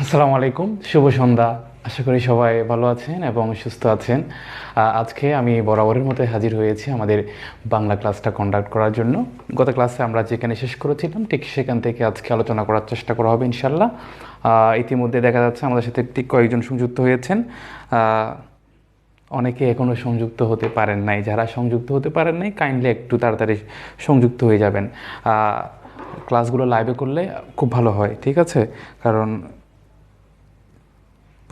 আসসালামু আলাইকুম, শুভ সন্ধ্যা। আশা করি সবাই ভালো আছেন এবং সুস্থ আছেন। আজকে আমি বরাবরের মতো হাজির হয়েছি আমাদের বাংলা ক্লাসটা কন্ডাক্ট করার জন্য। গত ক্লাসে আমরা যেখানে শেষ করেছিলাম ঠিক সেখান থেকে আজকে আলোচনা করার চেষ্টা করা হবে ইনশাল্লাহ। ইতিমধ্যে দেখা যাচ্ছে আমাদের সাথে ঠিক কয়েকজন সংযুক্ত হয়েছেন। অনেকে এখনও সংযুক্ত হতে পারেন নাই। যারা সংযুক্ত হতে পারেন নাই কাইন্ডলি একটু তাড়াতাড়ি সংযুক্ত হয়ে যাবেন। ক্লাসগুলো লাইভে করলে খুব ভালো হয়, ঠিক আছে? কারণ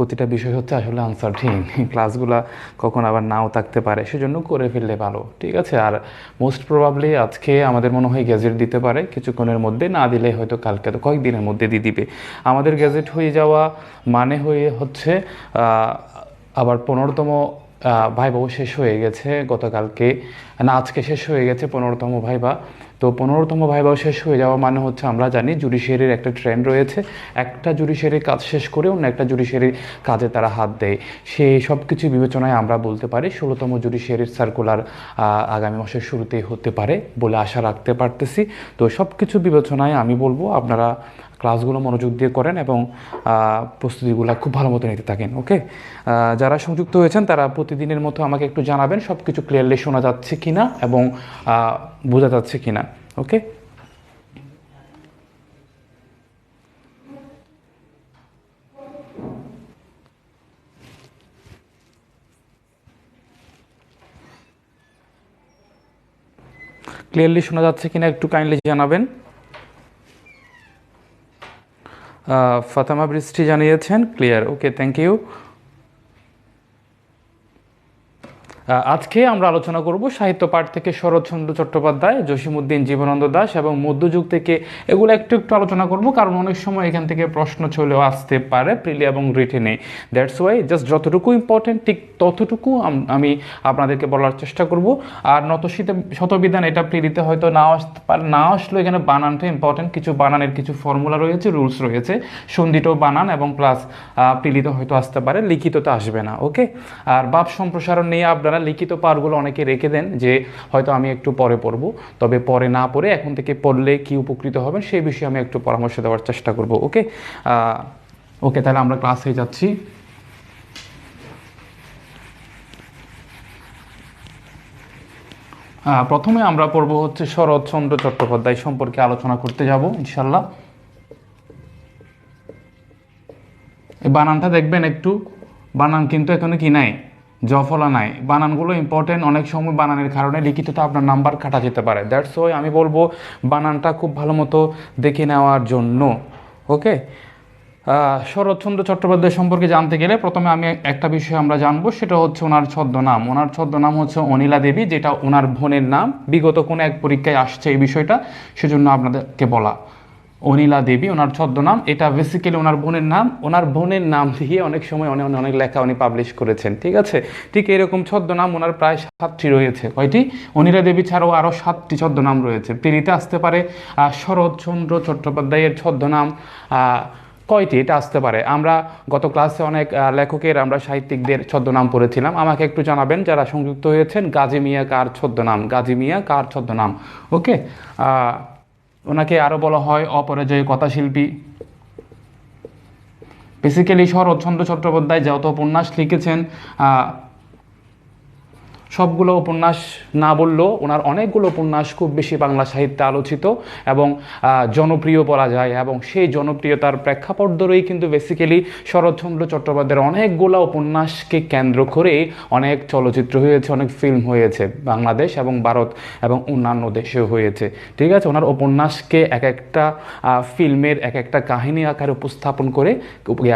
প্রতিটা বিষয় হচ্ছে আসলে আনসার্টিন, ক্লাসগুলা কখন আবার নাও থাকতে পারে, সেজন্য করে ফেললে ভালো, ঠিক আছে? আর মোস্ট প্রবাবলি আজকে আমাদের মনে হয় গ্যাজেট দিতে পারে কিছুক্ষণের মধ্যে, না দিলে হয়তো কালকে, তো কয়েকদিনের মধ্যে দিয়ে দিবে। আমাদের গ্যাজেট হয়ে যাওয়া মানে হচ্ছে আবার 15তম ভাইবাও শেষ হয়ে গেছে গতকালকে, না আজকে শেষ হয়ে গেছে 15তম ভাইবা। তো 15তম ভাইবাও শেষ হয়ে যাওয়া মানে হচ্ছে আমরা জানি জুডিশিয়ারির একটা ট্রেন্ড রয়েছে, একটা জুডিশিয়ারির কাজ শেষ করে অন্য একটা জুডিশিয়ারির কাজে তারা হাত দেয়। সেই সব কিছু বিবেচনায় আমরা বলতে পারি 16তম জুডিশিয়ারির সার্কুলার আগামী মাসের শুরুতেই হতে পারে বলে আশা রাখতে পারতেছি। তো সব কিছু বিবেচনায় আমি বলবো আপনারা ক্লাসগুলো মনোযোগ দিয়ে করেন এবং প্রস্তুতিগুলো খুব ভালো মতো নিতে থাকেন, ওকে? যারা সংযুক্ত হয়েছেন তারা প্রতিদিনের মতো আমাকে একটু জানাবেন সব কিছু ক্লিয়ারলি শোনা যাচ্ছে কিনা এবং বোঝা যাচ্ছে কিনা, ওকে? ক্লিয়ারলি শোনা যাচ্ছে কিনা একটু কাইন্ডলি জানাবেন। ফাতেমা বৃষ্টি জানিয়েছেন ক্লিয়ার, ওকে, থ্যাংক ইউ। আজকে আমরা আলোচনা করব সাহিত্য পাঠ থেকে শরৎচন্দ্র চট্টোপাধ্যায়, জসীমউদ্দিন জীবনানন্দ দাশ এবং মধ্যযুগ থেকে, এগুলো একটু একটু আলোচনা করব কারণ অনেক সময় এখান থেকে প্রশ্ন চলেও আসতে পারে প্রিলি এবং রিটেনে। দ্যাটস ওয়াই জাস্ট যতটুকু ইম্পর্টেন্ট ঠিক ততটুকু আমি আপনাদেরকে বলার চেষ্টা করব। আর নতশীতে শতবিধান এটা প্রিলিতে হয়তো না আসতে পারে, না আসলেও এখানে বানানটা ইম্পর্টেন্ট, কিছু বানানের কিছু ফর্মুলা রয়েছে, রুলস রয়েছে, সন্ধিটাও বানান এবং প্লাস প্রিলিতে হয়তো আসতে পারে, লিখিততে আসবে না, ওকে? আর ভাব সম্প্রসারণ নিয়ে আপনারা লিখিত পাঠগুলো অনেকে রেখে দেন যে হয়তো আমি একটু পরে পড়ব, তবে পরে না পড়ে এখন থেকে পড়লে কি উপকৃত হবেন সেই বিষয়ে আমি একটু পরামর্শ দেওয়ার চেষ্টা করব, ওকে? ওকে, তাহলে আমরা ক্লাসে যাচ্ছি। প্রথমে আমরা পড়ব হচ্ছে শরৎচন্দ্র চট্টোপাধ্যায় সম্পর্কে আলোচনা করতে যাব ইনশাল্লাহ। এই বানানটা দেখবেন একটু, বানান কিন্তু এখানে কি নাই, জফলা নাই, বানানগুলো ইম্পর্টেন্ট। অনেক সময় বানানের কারণে লিখিতটা আপনার নাম্বার কাটা যেতে পারে, দ্যাটস ওয়াই আমি বলবো বানানটা খুব ভালো মতো দেখে নেওয়ার জন্য, ওকে? শরৎচন্দ্র চট্টোপাধ্যায় সম্পর্কে জানতে গেলে প্রথমে আমি একটা বিষয় আমরা জানবো, সেটা হচ্ছে ওনার ছদ্মনাম। ওনার ছদ্মনাম হচ্ছে অনিলা দেবী, যেটা ওনার বোনের নাম। বিগত কোনো এক পরীক্ষায় আসছে এই বিষয়টা, সেজন্য আপনাদেরকে বলা। অনিলা দেবী ওনার ছদ্মনাম, এটা বেসিক্যালি ওনার বোনের নাম। ওনার বোনের নাম দিয়ে অনেক সময় অনেক অনেক লেখা উনি পাবলিশ করেছেন, ঠিক আছে? ঠিক এরকম ছদ্মনাম ওনার প্রায় 7টি রয়েছে। কয়টি? অনিলা দেবী ছাড়াও আরও 7টি ছদ্মনাম রয়েছে। প্রেরিতে আসতে পারে শরৎচন্দ্র চট্টোপাধ্যায়ের ছদ্মনাম কয়টি, এটা আসতে পারে। আমরা গত ক্লাসে অনেক লেখকের, আমরা সাহিত্যিকদের ছদ্মনাম পড়েছিলাম। আমাকে একটু জানাবেন যারা সংযুক্ত হয়েছেন, গাজী মিয়া কার ছদ্মনাম, গাজী মিয়া কার ছদ্মনাম, ওকে? ওনাকে আরও বলা হয় অপরাজয় কথাশিল্পী। বেসিক্যালি শরৎচন্দ্র চট্টোপাধ্যায় যত উপন্যাস লিখেছেন, সবগুলো উপন্যাস না বললেও ওনার অনেকগুলো উপন্যাস খুব বেশি বাংলা সাহিত্যে আলোচিত এবং জনপ্রিয় বলা যায়, এবং সেই জনপ্রিয়তার প্রেক্ষাপট ধরেই কিন্তু বেসিক্যালি শরৎচন্দ্র চট্টোপাধ্যায়ের অনেকগুলো উপন্যাসকে কেন্দ্র করে অনেক চলচ্চিত্র হয়েছে, অনেক ফিল্ম হয়েছে, বাংলাদেশ এবং ভারত এবং অন্যান্য দেশেও হয়েছে, ঠিক আছে? ওনার উপন্যাসকে এক একটা ফিল্মের এক একটা কাহিনী আকারে উপস্থাপন করে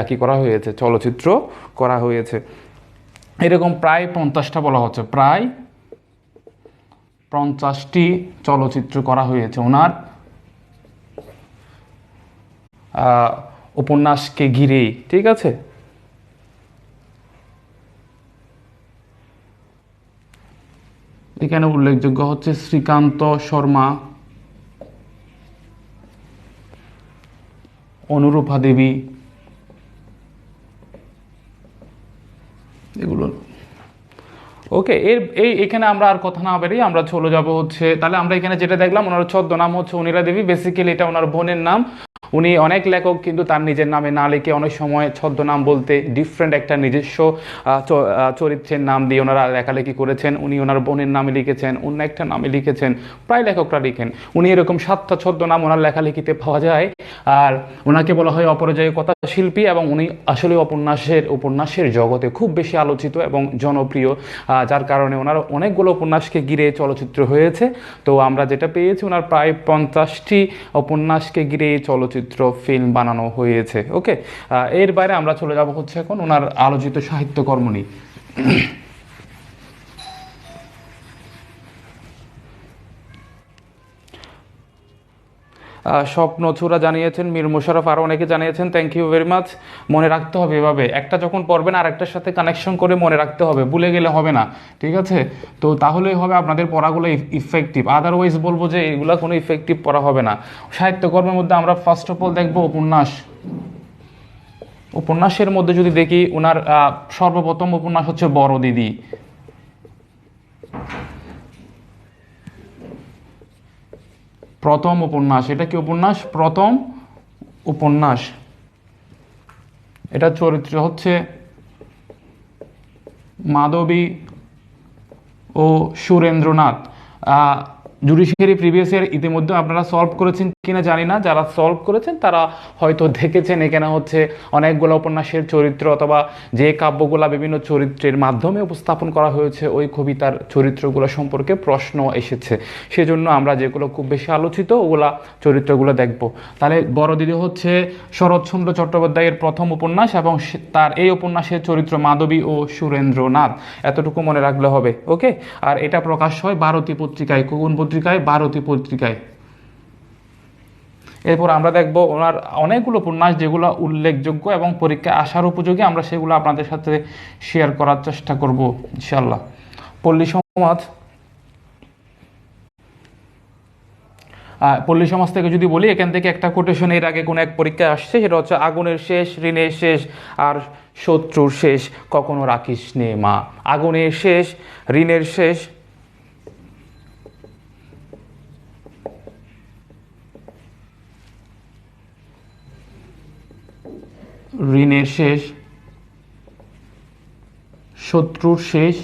কি করা হয়েছে, চলচ্চিত্র করা হয়েছে। এরকম প্রায় 50টা বলা হচ্ছে, প্রায় 50টি চলচ্চিত্র করা হয়েছে ওনার উপন্যাসকে ঘিরেই, ঠিক আছে? এখানে উল্লেখযোগ্য হচ্ছে শ্রীকান্ত শর্মা, অনুরূপা দেবী, এগুলো, ওকে? এখানে আমরা আর কথা না বেরিয়ে আমরা চলে যাব হচ্ছে, তাহলে আমরা এখানে যেটা দেখলাম ওনার ছদ্মনাম হচ্ছে অনিলা দেবী। বেসিক্যালি এটা ওনার বোনের নাম। উনি অনেক লেখক কিন্তু তার নিজের নামে না লিখে অনেক সময় ছদ্মনাম বলতে ডিফারেন্ট একটা নিজস্ব চরিত্রের নাম দিয়ে ওনারা লেখালেখি করেছেন। উনি ওনার বোনের নামে লিখেছেন, অন্য একটা নামে লিখেছেন, প্রায় লেখকরা লিখেন। উনি এরকম 7টা ছদ্মনাম ওনার লেখালেখিতে পাওয়া যায়। আর ওনাকে বলা হয় অপরাজেয় কথা শিল্পী, এবং উনি আসলে উপন্যাসের জগতে খুব বেশি আলোচিত এবং জনপ্রিয়, যার কারণে ওনার অনেকগুলো উপন্যাসকে ঘিরে চলচ্চিত্র হয়েছে। তো আমরা যেটা পেয়েছি, ওনার প্রায় 50টি উপন্যাসকে ঘিরে চলচ্চিত্র ফিল্ম বানানো হয়েছে। ওকে, এর বাইরে আমরা চলে যাব হচ্ছে এখন ওনার আলোচিত সাহিত্যকর্ম নিয়ে। স্বপ্নচূড়া জানিয়েছেন, মীর মোশাররফ আরও অনেকে জানিয়েছেন, থ্যাংক ইউ ভেরি মাচ। মনে রাখতে হবে এভাবে, একটা যখন পড়বেন আরেকটার সাথে কানেকশন করে মনে রাখতে হবে, ভুলে গেলে হবে না, ঠিক আছে? তো তাহলেই হবে আপনাদের পড়াগুলো ইফেক্টিভ, আদারওয়াইজ বলবো যে এগুলো কোনো ইফেক্টিভ পড়া হবে না। সাহিত্যকর্মের মধ্যে আমরা ফার্স্ট অফ অল দেখবো উপন্যাস। উপন্যাসের মধ্যে যদি দেখি, ওনার সর্বপ্রথম উপন্যাস হচ্ছে বড় দিদি। প্রথম উপন্যাস, এটা কি উপন্যাস? প্রথম উপন্যাস। এটা চরিত্র হচ্ছে মাধবী ও সুরেন্দ্রনাথ। জুডিশিয়ারি প্রিভিয়াস ইয়ার ইতিমধ্যে আপনারা সলভ করেছেন কিনা জানি না, যারা সলভ করেছেন তারা হয়তো দেখেছেন এখানে হচ্ছে অনেকগুলো উপন্যাসের চরিত্র অথবা যে কাব্যগুলা বিভিন্ন চরিত্রের মাধ্যমে উপস্থাপন করা হয়েছে, ওই কবিতার চরিত্রগুলো সম্পর্কে প্রশ্ন এসেছে। সেজন্য আমরা যেগুলো খুব বেশি আলোচিত ওগুলা চরিত্রগুলো দেখব। তাহলে বড়দিদি হচ্ছে শরৎচন্দ্র চট্টোপাধ্যায়ের প্রথম উপন্যাস, এবং তার এই উপন্যাসের চরিত্র মাধবী ও সুরেন্দ্রনাথ, এতটুকু মনে রাখলে হবে। ওকে, আর এটা প্রকাশ হয় ভারতী পত্রিকায়। কোন পত্রিকায়? ভারতী পত্রিকায়। এরপর আমরা দেখব ওনার অনেকগুলো উপন্যাস যেগুলো উল্লেখযোগ্য এবং পরীক্ষায় আসার উপযোগী, আমরা সেগুলো আপনাদের সাথে শেয়ার করার চেষ্টা করব ইনশাআল্লাহ। পল্লী সমাজ, পল্লী সমাজ থেকে যদি বলি, এখান থেকে একটা কোটেশন এর আগে কোনো এক পরীক্ষায় আসছে, সেটা হচ্ছে আগুনের শেষ, ঋণের শেষ, আর শত্রুর শেষ, কখনো রাখিস নে মা। আগুনের শেষ, ঋণের শেষ, ঋণের শেষ, শত্রুর শেষ,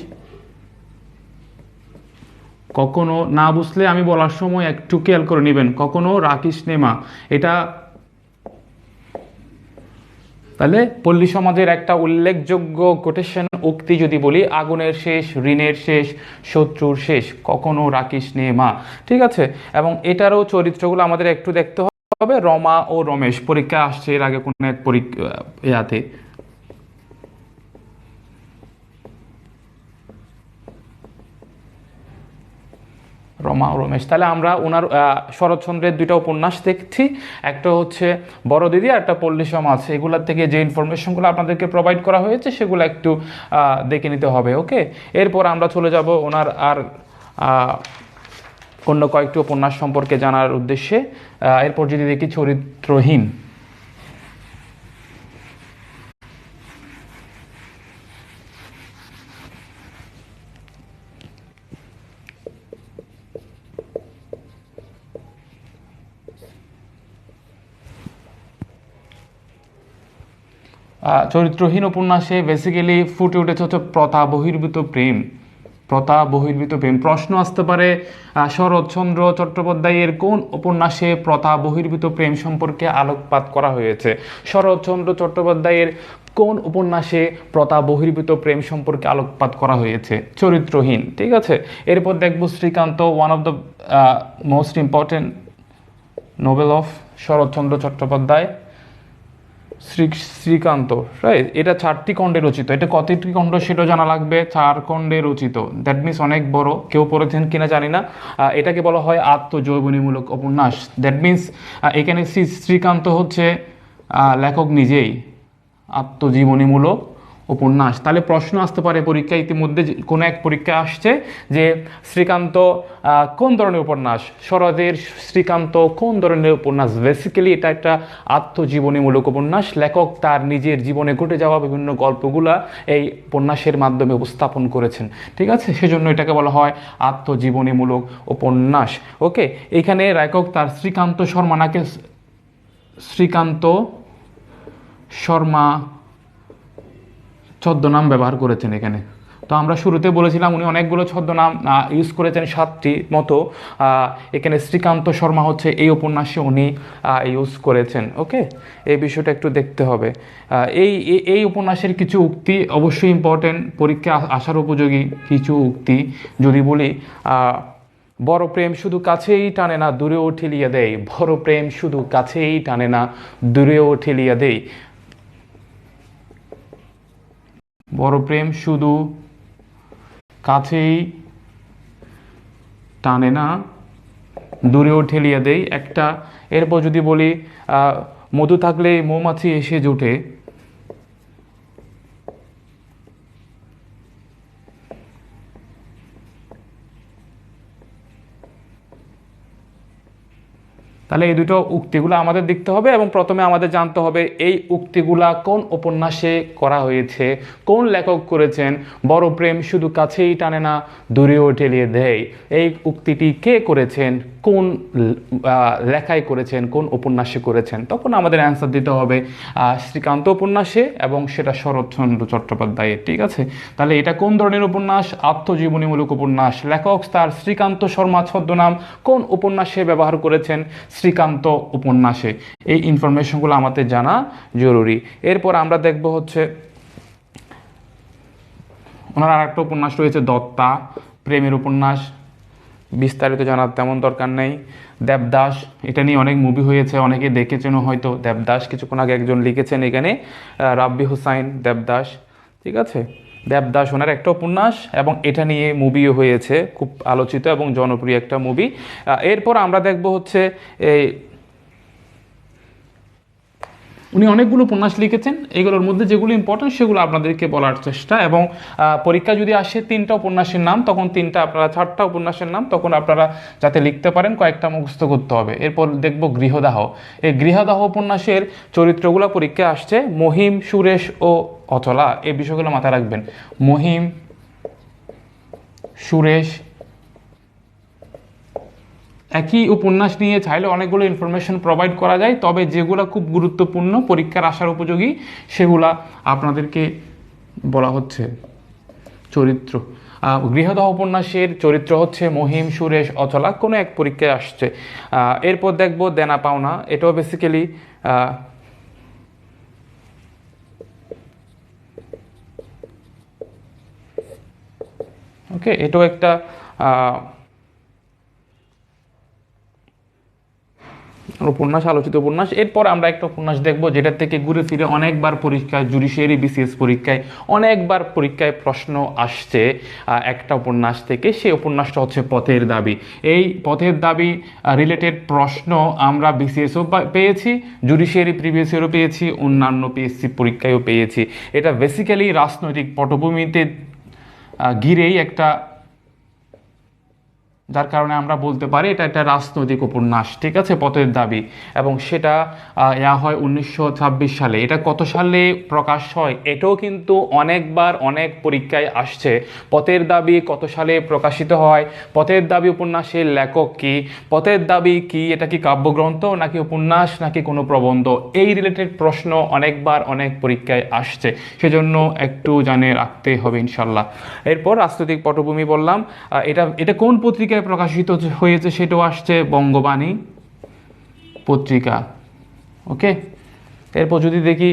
কখনো না বুঝলে আমি বলার সময় একটু খেয়াল করে নেবেন, কখনো রাখিস নে মা। এটা তাহলে পল্লী সমাজের একটা উল্লেখযোগ্য কোটেশন উক্তি যদি বলি, আগুনের শেষ, ঋণের শেষ, শত্রুর শেষ, কখনো রাখিস নে মা। ঠিক আছে, এবং এটারও চরিত্রগুলো আমাদের একটু দেখতে হবে। রমা ও রমেশ, পরীক্ষা আসছে এর আগে কোন এক পরীক্ষা ইয়াতে। রমা ও রমেশ। তাহলে আমরা ওনার শরৎচন্দ্রের দুইটা উপন্যাস দেখছি, একটা হচ্ছে বড় দিদি আর একটা পল্লী সমাজ। এগুলোর থেকে যে ইনফরমেশনগুলো আপনাদেরকে প্রোভাইড করা হয়েছে সেগুলো একটু দেখে নিতে হবে। ওকে, এরপর আমরা চলে যাব ওনার আর অন্য কয়েকটি উপন্যাস সম্পর্কে জানার উদ্দেশ্যে। এরপর যদি দেখি চরিত্রহীন। চরিত্রহীন উপন্যাসে বেসিক্যালি ফুটে উঠেছে হচ্ছে প্রথা বহির্ভূত প্রেম। প্রথা বহির্ভূত প্রেম, প্রশ্ন আসতে পারে শরৎচন্দ্র চট্টোপাধ্যায়ের কোন উপন্যাসে প্রথা বহির্ভূত প্রেম সম্পর্কে আলোকপাত করা হয়েছে? শরৎচন্দ্র চট্টোপাধ্যায়ের কোন উপন্যাসে প্রথা বহির্ভূত প্রেম সম্পর্কে আলোকপাত করা হয়েছে? চরিত্রহীন। ঠিক আছে, এরপর দেখব Srikanta, one of the most important novel of Sarat Chandra Chattopadhyay, Srikanta, right? এটা 4টি খণ্ডে রচিত। এটা কতটি খণ্ড সেটা জানা লাগবে। 4 খণ্ডে রচিত, দ্যাট মিনস অনেক বড়। কেউ পড়েছেন কিনা জানি না। এটাকে বলা হয় আত্মজৈবনীমূলক উপন্যাস। দ্যাট মিনস এখানে শ্রীকান্ত হচ্ছে লেখক নিজেই, আত্মজীবনীমূলক উপন্যাস। তাহলে প্রশ্ন আসতে পারে পরীক্ষায়, ইতিমধ্যে কোনো এক পরীক্ষা আসছে যে শ্রীকান্ত কোন ধরনের উপন্যাস, শরতের শ্রীকান্ত কোন ধরনের উপন্যাস? বেসিক্যালি এটা একটা আত্মজীবনীমূলক উপন্যাস। লেখক তার নিজের জীবনে ঘটে যাওয়া বিভিন্ন গল্পগুলা এই উপন্যাসের মাধ্যমে উপস্থাপন করেছেন। ঠিক আছে, সেজন্য এটাকে বলা হয় আত্মজীবনীমূলক উপন্যাস। ওকে, এখানে লেখক তার শ্রীকান্ত শর্মা নাকি শ্রীকান্ত শর্মা ছদ্মনাম ব্যবহার করেছেন এখানে। তো আমরা শুরুতে বলেছিলাম উনি অনেকগুলো ছদ্মনাম ইউজ করেছেন, 7টি মতো। এখানে শ্রীকান্ত শর্মা হচ্ছে এই উপন্যাসে উনি ইউজ করেছেন। ওকে, এই বিষয়টা একটু দেখতে হবে। এই উপন্যাসের কিছু উক্তি অবশ্যই ইম্পর্টেন্ট, পরীক্ষা আসার উপযোগী কিছু উক্তি যদি বলি, বড় প্রেম শুধু কাছেই টানে না দূরেও ঠেলিয়া দেয়, বড় প্রেম শুধু কাছেই টানে না দূরেও ঠেলিয়া দেয়, বড় প্রেম শুধু কাছেই টানে না দূরেও ঠেলিয়া দেয় একটা। এরপর যদি বলি মধু থাকলে মৌমাছি এসে জোটে, তাহলে এই দুটো উক্তিগুলো আমাদের দেখতে হবে এবং প্রথমে আমাদের জানতে হবে এই উক্তিগুলা কোন উপন্যাসে করা হয়েছে, কোন লেখক করেছেন। বড় প্রেম শুধু কাছেই টানে না দূরেও ঠেলিয়ে দেয়, এই উক্তিটি কে করেছেন, কোন লেখায় করেছেন, কোন উপন্যাসে করেছেন। তখন আমাদের অ্যান্সার দিতে হবে শ্রীকান্ত উপন্যাসে এবং সেটা শরৎচন্দ্র চট্টোপাধ্যায়ের। ঠিক আছে, তাহলে এটা কোন ধরনের উপন্যাস? আত্মজীবনীমূলক উপন্যাস। লেখক তার শ্রীকান্ত শর্মা ছদ্মনাম কোন উপন্যাসে ব্যবহার করেছেন? শ্রীকান্ত উপন্যাসে। এই ইনফরমেশনগুলো আমাদের জানা জরুরি। এরপর আমরা দেখব হচ্ছে ওনার আর একটা উপন্যাস রয়েছে দত্তা, প্রেমের উপন্যাস, বিস্তারিত জানার তেমন দরকার নেই। দেবদাস, এটা নিয়ে অনেক মুভি হয়েছে, অনেকে দেখেছেনও হয়তো। দেবদাস কিছুক্ষণ আগে একজন লিখেছেন এখানে, রাব্বি হুসাইন দেবদাস। ঠিক আছে, দেবদাস ওনার একটা উপন্যাস এবং এটা নিয়ে মুভিও হয়েছে, খুব আলোচিত এবং জনপ্রিয় একটা মুভি। এরপর আমরা দেখব হচ্ছে এই উনি অনেকগুলো উপন্যাস লিখেছেন, এগুলোর মধ্যে যেগুলো ইম্পর্টেন্ট সেগুলো আপনাদেরকে বলার চেষ্টা। এবং পরীক্ষা যদি আসে 3টা উপন্যাসের নাম, তখন 3টা আপনারা 4টা উপন্যাসের নাম তখন আপনারা যাতে লিখতে পারেন, কয়েকটা মুখস্থ করতে হবে। এরপর দেখব গৃহদাহ। এই গৃহদাহ উপন্যাসের চরিত্রগুলো পরীক্ষায় আসছে মহিম, সুরেশ ও অচলা। এই বিষয়গুলো মাথায় রাখবেন। মহিম, সুরেশ, একই উপন্যাস নিয়ে চাইলে অনেকগুলো ইনফরমেশন প্রোভাইড করা যায়, তবে যেগুলো খুব গুরুত্বপূর্ণ পরীক্ষার আসার উপযোগী সেগুলা আপনাদেরকে বলা হচ্ছে চরিত্র। গৃহদাহ উপন্যাসের চরিত্র হচ্ছে মহিম, সুরেশ, অচলা, কোনো এক পরীক্ষায় আসছে। এরপর দেখব দেনা পাওনা। এটাও বেসিক্যালি ওকে, এটাও একটা উপন্যাস, আলোচিত উপন্যাস। এরপর আমরা একটা উপন্যাস দেখব যেটা থেকে ঘুরে ফিরে অনেকবার পরীক্ষায়, জুডিশিয়ারি বিসিএস পরীক্ষায় অনেকবার পরীক্ষায় প্রশ্ন আসছে একটা উপন্যাস থেকে। সেই উপন্যাসটা হচ্ছে পথের দাবি। এই পথের দাবি রিলেটেড প্রশ্ন আমরা বিসিএসও পেয়েছি, জুডিশিয়ারি প্রিভিয়াস ইয়ারও পেয়েছি, অন্যান্য পিএসসি পরীক্ষায়ও পেয়েছি। এটা বেসিক্যালি রাজনৈতিক পটভূমিতে ঘিরেই একটা, যার কারণে আমরা বলতে পারি এটা একটা রাজনৈতিক উপন্যাস। ঠিক আছে, পথের দাবি। এবং সেটা হয় 1926 সালে। এটা কত সালে প্রকাশ হয় এটাও কিন্তু অনেকবার অনেক পরীক্ষায় আসছে। পথের দাবি কত সালে প্রকাশিত হয়, পথের দাবি উপন্যাসের লেখক কি, পথের দাবি কি, এটা কি কাব্যগ্রন্থ নাকি উপন্যাস নাকি কোনো প্রবন্ধ, এই রিলেটেড প্রশ্ন অনেকবার অনেক পরীক্ষায় আসছে, সেজন্য একটু জানে রাখতে হবে ইনশাল্লাহ। এরপর রাজনৈতিক পটভূমি বললাম, এটা কোন পত্রিকায় প্রকাশিত হয়েছে সেটাও আসছে, বঙ্গবাণী পত্রিকা। ওকে, এরপর যদি দেখি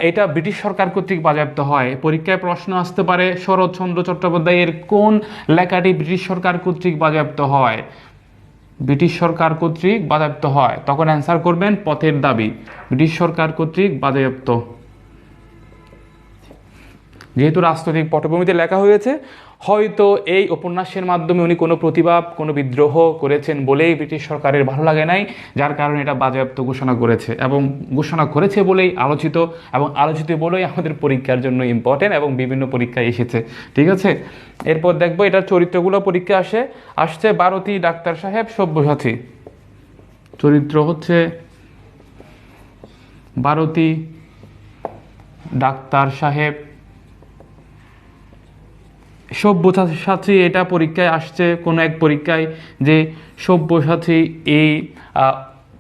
এটা ব্রিটিশ সরকার কর্তৃক বাজেয়াপ্ত হয়। পরীক্ষায় প্রশ্ন আসতে পারে শরৎচন্দ্র চট্টোপাধ্যায়ের কোন লেখাটি ব্রিটিশ সরকার কর্তৃক বাজেয়াপ্ত হয়, ব্রিটিশ সরকার কর্তৃক বাজেয়াপ্ত হয়, তখন অ্যান্সার করবেন পথের দাবি, ব্রিটিশ সরকার কর্তৃক বাজেয়াপ্ত। যেহেতু রাজনৈতিক পটভূমিতে লেখা হয়েছে, হয়তো এই উপন্যাসের মাধ্যমে উনি কোনো প্রতিবাদ, কোনো বিদ্রোহ করেছেন বলেই ব্রিটিশ সরকারের ভালো লাগে নাই, যার কারণে এটা বাজেয়াপ্ত ঘোষণা করেছে। এবং ঘোষণা করেছে বলেই আলোচিত, এবং আলোচিত বলেই আমাদের পরীক্ষার জন্য ইম্পর্টেন্ট এবং বিভিন্ন পরীক্ষায় এসেছে। ঠিক আছে, এরপর দেখবো এটার চরিত্রগুলো পরীক্ষা আসছে ভারতী, ডাক্তার সাহেব, সব্যসাচী। চরিত্র হচ্ছে ভারতী, ডাক্তার সাহেব, সব্যসাচী। এটা পরীক্ষায় আসছে কোনো এক পরীক্ষায়, যে সব্যসাচী এই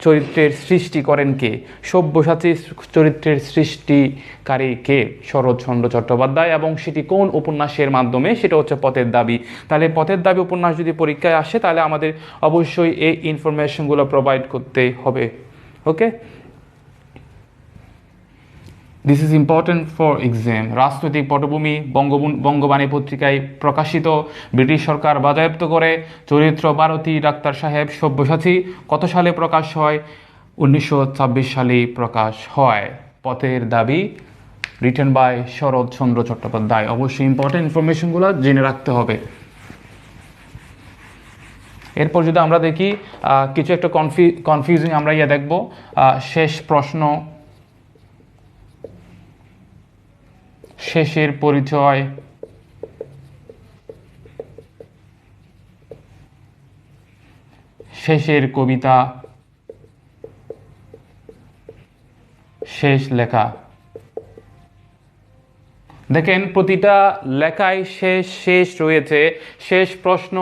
চরিত্রের সৃষ্টি করেন কে? সব্যসাচী চরিত্রের সৃষ্টিকারী কে? শরৎচন্দ্র চট্টোপাধ্যায়। এবং সেটি কোন উপন্যাসের মাধ্যমে? সেটা হচ্ছে পথের দাবি। তাহলে পথের দাবি উপন্যাস যদি পরীক্ষায় আসে তাহলে আমাদের অবশ্যই এই ইনফরমেশনগুলো প্রোভাইড করতে হবে। Okay, this is important for exam. রাজনৈতিক পটভূমি বঙ্গবাণী পত্রিকায় প্রকাশিত, ব্রিটিশ সরকার বাজেয়াপ্ত করে। চরিত্র ভারতী ডাক্তার সাহেব সব্যসাচী কত সালে প্রকাশ হয়? 1926 সালে প্রকাশ হয়। পথের দাবি রিটেন বাই শরৎচন্দ্র চট্টোপাধ্যায়। অবশ্যই ইম্পর্টেন্ট ইনফরমেশনগুলো জেনে রাখতে হবে। এরপর যদি আমরা দেখি কিছু একটা কনফিউজিং আমরা দেখব। শেষ প্রশ্ন, শেষের পরিচয়, শেষের কবিতা, শেষ লেখা। দেখেন প্রতিটা লেখায় শেষ শেষ রয়েছে। শেষ প্রশ্ন,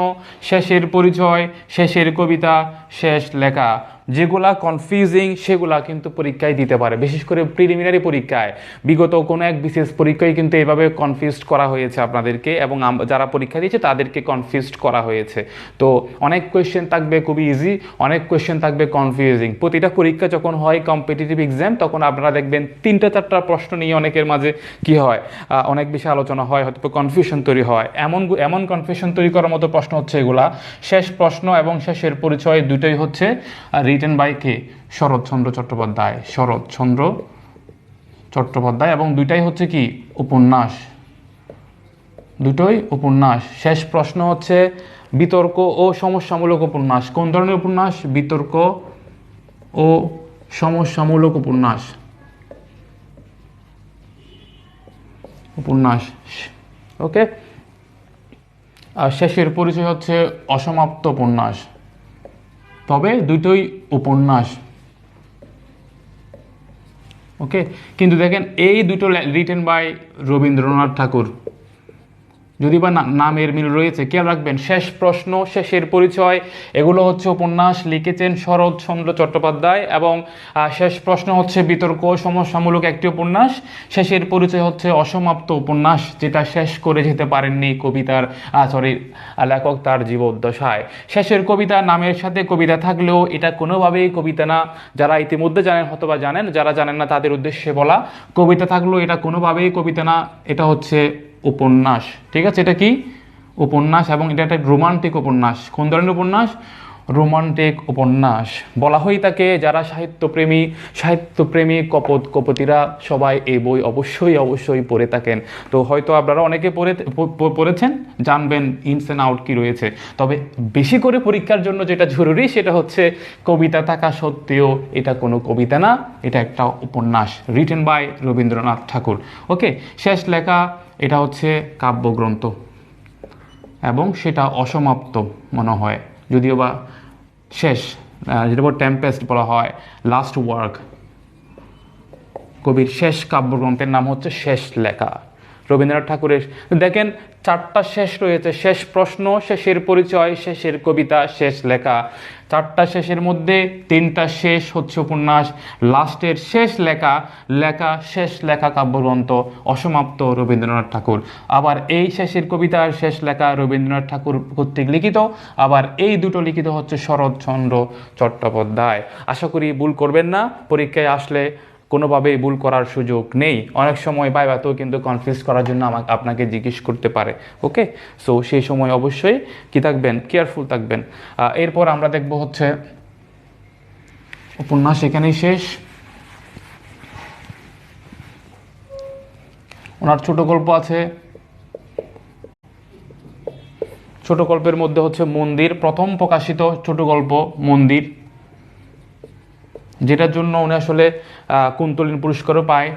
শেষের পরিচয়, শেষের কবিতা, শেষ লেখা। যেগুলা কনফিউজিং সেগুলা কিন্তু পরীক্ষায় দিতে পারে, বিশেষ করে প্রিলিমিনারি পরীক্ষায়। বিগত কোনো এক বিশেষ পরীক্ষায় কিন্তু এভাবে কনফিউজড করা হয়েছে আপনাদেরকে, এবং যারা পরীক্ষা দিয়েছে তাদেরকে কনফিউজড করা হয়েছে। তো অনেক কোয়েশ্চেন থাকবে খুবই ইজি, অনেক কোয়েশ্চেন থাকবে কনফিউজিং। প্রতিটা পরীক্ষা যখন হয় কম্পিটিটিভ এক্সাম, তখন আপনারা দেখবেন 3-4টা প্রশ্ন নিয়ে অনেকের মাঝে কি হয়, অনেক বেশি আলোচনা হয়, হয়তো কনফিউশন তৈরি হয়। এমন কনফিউশন তৈরি করার মতো প্রশ্ন হচ্ছে এগুলা। শেষ প্রশ্ন এবং শেষের পরিচয় দুটোই হচ্ছে রিটেন বাই কে? শরৎচন্দ্র চট্টোপাধ্যায়। শরৎচন্দ্র চট্টোপাধ্যায়। এবং দুইটাই হচ্ছে কি? উপন্যাস। দুটোই উপন্যাস। শেষ প্রশ্ন হচ্ছে বিতর্ক ও সমস্যামূলক উপন্যাস। কোন ধরনের উপন্যাস? বিতর্ক ও সমস্যামূলক উপন্যাস। উপন্যাস। ওকে, আর শেষের পরিচয় হচ্ছে অসমাপ্ত উপন্যাস। তবে দুটোই উপন্যাস। ওকে, কিন্তু দেখেন এই দুটো রিটেন বাই রবীন্দ্রনাথ ঠাকুর। যদি বা নামের মিল রয়েছে, খেয়াল রাখবেন। শেষ প্রশ্ন, শেষের পরিচয়, এগুলো হচ্ছে উপন্যাস, লিখেছেন শরৎচন্দ্র চট্টোপাধ্যায়। এবং শেষ প্রশ্ন হচ্ছে বিতর্ক সমস্যামূলক একটি উপন্যাস। শেষের পরিচয় হচ্ছে অসমাপ্ত উপন্যাস, যেটা শেষ করে যেতে পারেননি লেখক তার জীবদ্দশায়। শেষের কবিতা নামের সাথে কবিতা থাকলেও এটা কোনোভাবেই কবিতা না। যারা ইতিমধ্যে জানেন হয়তোবা জানেন, যারা জানেন না তাদের উদ্দেশ্যে বলা, কবিতা থাকলেও এটা কোনোভাবেই কবিতা না, এটা হচ্ছে উপন্যাস। ঠিক আছে, এটা কি? উপন্যাস। এবং এটা একটা রোমান্টিক উপন্যাস। কোন ধরনের উপন্যাস? রোমান্টিক উপন্যাস। বলা হয়ে থাকে যারা সাহিত্যপ্রেমী কপতিরা সবাই এই বই অবশ্যই পড়ে থাকেন। তো হয়তো আপনারা অনেকে পড়েছেন, জানবেন ইনস অ্যান্ড আউট কি রয়েছে। তবে বেশি করে পরীক্ষার জন্য যেটা জরুরি সেটা হচ্ছে কবিতা থাকা সত্ত্বেও এটা কোনো কবিতা না, এটা একটা উপন্যাস, রিটেন বাই রবীন্দ্রনাথ ঠাকুর। ওকে, শেষ লেখা এটা হচ্ছে কাব্যগ্রন্থ, এবং সেটা অসমাপ্ত মনে হয়, যদিও বা শেষ, যেটা টেম্পেস্ট বলা হয়, লাস্ট ওয়ার্ক। কবির শেষ কাব্যগ্রন্থের নাম হচ্ছে শেষ লেখা। রবীন্দ্রনাথ ঠাকুরের দেখেন 4টা শেষ রয়েছে। শেষ প্রশ্ন, শেষের পরিচয়, শেষের কবিতা, শেষ লেখা। 4টা শেষের মধ্যে 3টা শেষ হচ্ছে উপন্যাস, লাস্টের শেষ শেষ লেখা কাব্যগ্রন্থ, অসমাপ্ত রবীন্দ্রনাথ ঠাকুর। আবার এই শেষের কবিতা আর শেষ লেখা রবীন্দ্রনাথ ঠাকুর কর্তৃক লিখিত, আবার এই দুটো লিখিত হচ্ছে শরৎচন্দ্র চট্টোপাধ্যায়। আশা করি ভুল করবেন না, পরীক্ষায় আসলে কোনোভাবেই ভুল করার সুযোগ নেই। অনেক সময় ভাইভাতেও কিন্তু কনফিউজ করার জন্য আপনাকে জিজ্ঞেস করতে পারে। ওকে, সো সেই সময় অবশ্যই কি থাকবেন? কেয়ারফুল থাকবেন। এরপর আমরা দেখব হচ্ছে উপন্যাস এখানেই শেষ। ওনার ছোট গল্প আছে। ছোট গল্পের মধ্যে হচ্ছে মন্দির, প্রথম প্রকাশিত ছোট গল্প মন্দির, যেটার জন্য উনি আসলে কুন্তলীন পুরস্কারও পায়।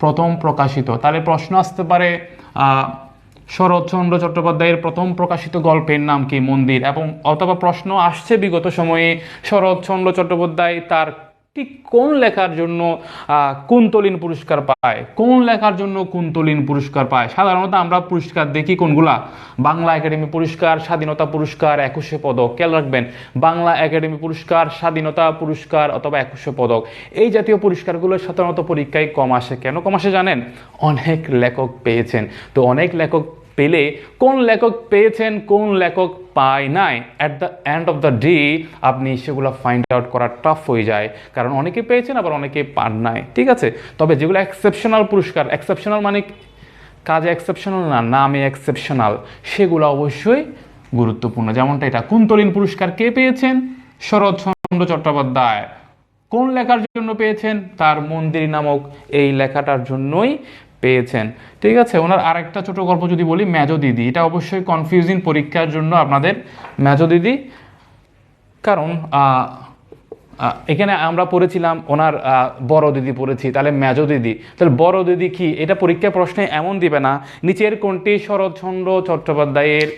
প্রথম প্রকাশিত, তাহলে প্রশ্ন আসতে পারে শরৎচন্দ্র চট্টোপাধ্যায়ের প্রথম প্রকাশিত গল্পের নাম কি? মন্দির। এবং অথবা প্রশ্ন আসছে বিগত সময়ে শরৎচন্দ্র চট্টোপাধ্যায় তার ঠিক কোন লেখার জন্য কুন্তলিন পুরস্কার পায়, কোন লেখার জন্য কুন্তলিন পুরস্কার পায়? সাধারণত আমরা পুরস্কার দেখি কোনগুলা? বাংলা একাডেমি পুরস্কার, স্বাধীনতা পুরস্কার, 21শে পদক। খেয়াল রাখবেন, বাংলা একাডেমি পুরস্কার, স্বাধীনতা পুরস্কার অথবা 21শে পদক, এই জাতীয় পুরস্কারগুলো সাধারণত পরীক্ষায় কম আসে। কেন কম আসে জানেন? অনেক লেখক পেয়েছেন। তো অনেক লেখক পেলে কোন লেখক পেয়েছেন, কোন লেখক পায় নাই, at the end of the day আপনি সেগুলো ফাইন্ড আউট করা টাফ হয়ে যায়, কারণ অনেকে পেয়েছেন আবার অনেকে পান নাই। ঠিক আছে, তবে যেগুলো এক্সেপশনাল পুরস্কার, এক্সেপশনাল মানে কাজে এক্সেপশনাল না, নামে এক্সেপশনাল, সেগুলো অবশ্যই গুরুত্বপূর্ণ। যেমনটা এটা, কুন্তলিন পুরস্কার কে পেয়েছেন? শরৎচন্দ্র চট্টোপাধ্যায়। কোন লেখার জন্য পেয়েছেন? তার মন্দির নামক এই লেখাটার জন্যই পেয়েছেন। ঠিক আছে, ওনার আরেকটা ছোট গল্প যদি বলি, মেজো দিদি, এটা অবশ্যই কনফিউজিং পরীক্ষার জন্য আপনাদের। মেজো দিদি, কারণ এখানে আমরা পড়েছিলাম ওনার বড় দিদি পড়েছি, তাহলে মেজো দিদি, তাহলে বড় দিদি কি? এটা পরীক্ষা প্রশ্নে এমন দিবে না নিচের কোনটি শরৎচন্দ্র চট্টোপাধ্যায়ের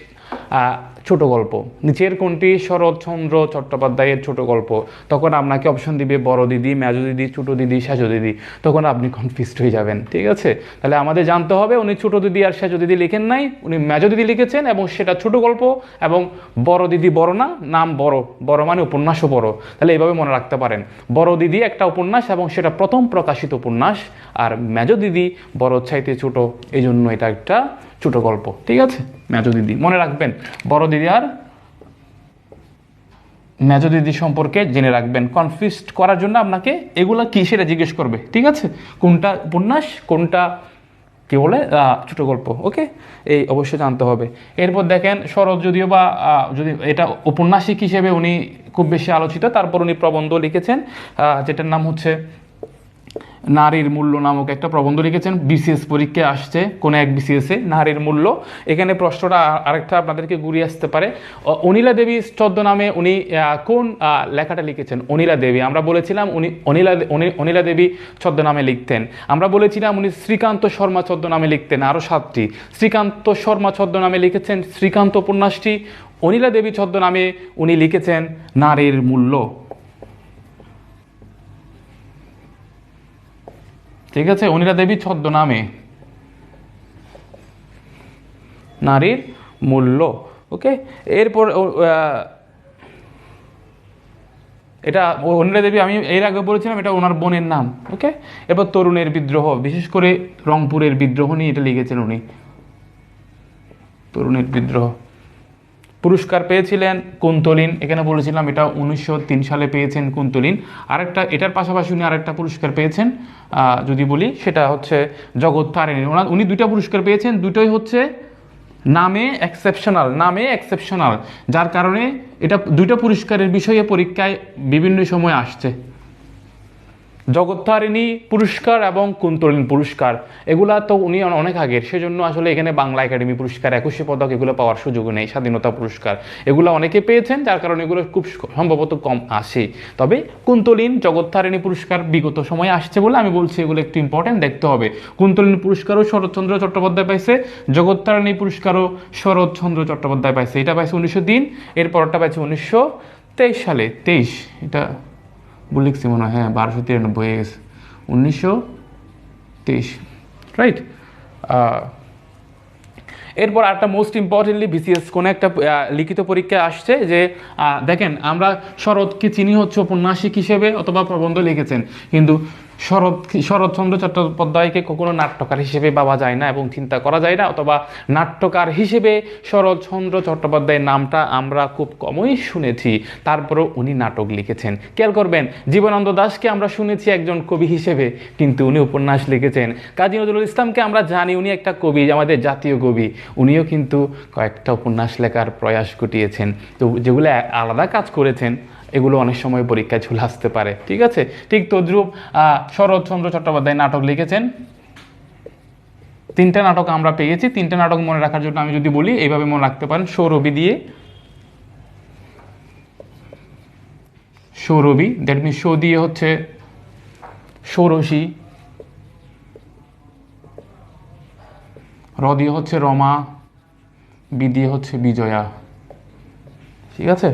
ছোট গল্প, নিচের কোনটি শরৎচন্দ্র চট্টোপাধ্যায়ের ছোট গল্প, তখন আপনাকে অপশন দিবে বড় দিদি, মেজো দিদি, ছোট দিদি, সেজো দিদি, তখন আপনি কনফিউজড হয়ে যাবেন। ঠিক আছে, তাহলে আমাদের জানতে হবে উনি ছোট দিদি আর সেজো দিদি লিখেন নাই, উনি মেজো দিদি লিখেছেন এবং সেটা ছোট গল্প, এবং বড় দিদি বড় না, নাম বড়, বড় মানে উপন্যাসও বড়। তাহলে এইভাবে মনে রাখতে পারেন, বড় দিদি একটা উপন্যাস এবং সেটা প্রথম প্রকাশিত উপন্যাস, আর মেজো দিদি বড় চাইতে ছোট, এই জন্য এটা একটা ছোট গল্প। ঠিক আছে, মেজো দিদি মনে রাখবেন, বড় দিদি আর মেজো দিদি সম্পর্কে জেনে রাখবেন। কনফিউজড করার জন্য আপনাকে এগুলা কি সেটা জিজ্ঞেস করবে। ঠিক আছে, কোনটা উপন্যাস, কোনটা কি বলে ছোট গল্প, ওকে, এই অবশ্যই জানতে হবে। এরপর দেখেন, শরৎ যদিও বা যদি এটা ঔপন্যাসিক হিসেবে উনি খুব বেশি আলোচিত, তারপর উনি প্রবন্ধ লিখেছেন, যেটার নাম হচ্ছে নারীর মূল্য নামক একটা প্রবন্ধ লিখেছেন। বিসিএস পরীক্ষায় আসছে, কোন এক বিসিএসে, নারীর মূল্য। এখানে প্রশ্নটা আরেকটা আপনাদেরকে ঘুরিয়ে আসতে পারে, অনিলা দেবী ছদ্মনামে উনি কোন লেখাটা লিখেছেন? অনিলা দেবী, আমরা বলেছিলাম উনি অনিলা দেবী ছদ্মনামে লিখতেন। আমরা বলেছিলাম উনি শ্রীকান্ত শর্মা ছদ্মনামে লিখতেন, আরও 7টি। শ্রীকান্ত শর্মা ছদ্মনামে লিখেছেন শ্রীকান্ত উপন্যাসটি, অনিলা দেবী ছদ্মনামে উনি লিখেছেন নারীর মূল্য। ঠিক আছে, অনিলা দেবী ছদ্মনামে নারীর মূল্য, ওকে। এরপর এটা অনিলা দেবী, আমি এর আগে বলেছিলাম এটা ওনার বোনের নাম, ওকে। এরপর তরুণের বিদ্রোহ, বিশেষ করে রংপুরের বিদ্রোহ নিয়ে এটা লিখেছেন উনি, তরুণের বিদ্রোহ। পুরস্কার পেয়েছিলেন কুন্তলিন, এখানে বলেছিলাম এটা 1903 সালে পেয়েছেন কুন্তলিন। আরেকটা, এটার পাশাপাশি উনি আরেকটা পুরস্কার পেয়েছেন, যদি বলি সেটা হচ্ছে জগত্তারিণী। উনি দুইটা পুরস্কার পেয়েছেন, দুটোই হচ্ছে নামে এক্সেপশনাল, নামে এক্সেপশনাল, যার কারণে এটা দুইটা পুরস্কারের বিষয়ে পরীক্ষায় বিভিন্ন সময় আসছে। জগত্তারিণী পুরস্কার এবং কুন্তলিন পুরস্কার, এগুলা তো উনি অনেক আগের, সেজন্য আসলে এখানে বাংলা একাডেমি পুরস্কার, 21শে পদক, এগুলো পাওয়ার সুযোগ নেই। স্বাধীনতা পুরস্কার এগুলো অনেকে পেয়েছেন, যার কারণে এগুলো খুব সম্ভবত কম আসে। তবে কুন্তলিন, জগত্তারিণী পুরস্কার বিগত সময়ে আসছে বলে আমি বলছি, এগুলো একটু ইম্পর্টেন্ট দেখতে হবে। কুন্তলিন পুরস্কারও শরৎচন্দ্র চট্টোপাধ্যায় পাইছে, জগত্তারিণী পুরস্কারও শরৎচন্দ্র চট্টোপাধ্যায় পাইছে। এটা পাইছে 1903, এরপরটা পাইছে 1923 সালে। 23, এটা ভুল লিখছি মনে হয়, হ্যাঁ 1293 হয়ে গেছে, 1923, রাইট। এরপর একটা মোস্ট ইম্পর্টেন্টলি বিসিএস কোনো একটা লিখিত পরীক্ষা আসছে যে দেখেন, আমরা শরৎকে চিনি হচ্ছে উপন্যাসিক হিসেবে অথবা প্রবন্ধ লিখেছেন, কিন্তু শরৎচন্দ্র চট্টোপাধ্যায়কে কখনো নাট্যকার হিসেবে ভাবা যায় না এবং চিন্তা করা যায় না, অথবা নাট্যকার হিসেবে শরৎচন্দ্র চট্টোপাধ্যায়ের নামটা আমরা খুব কমই শুনেছি, তারপরেও উনি নাটক লিখেছেন। খেয়াল করবেন, জীবনানন্দ দাশকে আমরা শুনেছি একজন কবি হিসেবে, কিন্তু উনি উপন্যাস লিখেছেন। কাজী নজরুল ইসলামকে আমরা জানি উনি একটা কবি, আমাদের জাতীয় কবি, উনিও কিন্তু কয়েকটা উপন্যাস লেখার প্রয়াস ঘটিয়েছেন। তো যেগুলো আলাদা কাজ করেছেন এগুলো অনেক সময় পরীক্ষায় চলে আসতে পারে। ঠিক আছে, ঠিক তদ্রূপ শরৎচন্দ্র চট্টোপাধ্যায় নাটক লিখেছেন। 3টা নাটক আমরা পেয়েছি। 3টা নাটক মনে রাখার জন্য আমি যদি বলি, এইভাবে মনে রাখতে পারেন, সৌরভী দিয়ে, সৌরভী, দ্যাট মিনস শো দিয়ে হচ্ছে ষোড়শী, র দিয়ে হচ্ছে রমা, বি দিয়ে হচ্ছে বিজয়া। ঠিক আছে,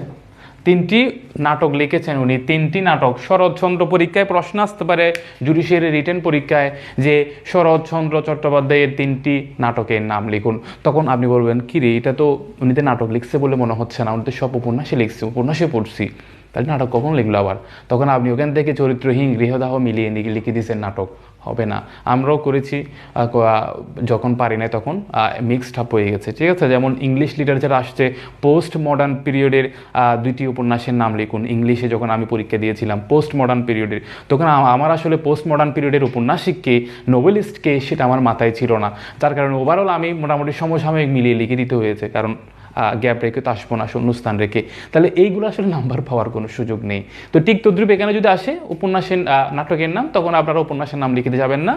3টি নাটক লিখেছেন উনি, 3টি নাটক। শরৎচন্দ্র পরীক্ষায় প্রশ্ন আসতে পারে, জুডিশিয়ারি রিটেন পরীক্ষায়, যে শরৎচন্দ্র চট্টোপাধ্যায়ের 3টি নাটকের নাম লিখুন। তখন আপনি বলবেন কি রে, এটা তো উনি তো নাটক লিখছে বলে মনে হচ্ছে না, উনি তো সব উপন্যাসে লিখছে, উপন্যাসে পড়ছি, তাহলে নাটক কখন লিখলো আবার? তখন আপনি ওখান থেকে চরিত্রহীন গৃহদাহ মিলিয়ে লিখে দিয়েছেন নাটক, হবে না। আমরাও করেছি, যখন পারি না তখন মিক্সড আপ হয়ে গেছে, ঠিক আছে। যেমন ইংলিশ লিটারেচার আসছে, পোস্ট মডার্ন পিরিয়ডের 2টি উপন্যাসের নাম লিখুন। ইংলিশে যখন আমি পরীক্ষা দিয়েছিলাম পোস্ট মডার্ন পিরিয়ডের, তখন আমার আসলে পোস্ট মডার্ন পিরিয়ডের উপন্যাসিককে, নোবেলিস্টকে, সেটা আমার মাথায় ছিল না। তার কারণে ওভারঅল আমি মোটামুটি সমসাময়িক মিলিয়ে লিখে দিতে হয়েছে, কারণ গ্যাপ রেখে তো আসবো না, শূন্যস্থান রেখে, তাহলে এইগুলো আসলে নাম্বার পাওয়ার কোনো সুযোগ নেই। তো ঠিক তদ্রুপ এখানে যদি আসে উপন্যাসের নাটকের নাম, তখন আপনারা উপন্যাসের নাম লিখে যাবেন না,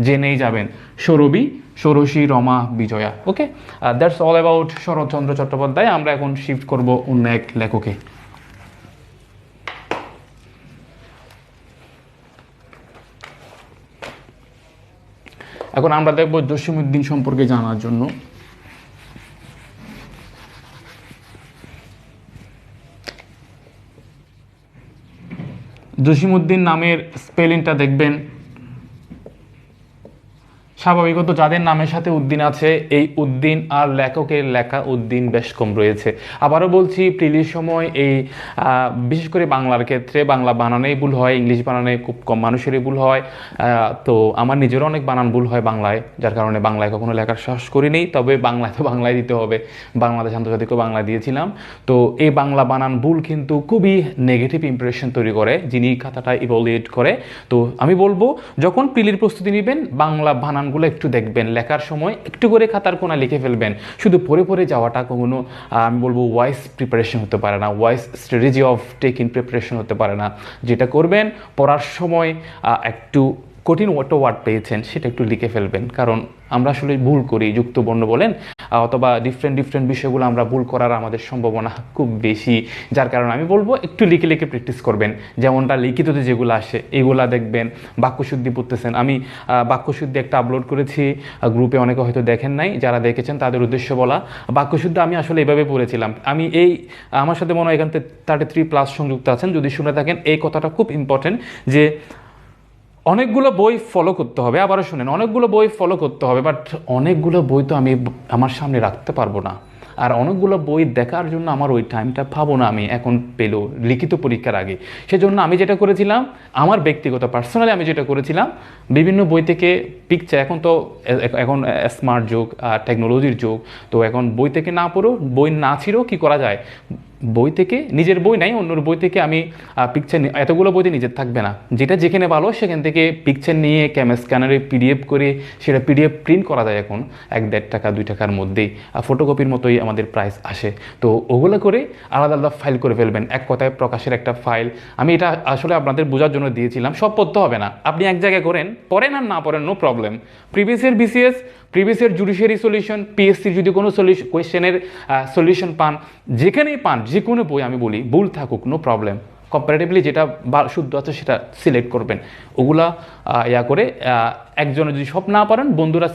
জেনেই যাবেন সৌরভী, Shorashi, Rama, Bijoya. Okay, that's all about Sharatchandra Chattopadhyay. আমরা এখন শিফট করব অন্য এক লেখকে। এখন আমরা দেখব জসীমউদ্দিন সম্পর্কে জানার জন্য। জসীমউদ্দিন নামের স্পেলিংটা দেখবেন, স্বাভাবিকত যাদের নামের সাথে উদ্দিন আছে, এই উদ্দিন আর লেখকের লেখা উদ্দিন বেশ কম রয়েছে। আবারও বলছি, প্রিলির সময় এই বিশেষ করে বাংলার ক্ষেত্রে বাংলা বানানেই ভুল হয়, ইংলিশ বানানে খুব কম মানুষেরই ভুল হয়। তো আমার নিজেরও অনেক বানান ভুল হয় বাংলায়, যার কারণে বাংলায় কখনো লেখার সাহস করিনি। তবে বাংলায় তো বাংলায় দিতে হবে, বাংলাদেশ আন্তর্জাতিকও বাংলা দিয়েছিলাম। তো এই বাংলা বানান ভুল কিন্তু খুবই নেগেটিভ ইমপ্রেশন তৈরি করে যিনি খাতাটা ইভ্যালুয়েট করে। তো আমি বলবো, যখন প্রিলির প্রস্তুতি নেবেন, বাংলা বানান একটু দেখবেন, লেখার সময় একটু করে খাতার কোণা লিখে ফেলবেন। শুধু পড়ে পড়ে যাওয়াটা কখনো আমি বলবো ওয়াইস প্রিপারেশন হতে পারে না, wise strategy of taking preparation হতে পারে না। যেটা করবেন, পড়ার সময় একটু কঠিন ওয়ার্ড পেয়েছেন সেটা একটু লিখে ফেলবেন, কারণ আমরা আসলে ভুল করি, যুক্ত বর্ণ বলেন অথবা ডিফারেন্ট বিষয়গুলো আমরা ভুল করার আমাদের সম্ভাবনা খুব বেশি। যার কারণে আমি বলবো একটু লিখে লিখে প্র্যাকটিস করবেন। যেমনটা লিখিততে যেগুলো আসে এগুলা দেখবেন। বাক্যশুদ্ধি পড়তেছেন, আমি বাক্যশুদ্ধি একটা আপলোড করেছি গ্রুপে, অনেকে হয়তো দেখেন নাই, যারা দেখেছেন তাদের উদ্দেশ্য বলা। বাক্যশুদ্ধি আমি আসলে এভাবে পড়েছিলাম। আমি আমার সাথে মনে হয় এখান থেকে 33+ সংযুক্ত আছেন, যদি শুনে থাকেন এই কথাটা খুব ইম্পর্টেন্ট, যে অনেকগুলো বই ফলো করতে হবে। আবারও শুনেন, অনেকগুলো বই ফলো করতে হবে, বাট অনেকগুলো বই তো আমি আমার সামনে রাখতে পারবো না, আর অনেকগুলো বই দেখার জন্য আমার ওই টাইমটা পাবো না আমি এখন পেলো লিখিত পরীক্ষার আগে। সেজন্য আমি যেটা করেছিলাম, আমার ব্যক্তিগত পার্সোনালি আমি যেটা করেছিলাম, বিভিন্ন বই থেকে পিকচার, এখন স্মার্ট যুগ, টেকনোলজির যুগ, তো এখন বই থেকে না পড়ো, বই না ছিঁড়ো, কী করা যায়, বই থেকে, নিজের বই নাই অন্যর বই থেকে আমি পিকচার, এতগুলো বইতে নিজের থাকবে না, যেটা যেখানে ভালো সেখান থেকে পিকচার নিয়ে স্ক্যানারে পিডিএফ করে, সেটা পিডিএফ প্রিন্ট করা যায় এখন 1-1.5 টাকা 2 টাকার মধ্যেই, ফটোকপির মতোই আমাদের প্রাইস আসে। তো ওগুলো করে আলাদা আলাদা ফাইল করে ফেলবেন, এক কথায় প্রকাশের একটা ফাইল। আমি এটা আসলে আপনাদের বোঝার জন্য দিয়েছিলাম, সব পড়তে হবে না, আপনি এক জায়গায় করেন, পড়েন আর না পড়েন no problem. Previous year BCS, previous year judiciary solution, পিএসসির যদি কোনো কোয়েশ্চেনের সলিউশন পান, যেখানেই পান, যে কোনো বই আমি বলি ভুল থাকুক নো প্রবলেম, কম্পারেটিভলি যেটা শুদ্ধ আছে সেটা সিলেক্ট করবেন। ওগুলা করে একজনে যদি সব না পারেন, বন্ধুরা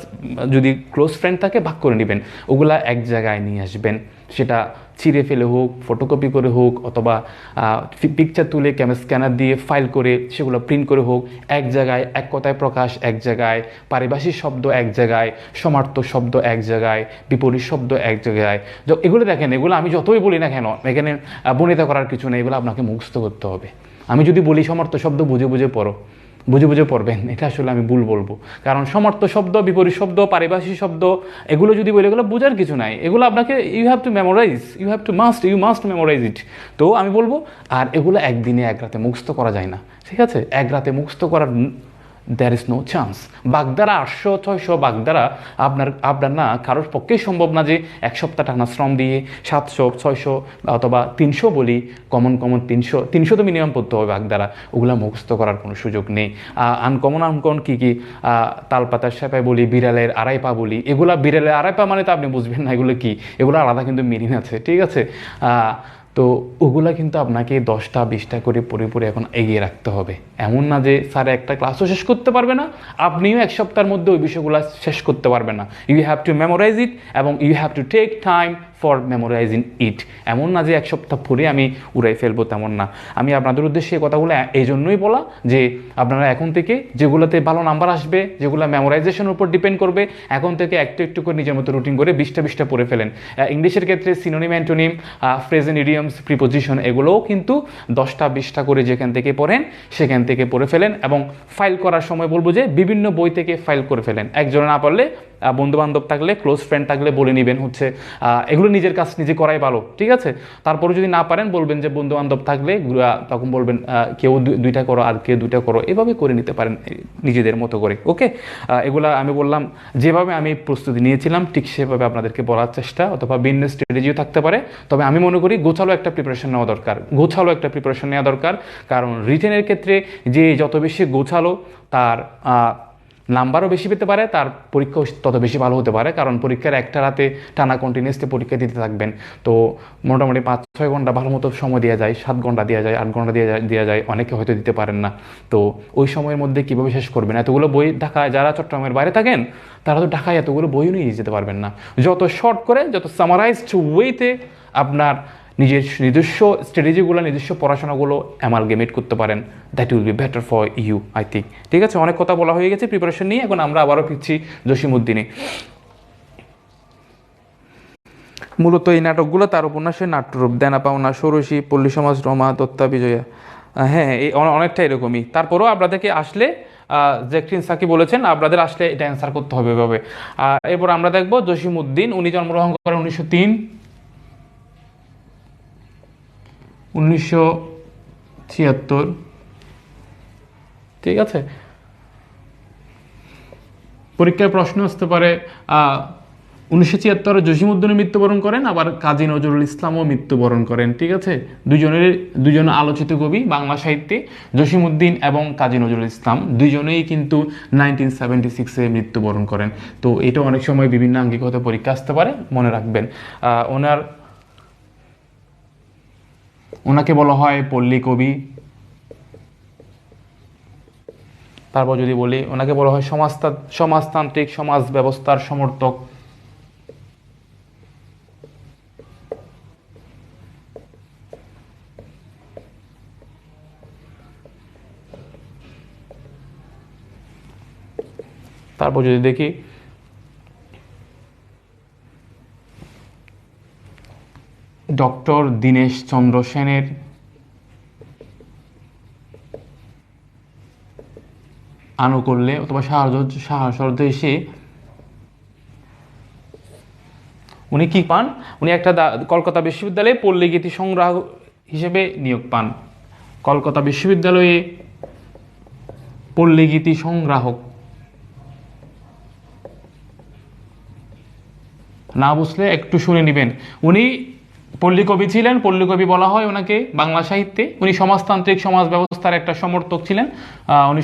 যদি ক্লোজ ফ্রেন্ড থাকে ভাগ করে নেবেন, ওগুলা এক জায়গায় নিয়ে আসবেন। সেটা ছিঁড়ে ফেলে হোক, ফটোকপি করে হোক, অথবা পিকচার তুলে স্ক্যানার দিয়ে ফাইল করে সেগুলো প্রিন্ট করে হোক, এক জায়গায়, এক কথায় প্রকাশ এক জায়গায়, পারিভাষিক শব্দ এক জায়গায়, সমার্থক শব্দ এক জায়গায়, বিপরীত শব্দ এক জায়গায়। এগুলো দেখেন, এগুলো আমি যতই বলি না কেন, এখানে বর্ণিত করার কিছু নেই, এগুলো আপনাকে মুখস্থ করতে হবে। আমি যদি বলি সমার্থক শব্দ বুঝে বুঝে পড়ো, বুঝে বুঝে পড়বেন, এটা আসলে আমি ভুল বলবো, কারণ সমার্থক শব্দ, বিপরীত শব্দ, পারিভাষিক শব্দ, এগুলো যদি বলি, এগুলো বোঝার কিছু নাই, এগুলো আপনাকে you have to memorise, you must memorise it. তো আমি বলবো, আর এগুলো একদিনে এক রাতে মুখস্থ করা যায় না, ঠিক আছে, এক রাতে মুখস্থ করার দ্যার ইজ নো চান্স। বাগধারা 800-600 বাগধারা আপনার না কারোর পক্ষেই সম্ভব না যে এক সপ্তাহ টানা শ্রম দিয়ে 700-600 অথবা 300 বলি, কমন 300 তো মিনিমাম পড়তে হবে বাগধারা, ওগুলো মুখস্থ করার কোনো সুযোগ নেই। আনকমন কী তালপাতার সেপাই বলি, বিড়ালের আড়াই পা বলি, এগুলা বিড়ালের আড়াই পা মানে তো আপনি বুঝবেন না এগুলো কি, এগুলো আলাদা কিন্তু মিনিং আছে, ঠিক আছে। তো ওগুলা কিন্তু আপনাকে 10টা-20টা করে পড়ে এখন এগিয়ে রাখতে হবে। এমন না যে স্যার একটা ক্লাসও শেষ করতে পারবে না, আপনিও এক সপ্তাহের মধ্যে ওই বিষয়গুলো শেষ করতে পারবেন না। You have to memorise it এবং you have to take time for memorising it. এমন না যে এক সপ্তাহ পরে আমি উড়াই ফেলবো, তেমন না। আমি আপনাদের উদ্দেশ্যে এই কথাগুলো এই জন্যই বলা যে আপনারা এখন থেকে যেগুলোতে ভালো নাম্বার আসবে, যেগুলো মেমোরাইজেশনের উপর ডিপেন্ড করবে, এখন থেকে একটু একটু করে নিজের মতো রুটিন করে 20টা পড়ে ফেলেন। ইংলিশের ক্ষেত্রে synonym, antonym, phrase, idioms, preposition এগুলোও কিন্তু 10টা-20টা করে যেখান থেকে পড়েন সেখান থেকে পড়ে ফেলেন। এবং ফাইল করার সময় বলবো যে বিভিন্ন বই থেকে ফাইল করে ফেলেন। একজনে না পারলে বন্ধু বান্ধব থাকলে, ক্লোজ ফ্রেন্ড থাকলে বলে নেবেন হচ্ছে এগুলো নিজের কাজ নিজে করাই ভালো, ঠিক আছে। তারপরে যদি না পারেন বলবেন যে বন্ধু বান্ধব থাকলে তখন বলবেন কেউ 2টা করো আর কেউ 2টা করো, এভাবে করে নিতে পারেন নিজেদের মতো করে। ওকে, এগুলা আমি বললাম যেভাবে আমি প্রস্তুতি নিয়েছিলাম ঠিক সেভাবে আপনাদেরকে বলার চেষ্টা, অথবা ভিন্ন স্ট্র্যাটেজিও থাকতে পারে। তবে আমি মনে করি গোছালো একটা প্রিপারেশন নেওয়া দরকার, কারণ রিটেনের ক্ষেত্রে যে যত বেশি গোছালো তার নাম্বারও বেশি পেতে পারে, তার পরীক্ষাও তত বেশি ভালো হতে পারে। কারণ পরীক্ষার একটা রাতে টানা কন্টিনিউসলি পরীক্ষা দিতে থাকবেন, তো মোটামুটি 5-6 ঘন্টা ভালো মতো সময় দেওয়া যায়, 7 ঘন্টা দেওয়া যায়, 8 ঘন্টা দেওয়া যায়, অনেকে হয়তো দিতে পারেন না। তো ওই সময়ের মধ্যে কীভাবে শেষ করবেন? এতগুলো বই ঢাকায়, যারা চট্টগ্রামের বাইরে থাকেন তারা তো ঢাকায় এতগুলো বইও নিয়ে যেতে পারবেন না। যত শর্ট করে, যত সামারাইজড ওয়েতে আপনার নিজস্ব স্ট্র্যাটেজিগুলো, নিজস্ব পড়াশোনাগুলো অ্যামালগেমেট করতে পারেন, that will be better for you, I think. ঠিক আছে, অনেক কথা বলা হয়ে গেছে প্রিপারেশন নিয়ে, এখন আমরা আবারও ফিরছি জসিমউদ্দিনে। মূলত এই নাটকগুলো তার উপন্যাসের নাট্যরূপ। দেনা পাওনা, ষোড়শী, পল্লী সমাজ, রমা, দত্তা, বিজয়া। হ্যাঁ, এই অনেকটা এরকমই। তারপরেও আপনাদেরকে আসলে জ্যাকলিন সাকি বলেছেন আপনাদের আসলে এটা অ্যান্সার করতে হবে এভাবে। এরপর আমরা দেখবো জসিমউদ্দিন। উনি জন্মগ্রহণ করেন 1976। ঠিক আছে, পরীক্ষায় প্রশ্ন আসতে পারে 1976 জসিমউদ্দিনও মৃত্যুবরণ করেন, আবার কাজী নজরুল ইসলামও মৃত্যুবরণ করেন। ঠিক আছে, দুজন আলোচিত কবি বাংলা সাহিত্যে, জসিমউদ্দিন এবং কাজী নজরুল ইসলাম দুজনেই কিন্তু 1976-এ মৃত্যুবরণ করেন। তো এটা অনেক সময় বিভিন্ন আঙ্গিকতা পরীক্ষা আসতে পারে, মনে রাখবেন। ওনাকে বলা হয় পল্লী কবি। তারপর যদি বলি, ওনাকে বলা হয় সমাজতান্ত্রিক সমাজ ব্যবস্থার সমর্থক। তারপর যদি দেখি ডক্টর দীনেশ চন্দ্র সেনের আনুকূল্যে অথবা সাহচর্যে এসে উনি কি পান? উনি একটা কলকাতা বিশ্ববিদ্যালয়ে পল্লীগীতি সংগ্রাহক হিসেবে নিয়োগ পান। কলকাতা বিশ্ববিদ্যালয়ে পল্লীগীতি সংগ্রাহক। না বুঝলে একটু শুনে নেবেন। উনি পল্লী কবি ছিলেন, পল্লী কবি বলা হয় ওনাকে বাংলা সাহিত্যে। উনি সমাজতান্ত্রিক সমাজ ব্যবস্থার একটা সমর্থক ছিলেন। উনি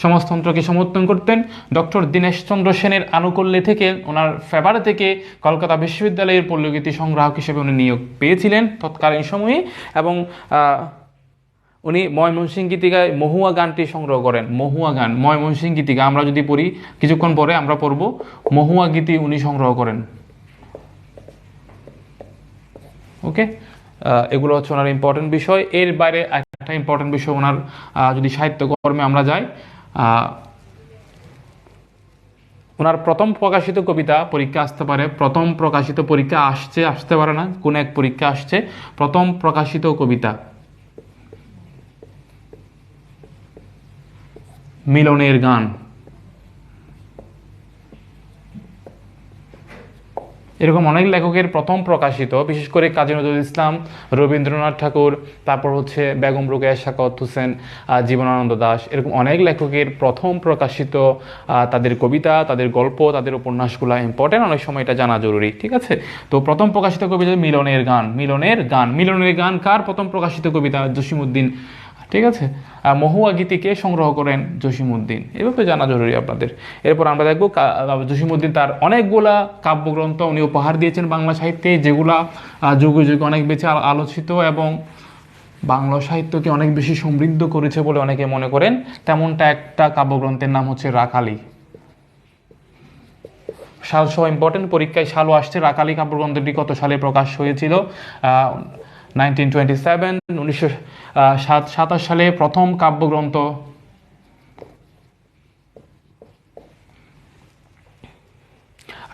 সমাজতন্ত্রকে সমর্থন করতেন। ডক্টর দীনেশচন্দ্র সেনের আনুকূল্যে থেকে, ওনার ফেভার থেকে কলকাতা বিশ্ববিদ্যালয়ের পল্লীগীতি সংগ্রাহক হিসেবে উনি নিয়োগ পেয়েছিলেন তৎকালীন সময়ে। এবং উনি ময়মনসিংহ গীতিকায় মহুয়া গানটি সংগ্রহ করেন। মহুয়া গান, ময়মনসিংহ গীতিকা আমরা যদি পড়ি, কিছুক্ষণ পরে আমরা পড়ব, মহুয়া গীতি উনি সংগ্রহ করেন। ওকে, এগুলো হচ্ছে ওনার ইম্পর্টেন্ট বিষয়। এর বাইরে একটা ইম্পর্টেন্ট বিষয় ওনার, যদি সাহিত্যকর্মে আমরা যাই, ওনার প্রথম প্রকাশিত কবিতা পরীক্ষা আসতে পারে। প্রথম প্রকাশিত পরীক্ষা আসতে পারে না, কোন এক পরীক্ষা আসছে। প্রথম প্রকাশিত কবিতা মিলনের গান। এরকম অনেক লেখকের প্রথম প্রকাশিত, বিশেষ করে কাজী নজরুল ইসলাম, রবীন্দ্রনাথ ঠাকুর, তারপর হচ্ছে বেগম রোকেয়া সাখাওয়াত হোসেন, জীবনানন্দ দাশ, এরকম অনেক লেখকের প্রথম প্রকাশিত তাদের কবিতা, তাদের গল্প, তাদের উপন্যাসগুলো ইম্পর্টেন্ট, অনেক সময় এটা জানা জরুরি। ঠিক আছে, তো প্রথম প্রকাশিত কবিতা মিলনের গান। মিলনের গান কার প্রথম প্রকাশিত কবিতা? জসিমউদ্দিন। ঠিক আছে, মহুয়া গীতিকে সংগ্রহ করেন জসিমউদ্দিন, এভাবে জানা জরুরি আপনাদের। এরপর আমরা দেখব জসিমউদ্দিন তার অনেকগুলা কাব্যগ্রন্থ উনি উপহার দিয়েছেন বাংলা সাহিত্যে, যেগুলা যুগে যুগে অনেক বেশি আলোচিত এবং বাংলা সাহিত্যকে অনেক বেশি সমৃদ্ধ করেছে বলে অনেকে মনে করেন। তেমনটা একটা কাব্যগ্রন্থের নাম হচ্ছে রাখালি। সালসহ ইম্পর্টেন্ট, পরীক্ষায় সালও আসছে। রাখালি কাব্যগ্রন্থটি কত সালে প্রকাশ হয়েছিল? 1927, 1927 সালে প্রথম কাব্যগ্রন্থ।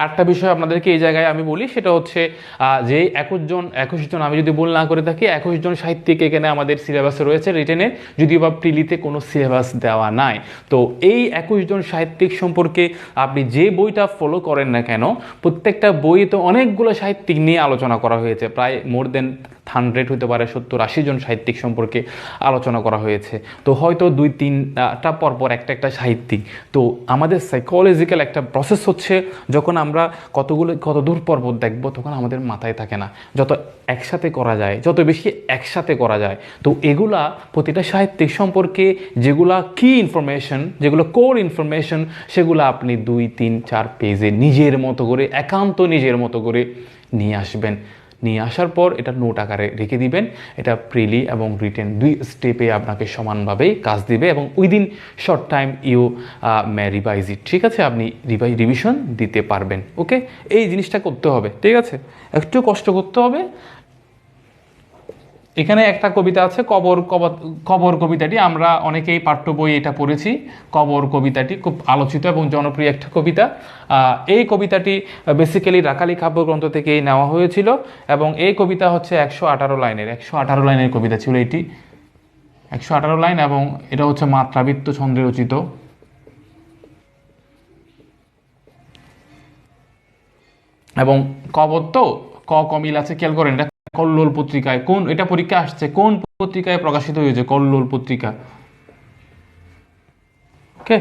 আরেকটা বিষয় আপনাদেরকে এই জায়গায় আমি বলি, সেটা হচ্ছে যে 21 জন আমি যদি ভুল না করে থাকি, 21 জন সাহিত্যিক এখানে আমাদের সিলেবাসে রয়েছে রিটেনের, যদিও বা প্রিলিতে কোনো সিলেবাস দেওয়া নাই। তো এই 21 জন সাহিত্যিক সম্পর্কে আপনি যে বইটা ফলো করেন না কেন, প্রত্যেকটা বইয়ে তো অনেকগুলো সাহিত্যিক নিয়ে আলোচনা করা হয়েছে, প্রায় মোর দেন 100 হতে পারে, 70-80 জন সাহিত্যিক সম্পর্কে আলোচনা করা হয়েছে। তো হয়তো 2-3টা পরপর একটা সাহিত্যিক। তো আমাদের সাইকোলজিক্যাল একটা প্রসেস হচ্ছে, যখন আমরা কত দূর পর্বত দেখব, তখন আমাদের মাথায় থাকে না। যত একসাথে করা যায়, যত বেশি একসাথে করা যায়। তো এগুলা প্রতিটা সাহিত্যিক সম্পর্কে যেগুলা কি ইনফরমেশন, যেগুলো কোর ইনফরমেশন, সেগুলো আপনি 2-3-4 পেজে নিজের মতো করে, একান্ত নিজের মতো করে নিয়ে আসবেন। নিয়ে আসার পর এটা নোট আকারে রেখে দিবেন। এটা প্রিলি এবং রিটেন 2 স্টেপে আপনাকে সমানভাবেই কাজ দিবে, এবং within short time you may revise it. ঠিক আছে, আপনি রিভিশন দিতে পারবেন। ওকে, এই জিনিসটা করতে হবে। ঠিক আছে, একটু কষ্ট করতে হবে। এখানে একটা কবিতা আছে, কবর কবিতাটি আমরা অনেকেই পাঠ্য বই এটা পড়েছি। কবর কবিতাটি খুব আলোচিত এবং জনপ্রিয় একটা কবিতা। এই কবিতাটি বেসিক্যালি রাখালি কাব্যগ্রন্থ থেকেই নেওয়া হয়েছিল, এবং এই কবিতা হচ্ছে 118 লাইনের কবিতা ছিল এটি। 118 লাইন, এবং এটা হচ্ছে মাত্রাবৃত্ত ছন্দে রচিত। এবং কবর তো কমিল আছে, খেয়াল করেন। এটা কল্লোল পত্রিকায়, এটা পরীক্ষা আসছে, কোন পত্রিকায় প্রকাশিত হয়েছে? কল্লোল পত্রিকা। ওকে,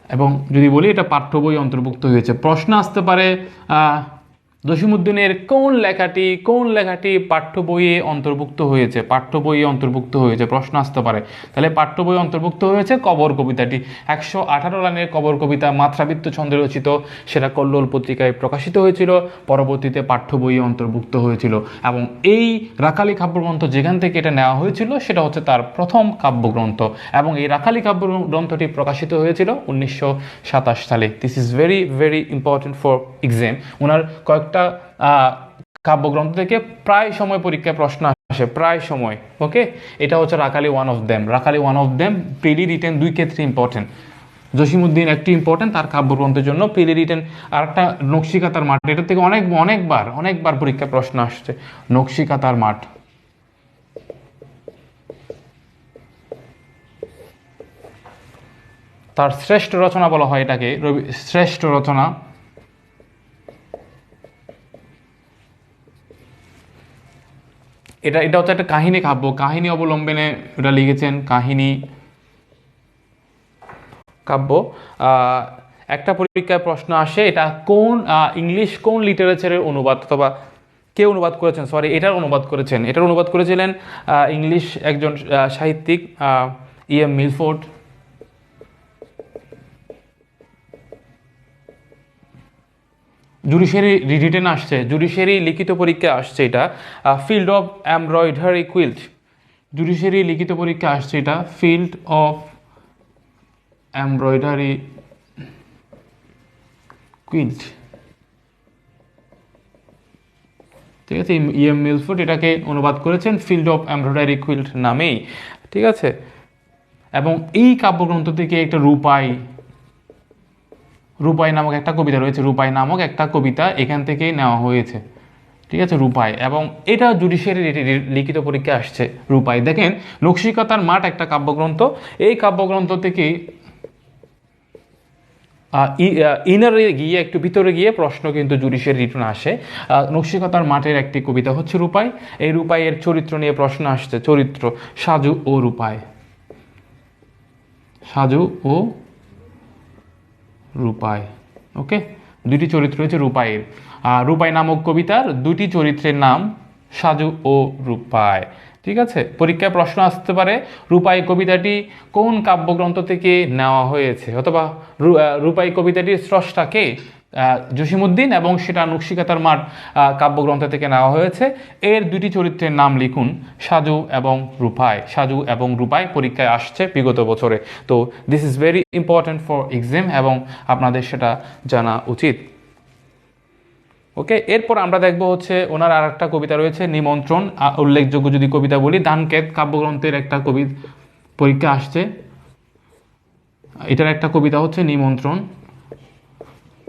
এবং যদি বলি এটা পাঠ্য বই অন্তর্ভুক্ত হয়েছে। প্রশ্ন আসতে পারে, জসীমউদ্দিনের কোন লেখাটি পাঠ্য বইয়ে অন্তর্ভুক্ত হয়েছে? প্রশ্ন আসতে পারে। তাহলে পাঠ্য বই অন্তর্ভুক্ত হয়েছে কবর কবিতাটি। 118 লাইনের কবর কবিতা, মাত্রাবৃত্ত ছন্দে রচিত, সেটা কল্লোল পত্রিকায় প্রকাশিত হয়েছিল, পরবর্তীতে পাঠ্য বইয়ে অন্তর্ভুক্ত হয়েছিল। এবং এই রাখালি কাব্যগ্রন্থ যেখান থেকে এটা নেওয়া হয়েছিল, সেটা হচ্ছে তার প্রথম কাব্যগ্রন্থ, এবং এই রাখালি কাব্যগ্রন্থটি প্রকাশিত হয়েছিল 1927 সালে। This is very very important for exam. ওনার কয়েকটা কাব্যগ্রন্থ থেকে প্রায় সময় পরীক্ষায় প্রশ্ন আসে, প্রায় সময়। ওকে, এটা হচ্ছে Rakhali one of them. Prelim written 2 ক্ষেত্রে ইম্পর্টেন্ট। জসীমউদ্দিন একটি ইম্পর্টেন্ট তার কাব্যগ্রন্থের জন্য, প্রিলি রিটেন। আর একটা নকশিকাঁথার মাঠ, এটা থেকে অনেকবার পরীক্ষায় প্রশ্ন আসছে। নকশিকাঁথার মাঠ, তার শ্রেষ্ঠ রচনা বলা হয় এটাকে, শ্রেষ্ঠ রচনা। এটা হচ্ছে একটা কাহিনী কাব্য, কাহিনী অবলম্বনে এটা লিখেছেন, কাহিনী কাব্য। একটা পরীক্ষায় প্রশ্ন আসে, এটা ইংলিশ কোন লিটারেচারের অনুবাদ, অথবা কে অনুবাদ করেছেন, এটার অনুবাদ করেছিলেন ইংলিশ একজন সাহিত্যিক, E.M. মিলফোর্ড। জুডিশিয়ারি রিটেন আসছে, জুডিশিয়ারি লিখিত পরীক্ষা আসছে এটা, field of embroidery quilt. Judiciary লিখিত পরীক্ষা আসছে এটা, ফিল্ড অফ এমব্রয়ডারি কুইল্ট। ঠিক আছে, E.M. মিলফোর্ড এটাকে অনুবাদ করেছেন ফিল্ড অফ এমব্রয়ডারি কুইল্ট নামেই। ঠিক আছে, এবং এই কাব্যগ্রন্থ থেকে একটা রূপাই নামক একটা কবিতা রয়েছে, রূপাই নামক একটা কবিতা এখান থেকেই নেওয়া হয়েছে। ঠিক আছে, রূপাই, এবং এটা জুডিশিয়ারি লিখিত পরীক্ষা আসছে, রূপাই। দেখেন, নকশিকাঁথার মাঠ একটা কাব্যগ্রন্থ, এই কাব্যগ্রন্থ থেকে ইনারে গিয়ে, একটু ভিতরে গিয়ে প্রশ্ন কিন্তু জুডিশিয়ারি রিটেন আসে। নকশিকাঁথার মাঠের একটি কবিতা হচ্ছে রূপাই। এই রূপাইয়ের চরিত্র নিয়ে প্রশ্ন আসছে, চরিত্র সাজু ও রূপাই, সাজু ও রূপাই। ওকে, 2টি চরিত্র রয়েছে রূপাইয়ের। রূপাই নামক কবিতার 2টি চরিত্রের নাম সাজু ও রূপাই। ঠিক আছে, পরীক্ষায় প্রশ্ন আসতে পারে, রূপাই কবিতাটি কোন কাব্যগ্রন্থ থেকে নেওয়া হয়েছে, অথবা রূপাই কবিতাটির স্রষ্টা কে? জসিমউদ্দিন এবং সেটা নকশিকাঁথার মাঠ কাব্যগ্রন্থ থেকে নেওয়া হয়েছে। এর দুটি চরিত্রের নাম লিখুন, সাজু এবং রূপাই। সাজু এবং রূপাই পরীক্ষায় আসছে বিগত বছরে। তো this is very important for exam এবং আপনাদের সেটা জানা উচিত। ওকে, এরপর আমরা দেখব হচ্ছে ওনার আর একটা কবিতা রয়েছে নিমন্ত্রণ। উল্লেখযোগ্য যদি কবিতা বলি, ধানক্ষেত কাব্যগ্রন্থের একটা পরীক্ষা আসছে, এটার একটা কবিতা হচ্ছে নিমন্ত্রণ।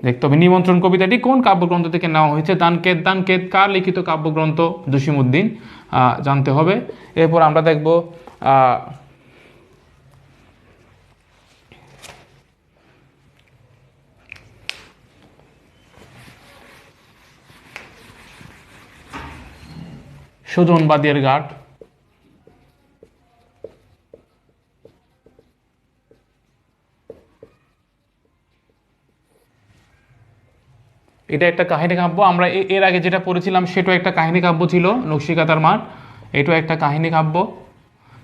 দেখতে হবে নিমন্ত্রণ কবিতাটি কোন কাব্যগ্রন্থ থেকে নেওয়া হয়েছে। ধানক্ষেত, ধানক্ষেত কার লিখিত কাব্যগ্রন্থ? জসিমউদ্দিন, জানতে হবে। এরপর আমরা দেখব সুজন বাদিয়ার ঘাট। এটা একটা কাহিনী কাব্য। আমরা এর আগে যেটা পড়েছিলাম সেটাও একটা কাহিনী কাব্য ছিল, নকশিকাঁথার মাঠ। এটাও একটা কাহিনী কাব্য।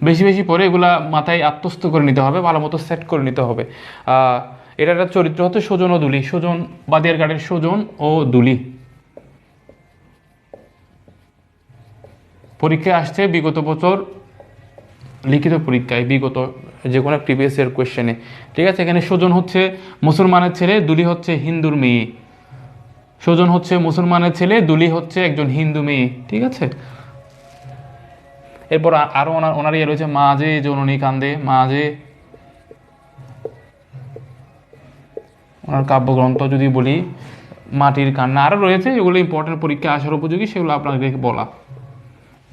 বেশি বেশি পড়ে এগুলা মাথায় আত্মস্থ করে নিতে হবে, ভালো মতো সেট করে নিতে হবে। এটা একটা চরিত্র হচ্ছে সুজন ও দুলি। সুজন, বাদিয়ার ঘাটের সুজন ও দুলি। পরীক্ষায় আসছে বিগত বছর লিখিত পরীক্ষায়, বিগত যে কোনো প্রিভিয়াস ইয়ার কোয়েশ্চেনে। ঠিক আছে, এখানে সুজন হচ্ছে মুসলমানের ছেলে, দুলি হচ্ছে হিন্দুর মেয়ে। সুজন হচ্ছে মুসলমানের ছেলে, দুলি হচ্ছে একজন হিন্দু মেয়ে। ঠিক আছে, এরপর আরো ওনার ইয়ে রয়েছে মাঝে জননী কান্দে। মাঝে ওনার কাব্যগ্রন্থ যদি বলি মাটির কান্না। আরও রয়েছে এগুলো ইম্পর্টেন্ট, পরীক্ষা আসার উপযোগী, সেগুলো আপনাদেরকে বলা।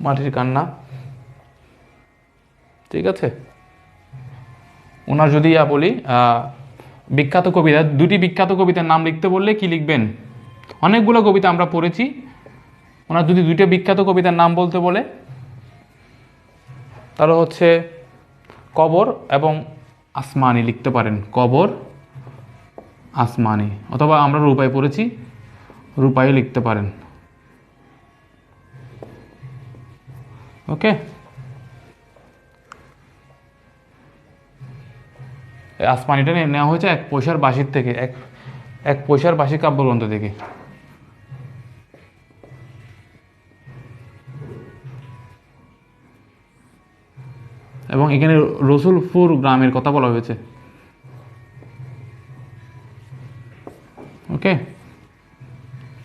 মাটির কান্না, ঠিক আছে। ওনার যদি বলি বিখ্যাত কবিতা, দুটি বিখ্যাত কবিতার নাম লিখতে বললে কি লিখবেন? অনেকগুলো কবিতা আমরা পড়েছি, ওনার যদি দুইটা বিখ্যাত কবিতার নাম বলতে বলে তাহলে হচ্ছে কবর এবং আসমানি লিখতে পারেন। কবর, আসমানি, অথবা আমরা রূপাই পড়েছি, রূপাই লিখতে পারেন। ওকে, আসমানিটা নেওয়া হয়েছে এক পয়সার বাঁশির থেকে, এক পয়সার বাঁশি কাব্যগ্রন্থ থেকে। এবং এখানে রসুলপুর গ্রামের কথা বলা হয়েছে। ওকে,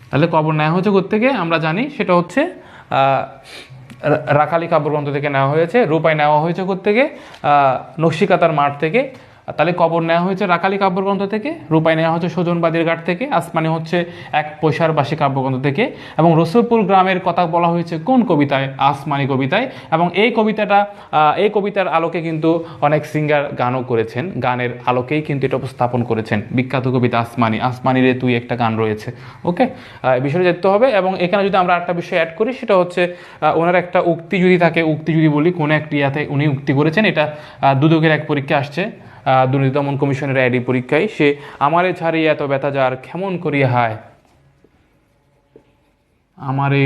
তাহলে কবর নেওয়া হয়েছে কোত্থেকে আমরা জানি, সেটা হচ্ছে রাখালি কাব্যগ্রন্থ থেকে নেওয়া হয়েছে। রূপাই নেওয়া হয়েছে কোত্থেকে? নকশিকাঁথার মাঠ থেকে। তাহলে কবর নেওয়া হয়েছে রাখালি কাব্যগ্রন্থ থেকে, রূপাই নেওয়া হচ্ছে সুজন বাদিয়ার ঘাট থেকে, আসমানি হচ্ছে এক পয়সার বাঁশি কাব্যগ্রন্থ থেকে। এবং রসুলপুর গ্রামের কথা বলা হয়েছে কোন কবিতায়? আসমানি কবিতায়। এবং এই কবিতার আলোকে কিন্তু অনেক সিঙ্গার গানও করেছেন, গানের আলোকেই কিন্তু এটা উপস্থাপন করেছেন। বিখ্যাত কবিতা আসমানি, আসমানিরে তুই একটা গান রয়েছে। ওকে, বিষয়টা দেখতে হবে। এবং এখানে যদি আমরা একটা বিষয় অ্যাড করি, সেটা হচ্ছে ওনার একটা উক্তি যদি থাকে, উক্তি যদি বলি কোনো একটি ইয়াতে উনি উক্তি করেছেন, এটা দুদকের এক পরীক্ষা আসছে, দুর্নীতি দমন কমিশনের আইডি পরীক্ষায়। সে আমারে ছাড়িয়ে এত ব্যথা যার কেমন করিয়া হায়, আমারে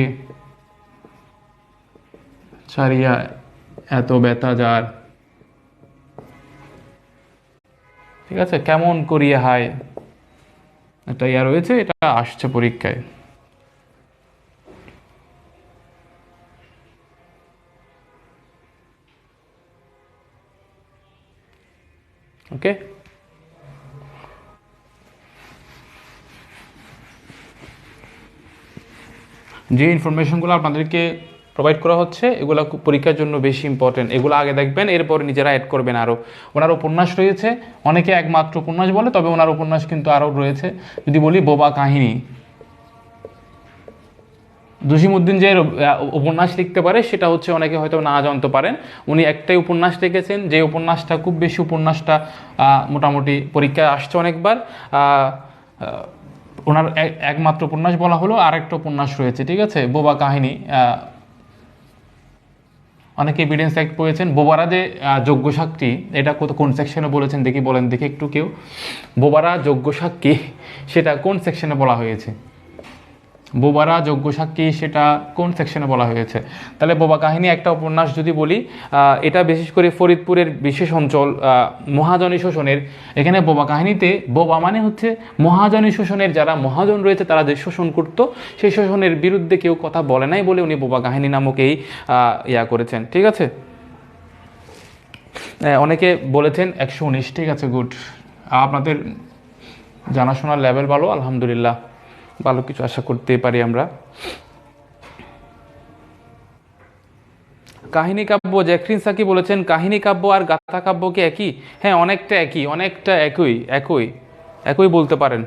ছাড়িয়া এত ব্যথা যার, ঠিক আছে, কেমন করিয়া হায়, একটা ইয়া রয়েছে, এটা আসছে পরীক্ষায়। ওকে, যে ইনফরমেশনগুলো আপনাদেরকে প্রোভাইড করা হচ্ছে এগুলো পরীক্ষার জন্য বেশি ইম্পর্টেন্ট। এগুলো আগে দেখবেন, এরপর নিজেরা অ্যাড করবেন। আরও ওনার উপন্যাস রয়েছে, অনেকে একমাত্র উপন্যাস বলে, তবে ওনার উপন্যাস কিন্তু আরও রয়েছে। যদি বলি বোবা কাহিনী, জসিমউদ্দিন যে উপন্যাস লিখতে পারে সেটা হচ্ছে অনেকে হয়তো না জানতে পারেন। উনি একটাই উপন্যাস লিখেছেন, যে উপন্যাসটা খুব বেশি, উপন্যাসটা মোটামুটি পরীক্ষায় আসছে অনেকবার। ওনার একমাত্র উপন্যাস বলা হলো, আরেকটা উপন্যাস রয়েছে, ঠিক আছে, বোবা কাহিনী। অনেকে এভিডেন্স অ্যাক্ট পেয়েছেন। বোবারা যে যোগ্য সাক্ষী, এটা কোন সেকশনে বলেছেন দেখি, বলেন দেখি একটু কেউ। বোবারা যোগ্য সাক্ষী, সেটা কোন সেকশনে বলা হয়েছে? বোবারা যোগ্য সাক্ষী সেটা কোন সেকশনে বলা হয়েছে? তাহলে বোবা কাহিনী একটা উপন্যাস যদি বলি, এটা বিশেষ করে ফরিদপুরের বিশেষ অঞ্চল মহাজনী শোষণের। এখানে বোবা কাহিনীতে বোবা মানে হচ্ছে মহাজনী শোষণের, যারা মহাজন রয়েছে তারা যে শোষণ করতো সেই শোষণের বিরুদ্ধে কেউ কথা বলে নাই বলে উনি বোবা কাহিনী নামক এই করেছেন। ঠিক আছে, অনেকে বলেছেন 119। ঠিক আছে, গুড। আপনাদের জানাশোনার লেভেল ভালো, আলহামদুলিল্লাহ, ভালো কিছু আশা করতেই পারি আমরা। কাহিনী কাব্য, জ্যাকরিন সাকি বলেছেন কাহিনী কাব্য আর গাথা কাব্য কি একই? হ্যাঁ, অনেকটা একই, অনেকটা একই একই একই বলতে পারেন।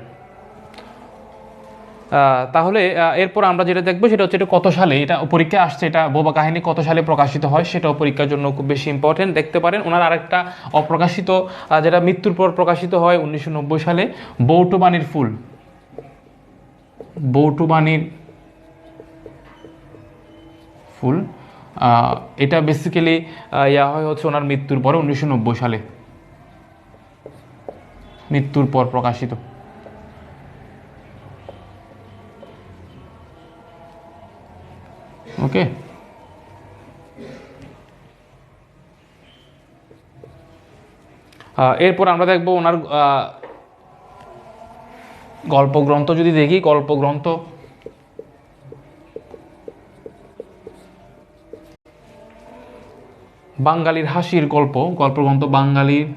তাহলে এরপর আমরা যেটা দেখবো সেটা হচ্ছে এটা কত সালে, এটা পরীক্ষায় আসছে, এটা বোবা কাহিনী কত সালে প্রকাশিত হয় সেটাও পরীক্ষার জন্য খুব বেশি ইম্পর্টেন্ট। দেখতে পারেন ওনার আরেকটা অপ্রকাশিত যেটা মৃত্যুর পর প্রকাশিত হয় 1990 সালে, বৌটুবাণীর ফুল। বৌটুবাণীর ফুল, এটা বেসিক্যালি হয় হচ্ছে ওনার মৃত্যুর পরে 1990 সালে, মৃত্যুর পর প্রকাশিত। ওকে, এরপর আমরা দেখবো ওনার গল্পগ্রন্থ যদি দেখি, গল্পগ্রন্থ বাঙালির হাসির গল্প, গল্পগ্রন্থ বাঙালির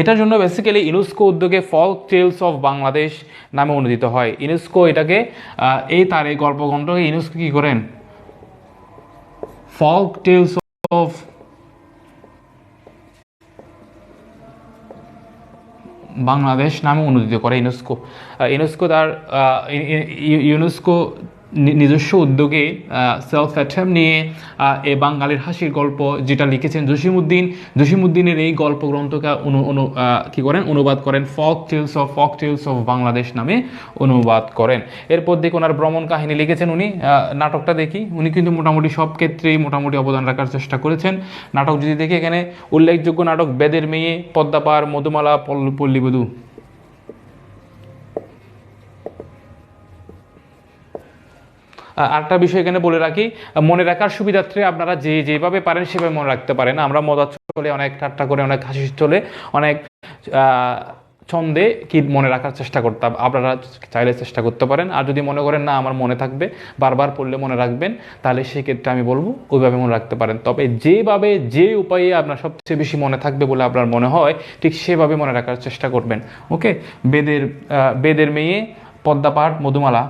এটার জন্য বেসিক্যালি ইউনেস্কো উদ্যোগে ফল্ক টেলস অফ বাংলাদেশ নামে অনুদিত হয়। ইউনেস্কো এটাকে এই গল্পগ্রন্থকে ইউনেস্কো কি করেন, ফল্ক টেলস অফ বাংলাদেশ নামে অনুদিত করে ইউনেস্কো। ইউনেস্কো তার ইউনেস্কো নিজস্ব উদ্যোগে সেলফ অ্যাটেম্প নিয়ে এই বাঙালির হাসির গল্প যেটা লিখেছেন জসিমউদ্দিনের এই গল্পগ্রন্থকে কি করেন, অনুবাদ করেন, ফক টেলস অফ বাংলাদেশ নামে অনুবাদ করেন। এরপর দেখুন ওনার ভ্রমণ কাহিনী লিখেছেন উনি। নাটকটা দেখি, উনি কিন্তু মোটামুটি সব ক্ষেত্রেই মোটামুটি অবদান রাখার চেষ্টা করেছেন। নাটক যদি দেখি, এখানে উল্লেখযোগ্য নাটক বেদের মেয়ে, পদ্মাপার, মধুমালা, পল্লীবধূ। আরেকটা বিষয় এখানে বলে রাখি, মনে রাখার সুবিধার্থে আপনারা যেভাবে পারেন সেভাবে মনে রাখতে পারেন। আমরা মজা চলে, অনেক ঠাট্টা করে, অনেক হাসি চলে, অনেক ছন্দে কি মনে রাখার চেষ্টা করতাম, আপনারা চাইলে চেষ্টা করতে পারেন। আর যদি মনে করেন না আমার মনে থাকবে, বারবার পড়লে মনে রাখবেন, তাহলে সেক্ষেত্রে আমি বলবো ওইভাবে মনে রাখতে পারেন। তবে যেভাবে যে উপায়ে আপনার সবচেয়ে বেশি মনে থাকবে বলে আপনার মনে হয় ঠিক সেভাবে মনে রাখার চেষ্টা করবেন। ওকে, বেদের মেয়ে, পদ্মাপাঠ, মধুমালা,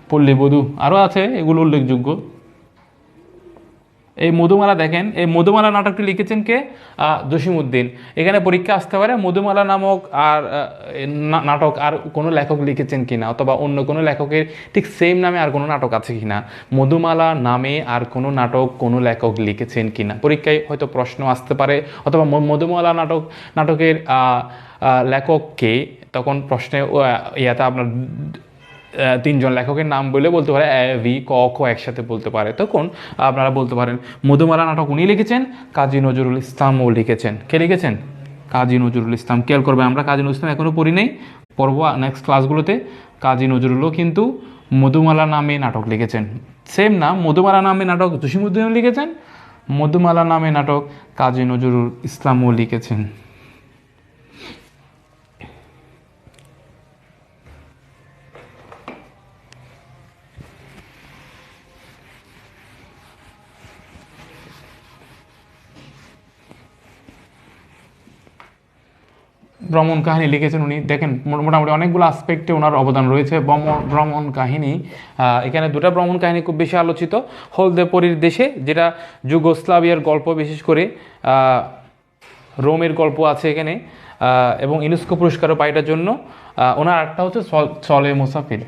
পল্লীবধূ, আরও আছে, এগুলো উল্লেখযোগ্য। এই মধুমালা দেখেন, এই মধুমালা নাটকটি লিখেছেন কে, জসিমউদ্দিন। এখানে পরীক্ষা আসতে পারে মধুমালা নামক আর নাটক আর কোনো লেখক লিখেছেন কিনা, অথবা অন্য কোনো লেখকের ঠিক সেম নামে আর কোনো নাটক আছে কিনা, মধুমালা নামে আর কোনো নাটক কোনো লেখক লিখেছেন কিনা, পরীক্ষায় হয়তো প্রশ্ন আসতে পারে। অথবা মধুমালা নাটকের লেখক কে, তখন প্রশ্নে ইয়াতে আপনার 3 জন লেখকের নাম বলতে পারে, ভি ক খ একসাথে বলতে পারে, তখন আপনারা বলতে পারেন মধুমালা নাটক উনি লিখেছেন, কাজী নজরুল ইসলামও লিখেছেন। কে লিখেছেন? কাজী নজরুল ইসলাম। খেয়াল করবে, আমরা কাজী নজরুল ইসলাম এখনও পড়ি নাই, পড়ব নেক্সট ক্লাসগুলোতে। কাজী নজরুলও কিন্তু মধুমালা নামে নাটক লিখেছেন। সেম নাম, মধুমালা নামে নাটক জসিমউদ্দিনও লিখেছেন, মধুমালা নামে নাটক কাজী নজরুল ইসলামও লিখেছেন। ভ্রমণ কাহিনী লিখেছেন উনি। দেখেন মোটামুটি অনেকগুলো আসপেক্টে ওনার অবদান রয়েছে। ভ্রমণ কাহিনী, এখানে 2টা ভ্রমণ কাহিনী খুব বেশি আলোচিত। হলদেপরির দেশে, যেটা যুগোস্লাভিয়ার গল্প, বিশেষ করে রোমের গল্প আছে এখানে, এবং ইউনেস্কো পুরস্কারও পায় এটার জন্য। ওনার আরেকটা হচ্ছে চলে মুসাফির।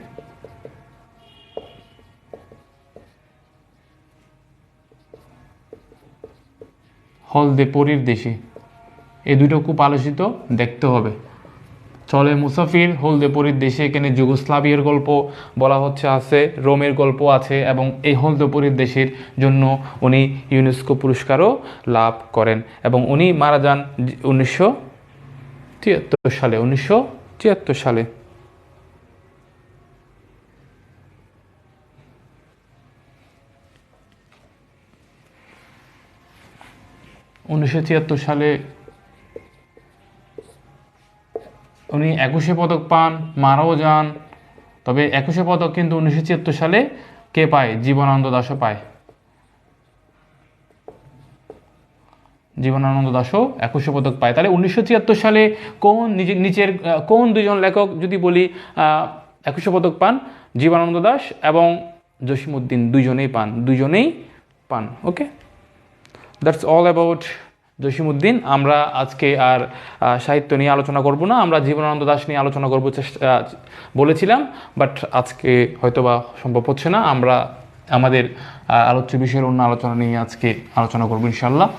হলদেপরির দেশে, এই দুটো খুব আলোচিত, দেখতে হবে। চলে মুসাফির, হলদে পরীর দেশে, এখানে যুগোস্লাভিয়ার গল্প বলা হচ্ছে, আছে রোমের গল্প আছে, এবং এই হলদে পরীর দেশের জন্য উনি ইউনেস্কো পুরস্কারও লাভ করেন, এবং উনি মারা যান 1973 সালে। 1973 সালে। সালে উনি 21শে পদক পান, মারাও যান। তবে 21শে পদক কিন্তু 1974 সালে কে পায়? জীবনানন্দ দাশও পায়। জীবনানন্দ দাশও 21শে পদক পায়। তাহলে 1974 সালে নিচের কোন দুজন লেখক যদি বলি 21শে পদক পান? জীবনানন্দ দাশ এবং জসিমউদ্দিন, দুজনেই পান। ওকে, দ্যাটস অল অ্যাবাউট জসিমউদ্দিন। আমরা আজকে আর সাহিত্য নিয়ে আলোচনা করব না, আমরা জীবনানন্দ দাশ নিয়ে আলোচনা করব বলেছিলাম, বাট আজকে হয়তোবা সম্ভব হচ্ছে না। আমরা আমাদের আলোচ্য বিষয়ের অন্য আলোচনা নিয়ে আজকে আলোচনা করব ইনশাল্লাহ।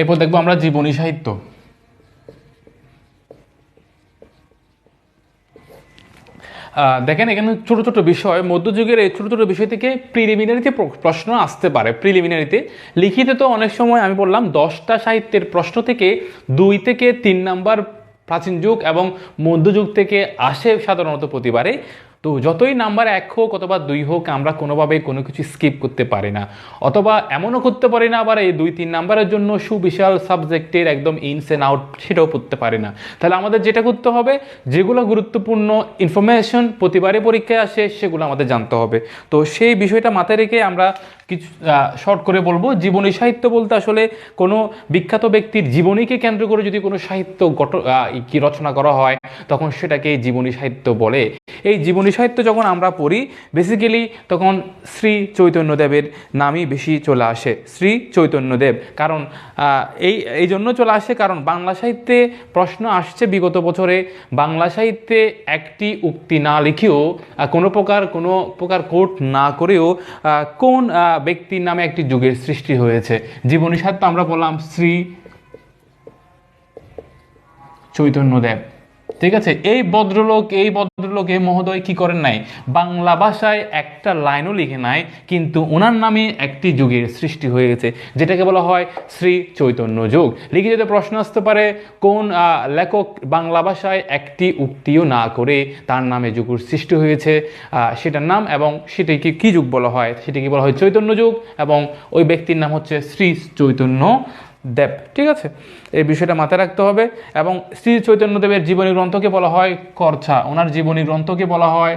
এরপর দেখবো আমরা জীবনী সাহিত্য। দেখেন এখানে ছোট ছোট বিষয়, মধ্যযুগের এই ছোট ছোট বিষয় থেকে প্রিলিমিনারিতে প্রশ্ন আসতে পারে। প্রিলিমিনারিতে লিখিতে তো অনেক সময় আমি বললাম 10টা সাহিত্যের প্রশ্ন থেকে 2 থেকে 3 নাম্বার প্রাচীন যুগ এবং মধ্যযুগ থেকে আসে সাধারণত প্রতিবারে। তো যতই নাম্বার 1 হোক অথবা 2 হোক, আমরা কোনোভাবেই কোনো কিছু স্কিপ করতে পারি না, অথবা এমনও করতে পারি না আবার এই 2-3 নাম্বারের জন্য সুবিশাল সাবজেক্টের একদম ইনস অ্যান্ড আউট সেটাও পড়তে পারি না। তাহলে আমাদের যেটা করতে হবে, যেগুলো গুরুত্বপূর্ণ ইনফরমেশন প্রতিবারে পরীক্ষায় আসে সেগুলো আমাদের জানতে হবে। তো সেই বিষয়টা মাথায় রেখে আমরা কিছু শর্ট করে বলবো, জীবনী সাহিত্য বলতে আসলে কোনো বিখ্যাত ব্যক্তির জীবনীকে কেন্দ্র করে যদি কোনো সাহিত্য কি রচনা করা হয়, তখন সেটাকে জীবনী সাহিত্য বলে। এই জীবনী সাহিত্য যখন আমরা পড়ি বেসিক্যালি তখন শ্রী চৈতন্যদেবের নামই বেশি চলে আসে। শ্রী চৈতন্যদেব, কারণ এই জন্য চলে আসে কারণ বাংলা সাহিত্যে প্রশ্ন আসছে বিগত বছরে, বাংলা সাহিত্যে একটি উক্তি না লিখেও কোনো প্রকার কোট না করেও কোন ব্যক্তির নামে একটি যুগের সৃষ্টি হয়েছে। জীবনী সাহিত্য আমরা বললাম শ্রী চৈতন্যদেব, ঠিক আছে। এই ভদ্রলোক এই মহোদয় কি করেন নাই, বাংলা ভাষায় একটা লাইনও লিখে নাই, কিন্তু ওনার নামে একটি যুগের সৃষ্টি হয়ে গেছে, যেটাকে বলা হয় শ্রী চৈতন্য যুগ। লিখিত প্রশ্ন আসতে পারে কোন লেখক বাংলা ভাষায় একটি উক্তিও না করে তার নামে যুগের সৃষ্টি হয়েছে, সেটার নাম এবং সেটাকে কি যুগ বলা হয়, সেটাকে বলা হয় চৈতন্য যুগ, এবং ওই ব্যক্তির নাম হচ্ছে শ্রী চৈতন্য দেব, ঠিক আছে। এই বিষয়টা মাথায় রাখতে হবে। এবং শ্রী চৈতন্যদেবের জীবনী গ্রন্থকে বলা হয় করছা, ওনার জীবনী গ্রন্থকে বলা হয়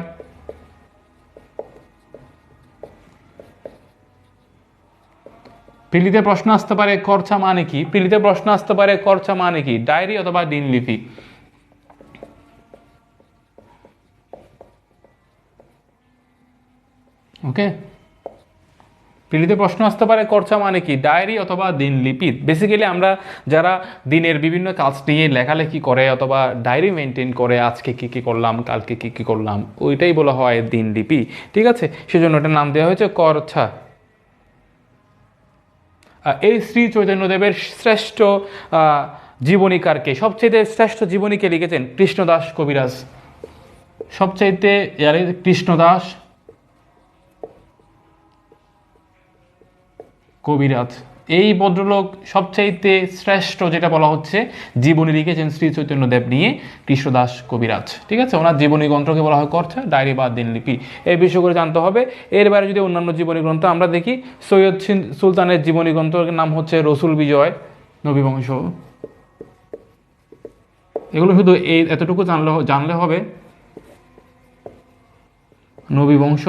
পিলিতে প্রশ্ন আসতে পারে করছা মানে কি, পিলিতে প্রশ্ন আসতে পারে করছা মানে কি, ডায়েরি অথবা দিনলিপি। ওকে, পিলিতে প্রশ্ন আসতে পারে করছা মানে কি, ডায়েরি অথবা দিনলিপি। বেসিক্যালি আমরা যারা দিনের বিভিন্ন কাজ নিয়ে লেখালেখি করে অথবা ডায়েরি মেনটেন করে, আজকে কি কি করলাম, কালকে কি কি করলাম, ওইটাই বলা হয় দিনলিপি, ঠিক আছে। সেজন্য এটার নাম দেওয়া হয়েছে করছা। এই শ্রী চৈতন্যদেবের শ্রেষ্ঠ জীবনীকারকে, সবচেয়ে শ্রেষ্ঠ জীবনীকে লিখেছেন কৃষ্ণদাস কবিরাজ। সবচাইতে কৃষ্ণদাস কবিরাজ, এই ভদ্রলোক সবচাইতে শ্রেষ্ঠ যেটা বলা হচ্ছে জীবনী লিখেছেন শ্রী চৈতন্যদেব নিয়ে কৃষ্ণদাস কবিরাজ, ঠিক আছে। ওনার জীবনী গ্রন্থকে বলা হয় করছা, ডায়েরি বা দিনলিপি। এই বিষয় করে জানতে হবে। এর বাইরে যদি অন্যান্য জীবনী গ্রন্থ আমরা দেখি, সৈয়দ সুলতানের জীবনী গ্রন্থের নাম হচ্ছে রসুল বিজয়, নবীবংশ। এগুলো শুধু এতটুকু জানলে হবে, নবীবংশ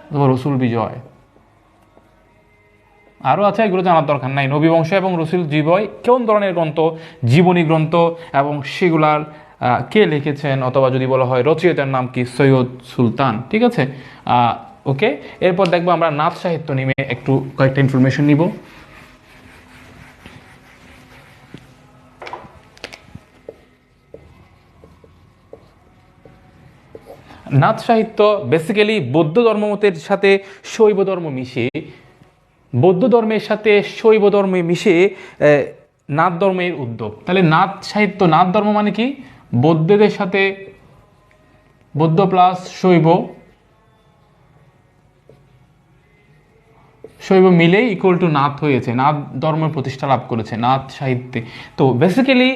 অথবা রসুল বিজয়। আরও আছে, এগুলো জানার দরকার নাই। নবীবংশ এবং রসুল বিজয় কোন ধরনের গ্রন্থ, জীবনী গ্রন্থ, এবং সেগুলার কে লিখেছেন, অথবা যদি বলা হয় রচয়িতার নাম কি, সৈয়দ সুলতান, ঠিক আছে। ওকে, এরপর দেখবো আমরা নাথ সাহিত্য নিয়ে একটু কয়েকটা ইনফরমেশন নিব। নাথ সাহিত্য বেসিক্যালি বৌদ্ধ ধর্মমতের সাথে শৈব ধর্ম মিশে, বৌদ্ধ ধর্মের সাথে শৈব ধর্মে মিশে নাথ ধর্মের উদ্যোগ। তাহলে নাথ সাহিত্য, নাথ ধর্ম মানে কি? বৌদ্ধদের সাথে, বৌদ্ধ প্লাস শৈব, শৈব মিলেই ইকুয়াল টু নাথ হয়েছে, নাথ ধর্মের প্রতিষ্ঠা লাভ করেছে নাথ সাহিত্যে। তো বেসিক্যালি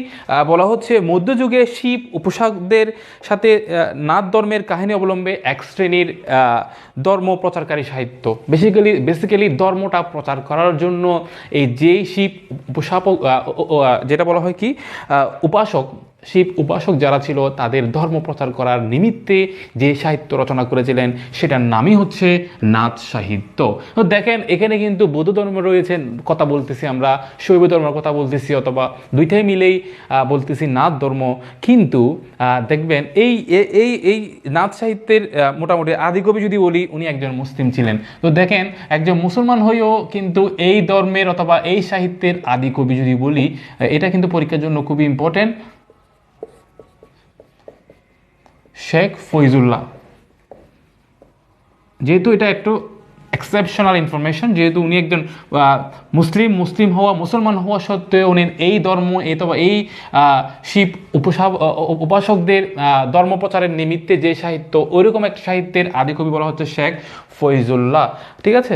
বলা হচ্ছে মধ্যযুগে শিব উপাসকদের সাথে নাথ ধর্মের কাহিনী অবলম্বে এক শ্রেণীর ধর্ম প্রচারকারী সাহিত্য। বেসিক্যালি ধর্মটা প্রচার করার জন্য এই যেই শিব উপাসক, যেটা বলা হয় কি উপাসক, শিব উপাসক যারা ছিল তাদের ধর্ম প্রচার করার নিমিত্তে যে সাহিত্য রচনা করেছিলেন সেটার নামই হচ্ছে নাথ সাহিত্য। তো দেখেন এখানে কিন্তু বৌদ্ধ ধর্ম রয়েছে কথা বলতেছি আমরা, শৈব ধর্মের কথা বলতেছি, অথবা দুইটাই মিলেই বলতেছি নাথ ধর্ম। কিন্তু দেখবেন এই এই এই নাথ সাহিত্যের মোটামুটি আদিকবি যদি বলি উনি একজন মুসলিম ছিলেন। তো দেখেন একজন মুসলমান হয়েও কিন্তু এই ধর্মের অথবা এই সাহিত্যের আদিকবি যদি বলি, এটা কিন্তু পরীক্ষার জন্য খুবই ইম্পর্টেন্ট, শেখ ফয়জুল্লাহ। যেহেতু এটা একটু এক্সেপশনাল ইনফরমেশন, যেহেতু উনি একজন মুসলমান হওয়া সত্ত্বেও উনি এই ধর্ম অথবা এই শিব উপাসকদের ধর্ম প্রচারের নিমিত্তে যে সাহিত্য, ওইরকম একটা সাহিত্যের আদিকবি বলা হচ্ছে শেখ ফয়জুল্লাহ। ঠিক আছে,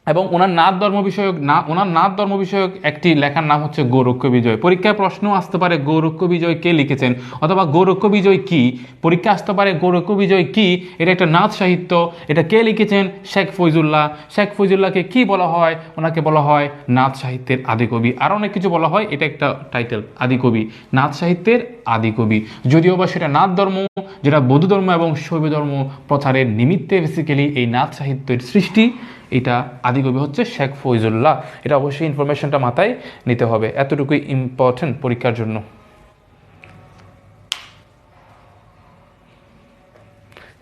এবং ওনার নাথ ধর্ম বিষয়ক একটি লেখার নাম হচ্ছে গৌরক্ষ বিজয়। পরীক্ষায় প্রশ্ন আসতে পারে গৌরক্ষ বিজয় কে লিখেছেন, অথবা গৌরক্ষ বিজয় কি, পরীক্ষা আসতে পারে গৌরক্ষ বিজয় কি, এটা একটা নাথ সাহিত্য, এটা কে লিখেছেন? শেখ ফয়জুল্লাহ। শেখ ফয়জুল্লাহকে কি বলা হয়? ওনাকে বলা হয় নাথ সাহিত্যের আদিকবি। আরও অনেক কিছু বলা হয়, এটা একটা টাইটেল, আদিকবি, নাথ সাহিত্যের আদিকবি। যদিও বা সেটা নাথ ধর্ম, যেটা বৌদ্ধ ধর্ম এবং শৈব ধর্ম প্রচারের নিমিত্তে বেসিক্যালি এই নাথ সাহিত্যের সৃষ্টি, এটা আদিকবি হচ্ছে শেখ ফয়জুল্লাহ। এটা অবশ্যই ইনফরমেশনটা মাথায় নিতে হবে, এতটুকুই ইম্পর্টেন্ট পরীক্ষার জন্য।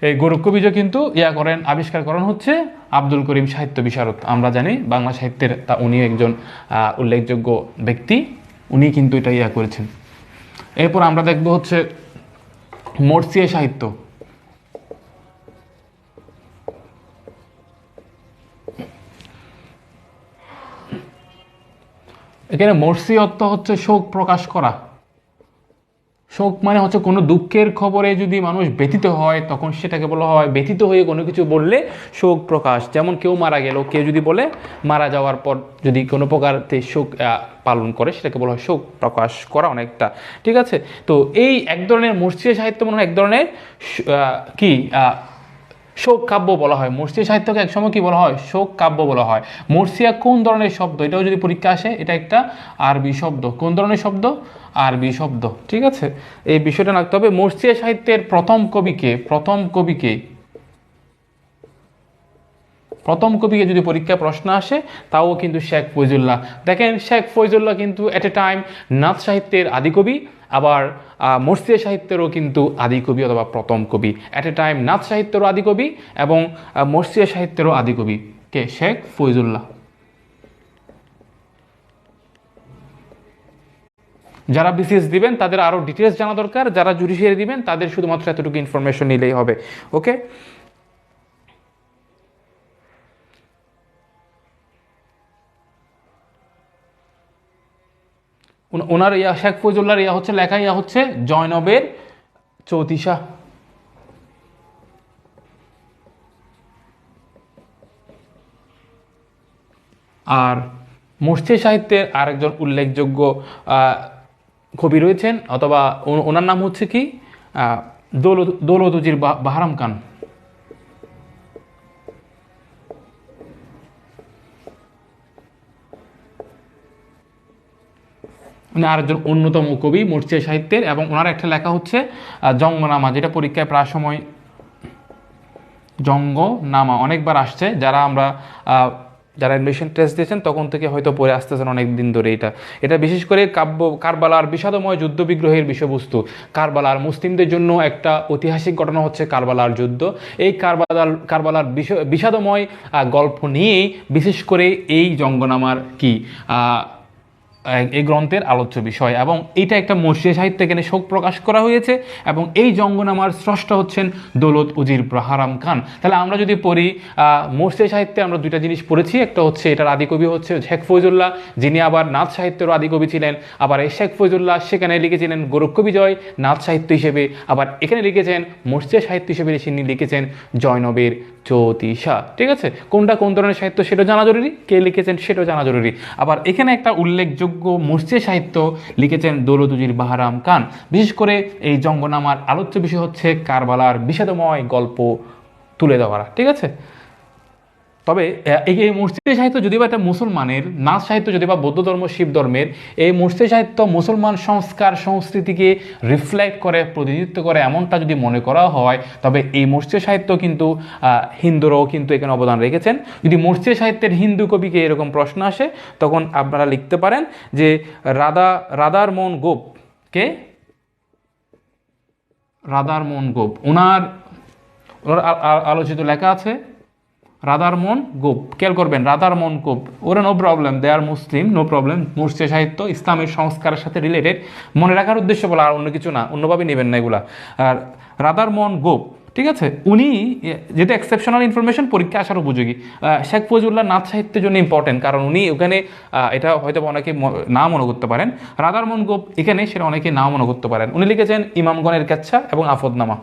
এই গৌরক্ষ বিজয় কিন্তু আবিষ্কার করেন হচ্ছে আব্দুল করিম সাহিত্য বিশারদ। আমরা জানি বাংলা সাহিত্যের উনি একজন উল্লেখযোগ্য ব্যক্তি, উনি কিন্তু এটা করেছেন। এরপর আমরা দেখব হচ্ছে মরসিয়া সাহিত্য। এখানে মরসি অর্থ হচ্ছে শোক প্রকাশ করা। শোক মানে হচ্ছে কোনো দুঃখের খবরে যদি মানুষ ব্যথিত হয় তখন সেটাকে বলা হয়, ব্যথিত হয়ে কোনো কিছু বললে শোক প্রকাশ। যেমন কেউ মারা গেল, কেউ যদি বলে মারা যাওয়ার পর যদি কোনো প্রকার শোক পালন করে সেটাকে বলা হয় শোক প্রকাশ করা অনেকটা। ঠিক আছে, তো এই এক ধরনের মরসিয়া সাহিত্য মনে হয় এক ধরনের কি শোক কাব্য বলা হয়। মরসিয়া সাহিত্যকে একসময় কি বলা হয়? শোক কাব্য বলা হয়। মরসিয়া কোন ধরনের শব্দ? এটাও যদি পরীক্ষা আসে, এটা একটা আরবি শব্দ। কোন ধরনের শব্দ? আরবি শব্দ। ঠিক আছে, এই বিষয়টা রাখতে হবে। মরসিয়া সাহিত্যের প্রথম কবিকে যদি পরীক্ষায় প্রশ্ন আসে, তাও কিন্তু শেখ ফয়জুল্লাহ। দেখেন শেখ ফয়জুল্লাহ কিন্তু এট এ টাইম নাথ সাহিত্যের আদিকবি, আবার মরসিয়া সাহিত্যেরও কিন্তু আদিকবি অথবা প্রথম কবি। এট এ টাইম নাথ সাহিত্যেরও আদিকবি এবং মরসিয়া সাহিত্যেরও আদিকবি কে? শেখ ফয়জুল্লাহ। যারা বিসিএস দিবেন তাদের আরও ডিটেলস জানা দরকার, যারা জুডিশিয়ারি দিবেন তাদের শুধুমাত্র এতটুকু ইনফরমেশন নিলেই হবে। ওকে, ওনার শেখ ফয়জুল্লাহর হচ্ছে লেখা হচ্ছে জয়নবের চৌতিশা। আর মরসিয়া সাহিত্যের আরেকজন উল্লেখযোগ্য কবি রয়েছেন, অথবা ওনার নাম হচ্ছে কি দৌলত উজির বাহারাম খান। উনি আরেকজন অন্যতম কবি মরসিয়া সাহিত্যের, এবং ওনার একটা লেখা হচ্ছে জঙ্গনামা, যেটা পরীক্ষায় প্রায় সময় জঙ্গনামা অনেকবার আসছে। যারা অ্যাডমিশন টেস্ট দিয়েছেন তখন থেকে হয়তো পড়ে আসতেছেন অনেক দিন ধরে। এটা বিশেষ করে কারবালার বিষাদময় যুদ্ধ বিগ্রহের বিষয়বস্তু। কারবালার মুসলিমদের জন্য একটা ঐতিহাসিক ঘটনা হচ্ছে কারবালার যুদ্ধ। এই কারবালার বিষাদময় গল্প নিয়েই বিশেষ করে এই জঙ্গনামার এই গ্রন্থের আলোচ্য বিষয়, এবং এটা একটা মর্সিয়া সাহিত্যে এখানে শোক প্রকাশ করা হয়েছে, এবং এই জঙ্গনামার স্রষ্টা হচ্ছেন দৌলত উজির বাহারাম খান। তাহলে আমরা যদি পড়ি মর্সিয়া সাহিত্যে আমরা দুইটা জিনিস পড়েছি, একটা হচ্ছে এটার আদিকবি হচ্ছে শেখ ফৈজুল্লাহ, যিনি আবার নাথ সাহিত্যের আদিকবি ছিলেন। আবার এই শেখ ফৈজুল্লাহ সেখানে লিখেছিলেন গোরক্ষবিজয় নাথ সাহিত্য হিসেবে, আবার এখানে লিখেছেন মর্সিয়া সাহিত্য হিসেবে তিনি লিখেছেন জয়নবের জ্যোতিষা। ঠিক আছে, কোনটা কোন ধরনের সাহিত্য সেটা জানা জরুরি, কে লিখেছেন সেটাও জানা জরুরি। আবার এখানে একটা উল্লেখযোগ্য মর্সিয়া সাহিত্য লিখেছেন দৌলত উজির বাহারাম খান। বিশেষ করে এই জঙ্গনামার আলোচ্য বিষয় হচ্ছে কারবালার বিষাদময় গল্প তুলে দেওয়া। ঠিক আছে, তবে এই মর্সিয়া সাহিত্য যদি বা একটা মুসলমানের, নাচ সাহিত্য যদি বা বৌদ্ধ ধর্ম শিব ধর্মের, এই মর্সিয়া সাহিত্য মুসলমান সংস্কার সংস্কৃতিকে রিফ্লেক্ট করে, প্রতিনিধিত্ব করে এমনটা যদি মনে করা হয়, তবে এই মর্সিয়া সাহিত্য কিন্তু হিন্দুরাও কিন্তু এখানে অবদান রেখেছেন। যদি মর্সিয়া সাহিত্যের হিন্দু কবিকে এরকম প্রশ্ন আসে, তখন আপনারা লিখতে পারেন যে রাধারমোহন গোপ, কে? রাধারমোহন গোপ, ওনার আলোচিত লেখা আছে রাধারমোহন গোপ। খেয়াল করবেন রাধারমোহন গোপ, ওরা নো প্রবলেম, দে আর মুসলিম, নো প্রবলেম। মর্সিয়া সাহিত্য ইসলামের সংস্কারের সাথে রিলেটেড, মনে রাখার উদ্দেশ্য বলা, আর অন্য কিছু না, অন্যভাবে নেবেন না এগুলা। আর রাধারমোহন গোপ, ঠিক আছে, উনি যেটা এক্সেপশনাল ইনফরমেশন, পরীক্ষা আসার উপযোগী। শেখ ফজলুল্লাহ নাথ সাহিত্যের জন্য ইম্পর্টেন্ট, কারণ উনি ওখানে এটা হয়তো অনেকে না মনে করতে পারেন। রাধারমোহন গোপ এখানে সেটা অনেকে না মনে করতে পারেন। উনি লিখেছেন ইমামগণের কেচ্ছা এবং আফদনামা।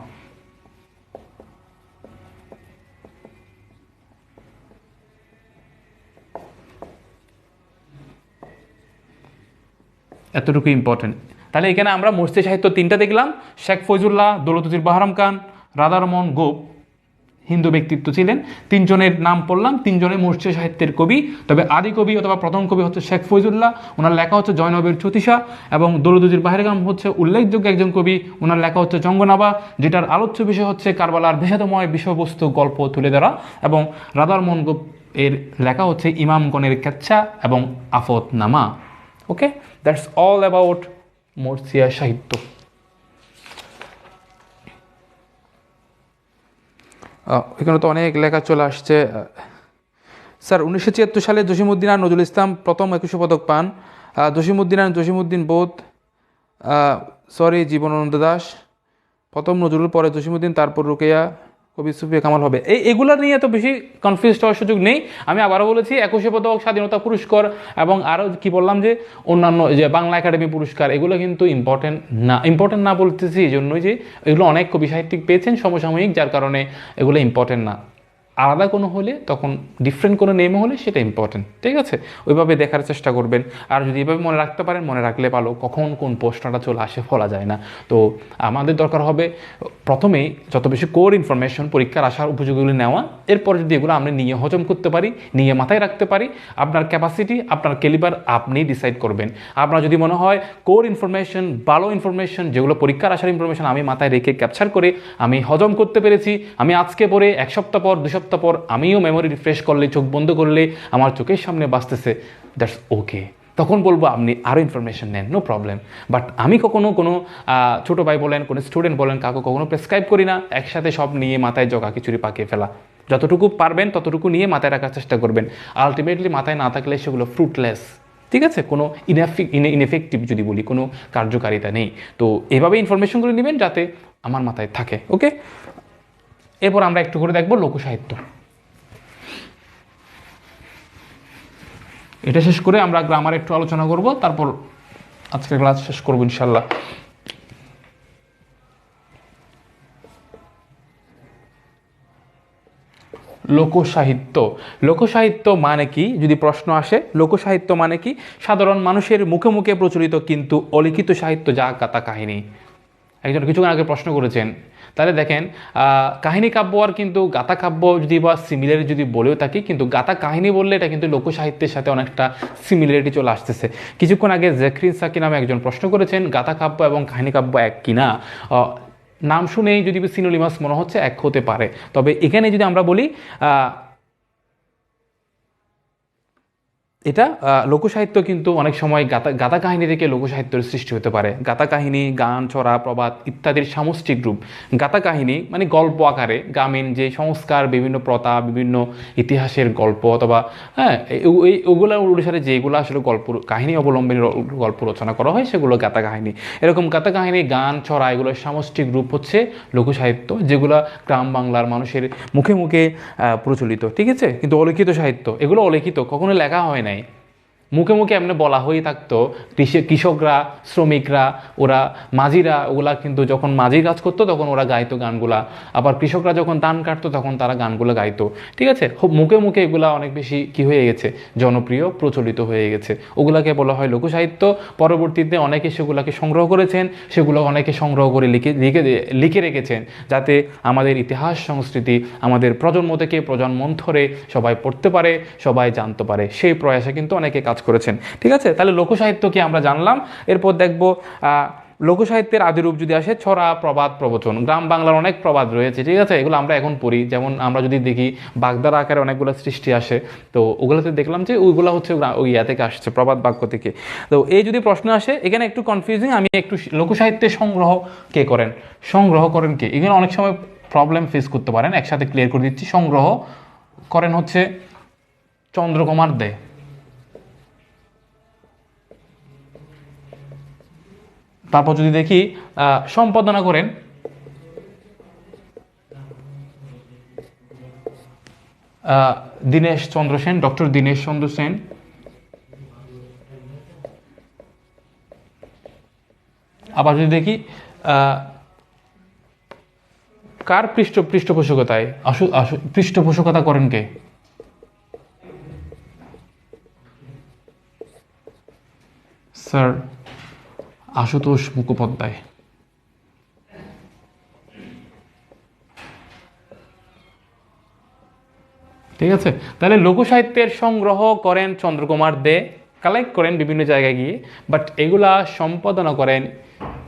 এতটুকু ইম্পর্টেন্ট। তাহলে এখানে আমরা মর্সিয়া সাহিত্য তিনটা দেখলাম, শেখ ফজলুল্লাহ, দৌলত উজির বাহারাম খান, রাধারমোহন গোপ হিন্দু ব্যক্তিত্ব ছিলেন। তিনজনের নাম পড়লাম, তিনজনের মর্সিয়া সাহিত্যের কবি। তবে আদি কবি অথবা প্রথম কবি হচ্ছে শেখ ফজলুল্লাহ, ওনার লেখা হচ্ছে জয়নবের জ্যোতিষা, এবং দৌলত উজির বাহারাম খান হচ্ছে উল্লেখযোগ্য একজন কবি, ওনার লেখা হচ্ছে জঙ্গনামা, যেটার আলোচ্য বিষয় হচ্ছে কারবালার বিষাদময় বিষয়বস্তু গল্প তুলে ধরা, এবং রাধারমোহন গোপ এর লেখা হচ্ছে ইমামগণের কেচ্ছা এবং আফদনামা। ওকে, দ্যাটস অল অ্যাবাউট মর্সিয়া সাহিত্য। এখানে তো অনেক লেখা চলে আসছে। স্যার 1976 সালে জসিমউদ্দিন আর নজরুল ইসলাম প্রথম 21 পদক পান। জসিমউদ্দিন আর জসিমউদ্দিন বোধ, জীবনানন্দ দাশ প্রথম, নজরুল পরে জসিমউদ্দিন, তারপর রুকেয়া, কবি সুফিয়া কামাল হবে। এইগুলো নিয়ে এত বেশি কনফিউজ হওয়ার সুযোগ নেই। আমি আবারও বলেছি 21 পদক, স্বাধীনতা পুরস্কার, এবং আরও কি বললাম যে অন্যান্য যে বাংলা একাডেমি পুরস্কার, এগুলো কিন্তু ইম্পর্টেন্ট না বলতেছি এই জন্যই যে এগুলো অনেক কবি সাহিত্যিক পেয়েছেন সমসাময়িক, যার কারণে এগুলো ইম্পর্টেন্ট না। আলাদা কোনো হলে, তখন ডিফারেন্ট কোনো নেমে হলে সেটা ইম্পর্টেন্ট। ঠিক আছে, ওইভাবে দেখার চেষ্টা করবেন। আর যদি এভাবে মনে রাখতে পারেন, মনে রাখলে ভালো, কখন কোন প্রশ্নটা চলে আসে বলা যায় না। তো আমাদের দরকার হবে প্রথমেই যত বেশি কোর ইনফরমেশন পরীক্ষার আসার উপযোগীগুলি নেওয়া, এরপর যদি এগুলো আমরা নিয়ে হজম করতে পারি, নিয়ে মাথায় রাখতে পারি, আপনার ক্যাপাসিটি, আপনার ক্যালিবার আপনি ডিসাইড করবেন। আপনার যদি মনে হয় কোর ইনফরমেশন, ভালো ইনফরমেশন, যেগুলো পরীক্ষার আসার ইনফরমেশন আমি মাথায় রেখে ক্যাপচার করে আমি হজম করতে পেরেছি, আমি আজকে পরে 1 সপ্তাহ পর 2 সপ্তাহ পর আমিও মেমোরি রিফ্রেশ করলে, চোখ বন্ধ করলে আমার চোখের সামনে বাঁচতেছে, দ্যাটস ওকে। তখন বলবো আপনি আরও ইনফরমেশন নেন, নো প্রবলেম। বাট আমি কখনো কোনো ছোটো ভাই বলেন, কোনো স্টুডেন্ট বলেন, কাউকে কখনো প্রেসক্রাইব করি না একসাথে সব নিয়ে মাথায় জগা খিচুড়ি পাকিয়ে ফেলা। যতটুকু পারবেন ততটুকু নিয়ে মাথায় রাখার চেষ্টা করবেন। আলটিমেটলি মাথায় না থাকলে সেগুলো ফ্রুটলেস। ঠিক আছে, কোনো ইনএফেক্টিভ যদি বলি, কোনো কার্যকারিতা নেই। তো এভাবে ইনফরমেশনগুলো নেবেন যাতে আমার মাথায় থাকে। ওকে, এরপর আমরা একটু করে দেখব লোকসাহিত্য। এটা শেষ করে আমরা গ্রামার একটু আলোচনা করব, তারপর আজকের ক্লাস শেষ করব ইনশাল্লাহ। লোকসাহিত্য, লোকসাহিত্য মানে কি যদি প্রশ্ন আসে, লোকসাহিত্য মানে কি? সাধারণ মানুষের মুখে মুখে প্রচলিত কিন্তু অলিখিত সাহিত্য, যা গাথা কাহিনী। একজন কিছুক্ষণ আগে প্রশ্ন করেছেন, তাহলে দেখেন কাহিনী কাব্য আর কিন্তু গাথা কাব্য যদি বা সিমিলার যদি বলেও থাকি, কিন্তু গাথা কাহিনী বললে এটা কিন্তু লোকসাহিত্যের সাথে অনেকটা সিমিলারিটি চলে আসতেছে। কিছুক্ষণ আগে জাকির সাকি নামে একজন প্রশ্ন করেছেন, গাথা কাব্য এবং কাহিনী কাব্য এক কিনা। নাম শুনেই যদি সিনোনিমাস মনে হচ্ছে, এক হতে পারে। তবে এখানে যদি আমরা বলি এটা লোকসাহিত্য কিন্তু অনেক সময় গাথা কাহিনী থেকে লোকসাহিত্যের সৃষ্টি হতে পারে। গাথা কাহিনী, গান, ছড়া, প্রবাদ ইত্যাদির সামষ্টিক রূপ। গাথা কাহিনী মানে গল্প আকারে গ্রামীণ যে সংস্কার, বিভিন্ন প্রথা, বিভিন্ন ইতিহাসের গল্প অথবা হ্যাঁ ওগুলো অনুসারে যেগুলো আসলে গল্প কাহিনী অবলম্বনে গল্প রচনা করা হয় সেগুলো গাথা কাহিনী। এরকম গাথা কাহিনী, গান, ছড়া এগুলোর সামষ্টিক রূপ হচ্ছে লোকসাহিত্য, যেগুলো গ্রাম বাংলার মানুষের মুখে মুখে প্রচলিত, ঠিক আছে। কিন্তু অলিখিত সাহিত্য এগুলো অলিখিত, কখনো লেখা হয় নাই, মুখে মুখে এমনি বলা হয়েই থাকতো। কৃষকরা, শ্রমিকরা, ওরা মাঝিরা, ওগুলা কিন্তু যখন মাঝি কাজ করতো তখন ওরা গাইতো গানগুলা। আবার কৃষকরা যখন ধান কাটতো তখন তারা গানগুলো গাইতো, ঠিক আছে। মুখে মুখে এগুলা অনেক বেশি কি হয়ে গেছে, জনপ্রিয়, প্রচলিত হয়ে গেছে। ওগুলাকে বলা হয় লোকসাহিত্য। পরবর্তীতে অনেকে সেগুলোকে সংগ্রহ করেছেন, সেগুলো অনেকে সংগ্রহ করে লিখে রেখেছেন, যাতে আমাদের ইতিহাস সংস্কৃতি আমাদের প্রজন্ম থেকে প্রজন্মান্তরে সবাই পড়তে পারে, সবাই জানতে পারে। সেই প্রয়াসে কিন্তু অনেকে কাজ করেছেন, ঠিক আছে। তাহলে লোকসাহিত্য কি আমরা জানলাম। এরপর দেখব লোকসাহিত্যের আদিরূপ যদি আসে ছড়া, প্রবাদ, প্রবচন। গ্রাম বাংলার অনেক প্রবাদ রয়েছে, ঠিক আছে, এগুলো আমরা এখন পড়ি। যেমন আমরা যদি দেখি বাগধারা আকারে অনেকগুলো সৃষ্টি আসে, তো ওগুলোতে দেখলাম যে ওইগুলো হচ্ছে ওই ইয়া থেকে আসছে, প্রবাদ বাক্য থেকে। তো এই যদি প্রশ্ন আসে এখানে একটু কনফিউজিং, আমি একটু লোকসাহিত্যের সংগ্রহ কে করেন, সংগ্রহ করেন কে, এখানে অনেক সময় প্রবলেম ফেস করতে পারেন। একসাথে ক্লিয়ার করে দিচ্ছি। সংগ্রহ করেন হচ্ছে চন্দ্রকুমার দে। তারপর যদি দেখি সম্পাদনা করেন দীনেশ চন্দ্র সেন, ডক্টর দীনেশ চন্দ্র সেন। আবার যদি দেখি কার পৃষ্ঠপোষকতায় পৃষ্ঠপোষকতা করেন কে, স্যার আশুতোষ মুখোপাধ্যায়। ঠিক আছে, তাহলে লোকসাহিত্যের সংগ্রহ করেন চন্দ্রকুমার দে, কালেক্ট করেন বিভিন্ন জায়গায় গিয়ে, বাট এগুলা সম্পাদনা করেন,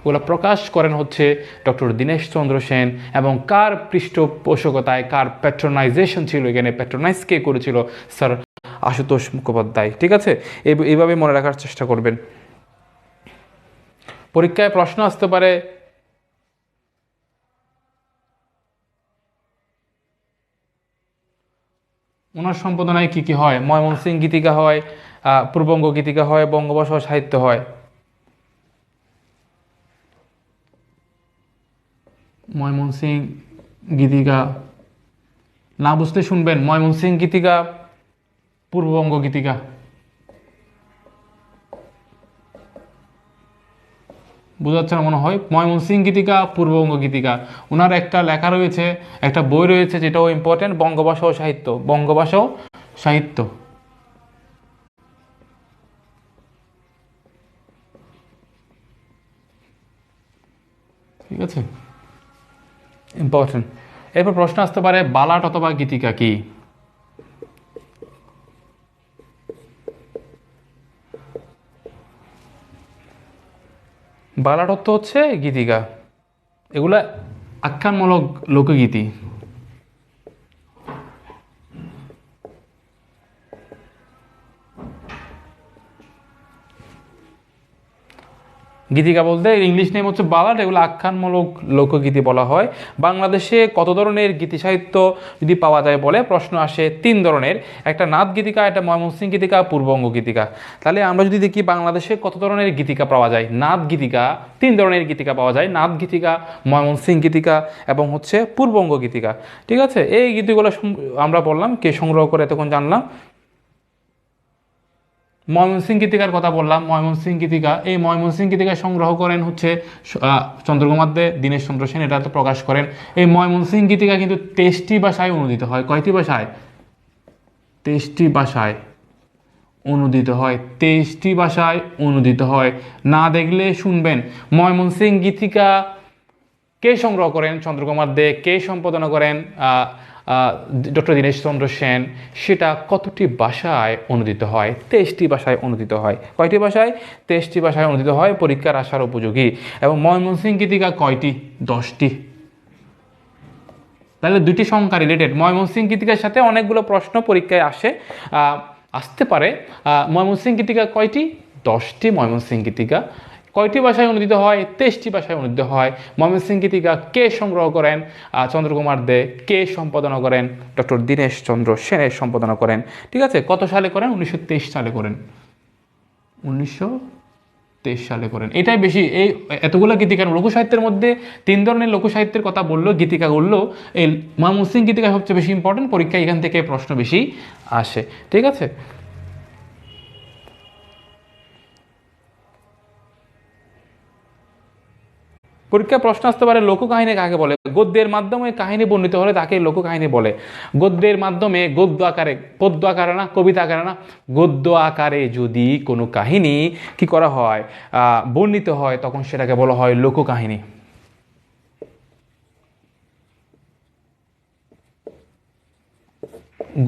ওগুলো প্রকাশ করেন হচ্ছে ডক্টর দীনেশ চন্দ্র সেন। এবং কার পৃষ্ঠপোষকতায়, কার প্যাট্রোনাইজেশন ছিল, এখানে প্যাট্রোনাইজ কে করেছিল, স্যার আশুতোষ মুখোপাধ্যায়। ঠিক আছে, এইভাবে মনে রাখার চেষ্টা করবেন। পরীক্ষায় প্রশ্ন আসতে পারে ওনার সম্পাদনায় কি কি হয়। ময়মনসিংহ গীতিকা হয়, পূর্ববঙ্গ গীতিকা হয়, বঙ্গবর্ষ সাহিত্য হয়। ময়মনসিংহ গীতিকা না বুঝতে শুনবেন, ময়মনসিংহ গীতিকা, পূর্ববঙ্গ গীতিকা। বোঝাচ্ছে না মনে হয়। ময়মনসিংহ গীতিকা, পূর্ববঙ্গ গীতিকা। ওনার একটা লেখা রয়েছে, একটা বই রয়েছে যেটাও ইম্পর্টেন্ট, বঙ্গভাষা ও সাহিত্য, বঙ্গভাষা ও সাহিত্য। ঠিক আছে, ইম্পর্টেন্ট। এরপর প্রশ্ন আসতে পারে বালাট অথবা গীতিকা কি। বালাট অর্থ হচ্ছে গীতিকা, এগুলা আখ্যানমূলক লোকগীতি। গীতিকা বলতে ইংলিশ নেম হচ্ছে বালাট, এগুলো আখ্যানমূলক লোকগীতি বলা হয়। বাংলাদেশে কত ধরনের গীতি সাহিত্য যদি পাওয়া যায় বলে প্রশ্ন আসে, 3 ধরনের। একটা নাথ গীতিকা, একটা ময়মনসিংহ গীতিকা, পূর্ববঙ্গ গীতিকা। তাহলে আমরা যদি দেখি বাংলাদেশে কত ধরনের গীতিকা পাওয়া যায়, নাথ গীতিকা, 3 ধরনের গীতিকা পাওয়া যায়, নাথ গীতিকা, ময়মনসিংহ গীতিকা এবং হচ্ছে পূর্ববঙ্গ গীতিকা। ঠিক আছে, এই গীতিগুলো আমরা বললাম কে সংগ্রহ করে, তখন জানলাম। ময়মনসিংহ গীতিকার কথা বললাম, ময়মনসিংহ গীতিকা, এই ময়মনসিংহ গীতিকা সংগ্রহ করেন হচ্ছে চন্দ্রকুমার দে, দীনেশ চন্দ্র সেন, এটা তো প্রকাশ করেন। এই ময়মনসিংহ গীতিকা কিন্তু 23টি ভাষায় অনুদিত হয়। কয়টি ভাষায়? 23টি ভাষায় অনুদিত হয়, 23টি ভাষায় অনুদিত হয়। না দেখলে শুনবেন, ময়মনসিংহ গীতিকা কে সংগ্রহ করেন? চন্দ্রকুমার দে। কে সম্পাদনা করেন? ডক্টর দীনেশ চন্দ্র সেন। সেটা কতটি ভাষায় অনুদিত হয়? 23টি ভাষায় অনুদিত হয়। কয়টি ভাষায়? 23টি ভাষায় অনুদিত হয়, পরীক্ষার আসার উপযোগী। এবং ময়মনসিংহ গীতিকা কয়টি? 10টি। তাহলে দুটি সংখ্যা রিলেটেড। ময়মনসিংহ গীতিকার সাথে অনেকগুলো প্রশ্ন পরীক্ষায় আসে। আসতে পারে। ময়মনসিংহ গীতিকা কয়টি? 10টি ময়মনসিংহ গীতিকা। কয়টি ভাষায় অনুদিত হয়? 23টি ভাষায় অনুদিত হয়। ময়মনসিংহ গীতিকা কে সংগ্রহ করেন? চন্দ্রকুমার দে। কে সম্পাদনা করেন? ডক্টর দীনেশ চন্দ্র সেনের সম্পাদনা করেন। ঠিক আছে, কত সালে করেন? 1923 সালে করেন। 1923 সালে করেন। এটাই বেশি, এই এতগুলো গীতিকার লোকসাহিত্যের মধ্যে 3 ধরনের লোকসাহিত্যের কথা বললো, গীতিকা বললো, এই ময়মনসিংহ গীতিকা সবচেয়ে বেশি ইম্পর্টেন্ট, পরীক্ষায় এখান থেকে প্রশ্ন বেশি আসে। ঠিক আছে, পরীক্ষায় প্রশ্ন আসতে পারে লোককাহিনী কাকে বলে? গদ্যের মাধ্যমে কাহিনী বর্ণিত হলে তাকে লোককাহিনী বলে। গদ্যের মাধ্যমে, গদ্য আকারে, পদ্য আকারে না, কবিতা আকারে না, গদ্য আকারে যদি কোনো কাহিনী কি করা হয়, বর্ণিত হয়, তখন সেটাকে বলা হয় লোককাহিনী।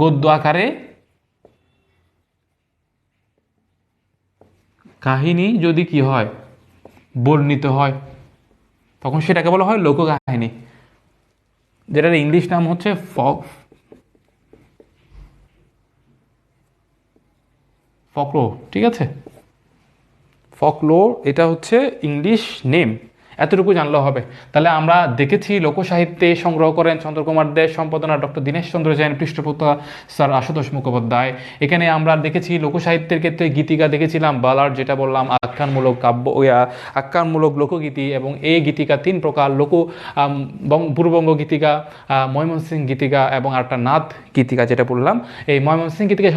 গদ্য আকারে কাহিনী যদি কি হয়, বর্ণিত হয়, তখন সেটাকে বলা হয় লোককাহিনী, যেটার ইংলিশ নাম হচ্ছে ফকলোর। ঠিক আছে, ফকলোর, এটা হচ্ছে ইংলিশ নেম। এতটুকু জানলেও হবে। তাহলে আমরা দেখেছি লোকসাহিত্যে সংগ্রহ করেন চন্দ্রকুমার দে, সম্পাদনা ডক্টর দীনেশ চন্দ্র জৈন, পৃষ্ঠপোষকতা স্যার আশুতোষ মুখোপাধ্যায়। এখানে আমরা দেখেছি লোকসাহিত্যের ক্ষেত্রে গীতিকা দেখেছিলাম, বালার যেটা বললাম, আখ্যানমূলক কাব্য, আখ্যানমূলক লোকগীতি, এবং এই গীতিকা 3 প্রকার: পূর্ববঙ্গ গীতিকা, ময়মনসিংহ গীতিকা, এবং আরেকটা নাথ গীতিকা যেটা বললাম। এই ময়মনসিংহ গীতিকা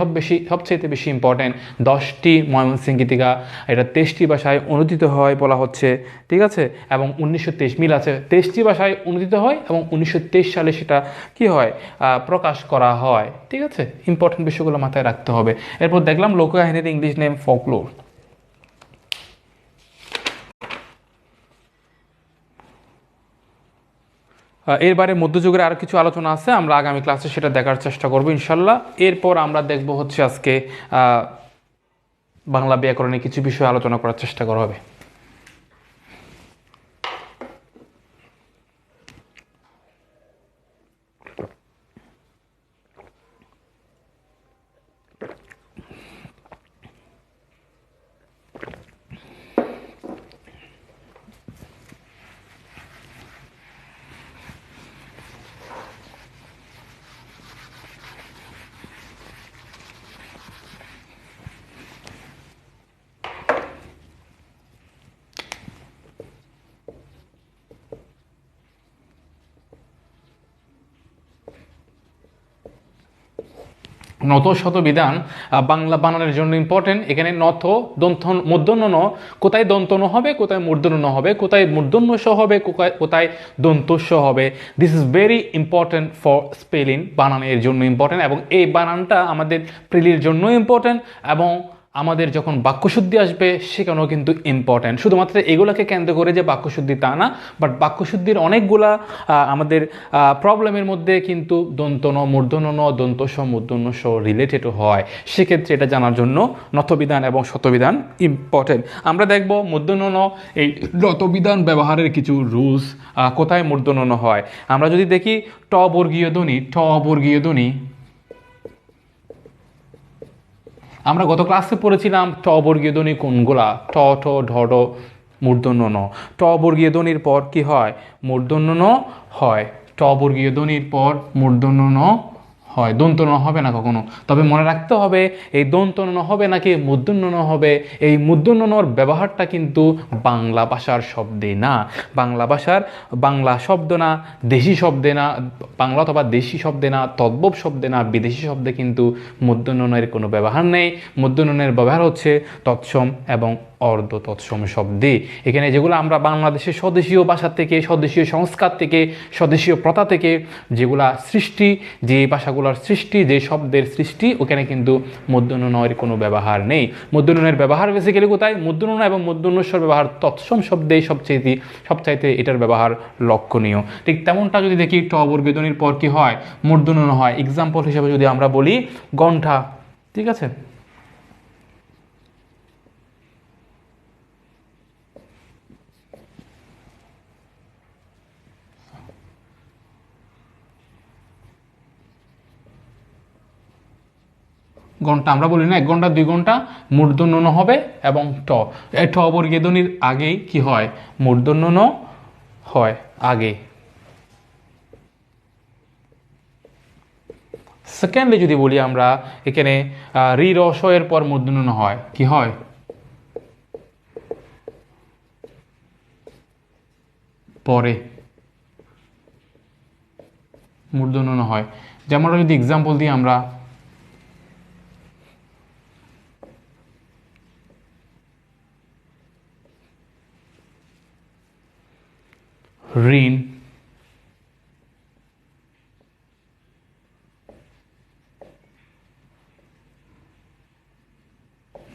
সবচেয়ে বেশি ইম্পর্টেন্ট। 10টি ময়মনসিংহ গীতিকা, এটা 23টি ভাষায় অনুদিত হয় বলা হচ্ছে। ঠিক আছে, এবং 1923 মিল আছে, 23টি ভাষায় অনুদিত হয় এবং 1923 সালে সেটা কি হয়, প্রকাশ করা হয়। ঠিক আছে, ইম্পর্টেন্ট বিষয়গুলো মাথায় রাখতে হবে। এরপর দেখলাম লোককাহিনীর ইংলিশ নেম ফকলোর। এর বাইরে মধ্যযুগের আরও কিছু আলোচনা আছে, আমরা আগামী ক্লাসে সেটা দেখার চেষ্টা করবো ইনশাল্লাহ। এরপর আমরা দেখব হচ্ছে আজকে বাংলা ব্যাকরণে কিছু বিষয় আলোচনা করার চেষ্টা করা হবে। নত শত বিধান বাংলা বানানের জন্য ইম্পর্টেন্ট। এখানে নথ, দন্ত, মূর্ধন্য ন, কোথায় দন্ত ন হবে, কোথায় মূর্ধন্য ন হবে, কোথায় মূর্ধন্য স হবে, কোথায় দন্ত স হবে। This is very important for spelling, বানানের জন্য ইম্পর্টেন্ট, এবং এই বানানটা আমাদের প্রিলির জন্য ইম্পর্টেন্ট, এবং আমাদের যখন বাক্যশুদ্ধি আসবে সেখানেও কিন্তু ইম্পর্ট্যান্ট। শুধুমাত্র এগুলোকে কেন্দ্র করে যে বাক্যশুদ্ধি তা না, বাট বাক্যশুদ্ধির অনেকগুলা আমাদের প্রবলেমের মধ্যে কিন্তু দন্তন, মূর্ধন্য ন, দন্তস্ব, মূর্ধন্য স রিলেটেডও হয়। সেক্ষেত্রে এটা জানার জন্য নথবিধান এবং শতবিধান ইম্পর্টেন্ট। আমরা দেখব মূর্ধন্য ন, এই নতবিধান ব্যবহারের কিছু রুলস, কোথায় মূর্ধন্য ন হয়। আমরা যদি দেখি ট বর্গীয় ধ্বনি, ট বর্গীয় ধ্বনি, আমরা গত ক্লাসে পড়েছিলাম ট বর্গীয় ধ্বনি কোনগুলা, ট, ঠ, ঢ, ঢ, মূর্ধন্য ন। ট বর্গীয় ধ্বনির পর কি হয়? মূর্ধন্য ন হয়। ট বর্গীয় ধ্বনির পর মূর্ধন্য ন হয়, দন্ত ন হবে না কখনো। তবে মনে রাখতে হবে এই দন্ত ন হবে নাকি মূর্ধন্য ন হবে, এই মূর্ধন্য নর ব্যবহারটা কিন্তু বাংলা ভাষার শব্দে না, বাংলা ভাষার, বাংলা শব্দ না, দেশি শব্দে না, বাংলা অথবা দেশি শব্দে না, তদ্ভব শব্দে না, বিদেশি শব্দে কিন্তু মূর্ধন্য নের কোনো ব্যবহার নেই। মূর্ধন্য নের ব্যবহার হচ্ছে তৎসম এবং অর্ধ তৎসম শব্দে। এখানে যেগুলো আমরা বাংলাদেশের স্বদেশীয় ভাষা থেকে, স্বদেশীয় সংস্কার থেকে, স্বদেশীয় প্রথা থেকে যেগুলা সৃষ্টি, যে ভাষাগুলোর সৃষ্টি, যে শব্দের সৃষ্টি, ওখানে কিন্তু মূর্ধন্য নয়ের কোনো ব্যবহার নেই। মূর্ধন্য নের ব্যবহার বেসিক্যালি কোথায়? মূর্ধন্য এবং মূর্ধন্যস্বর ব্যবহার তৎসম শব্দে সবচাইতে এটার ব্যবহার লক্ষণীয়। ঠিক তেমনটা যদি দেখি ট বর্গীয় ধ্বনির পর কি হয়? মূর্ধন্য ন হয়। এক্সাম্পল হিসেবে যদি আমরা বলি গণ্ঠা, ঠিক আছে, ঘন্টা আমরা বলি না 1 ঘন্টা 2 ঘন্টা, মূর্ধন্য ণ হবে এবং ট, এই ঠ বর্গীয় ধ্বনির আগেই কি হয়, মূর্ধন্য ণ হয় আগে। সেকেন্ডলি যদি বলি আমরা এখানে রি র স এর পর মূর্ধন্য ণ হয়, কি হয়, পরে মূর্ধন্য ণ হয়। যেমন যদি এক্সাম্পল দিই আমরা, ঋণ,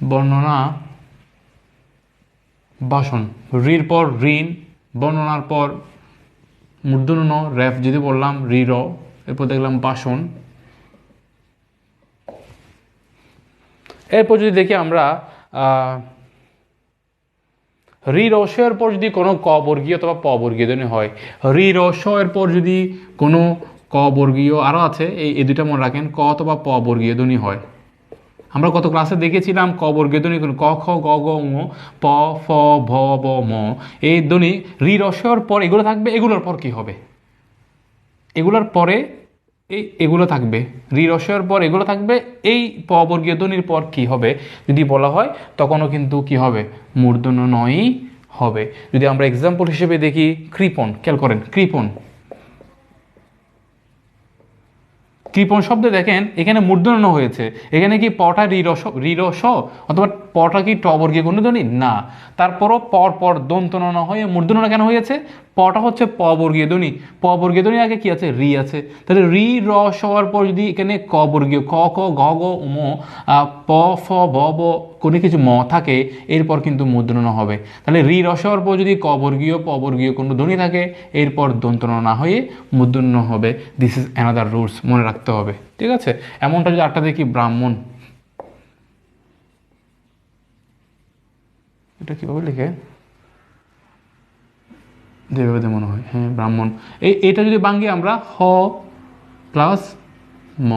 বর্ণনা, ভাষণ। রির পর ঋণ, বর্ণনার পর মূর্ধন্য ণ, রেফ যদি বললাম রি র, এরপর দেখলাম ভাষণ। এরপর যদি দেখি আমরা রি র স এর পর যদি কোনো ক বর্গীয় অথবা প বর্গীয় ধ্বনি হয়, রি র স এর পর যদি কোনো ক বর্গীয়, আরও আছে এই দুইটা মনে রাখেন, ক অথবা প বর্গীয় ধ্বনি হয়। আমরা কত ক্লাসে দেখেছিলাম ক বর্গীয় ধ্বনি ক খ গ ঘ ঙ প ফ ভ ব ম, এই ধ্বনি রি র স এর পর এগুলো থাকবে, এগুলোর পর কি হবে, এগুলোর পরে এগুলো থাকবে, রি র স এর পর এগুলো থাকবে, এই প বর্গীয় ধ্বনির পর কি হবে যদি বলা হয়, তখনও কিন্তু কি হবে, মূর্ধন্য ণই হবে। যদি আমরা এক্সাম্পল হিসেবে দেখি কৃপণ, খেয়াল করেন কৃপণ, কৃপণ শব্দে দেখেন এখানে মূর্ধন্য ণ হয়েছে, এখানে কি পটা রি র স অথবা পটা কি ট বর্গীয় কোনো ধ্বনি না, তারপরও পর পর দন্ত ন হয়ে মূর্ধন্য ণ কেন হয়েছে, পটা হচ্ছে প বর্গীয় ধ্বনি, প বর্গীয় ধ্বনি আগে কি আছে, রি আছে, তাহলে রি র স হওয়ার পর যদি এখানে ক বর্গীয় ক খ গ ঘ ম প ফ ভ ব কোনো কিছু ম থাকে, এরপর কিন্তু মূর্ধন্য ণ হবে। তাহলে রি র স হওয়ার পর যদি ক বর্গীয় প বর্গীয় কোনো ধ্বনি থাকে, এরপর দন্ত ন না হয়ে মূর্ধন্য ণ হবে। দিস ইজ অ্যানাদার রুলস, মনে রাখতে হবে, ঠিক আছে। এমনটা যদি আটটা দেখি ব্রাহ্মণ, এটা কীভাবে লিখে, যেভাবে মনে হয়, হ্যাঁ ব্রাহ্মণ, এইটা যদি বাঙ্গি আমরা হ প্লাস ম,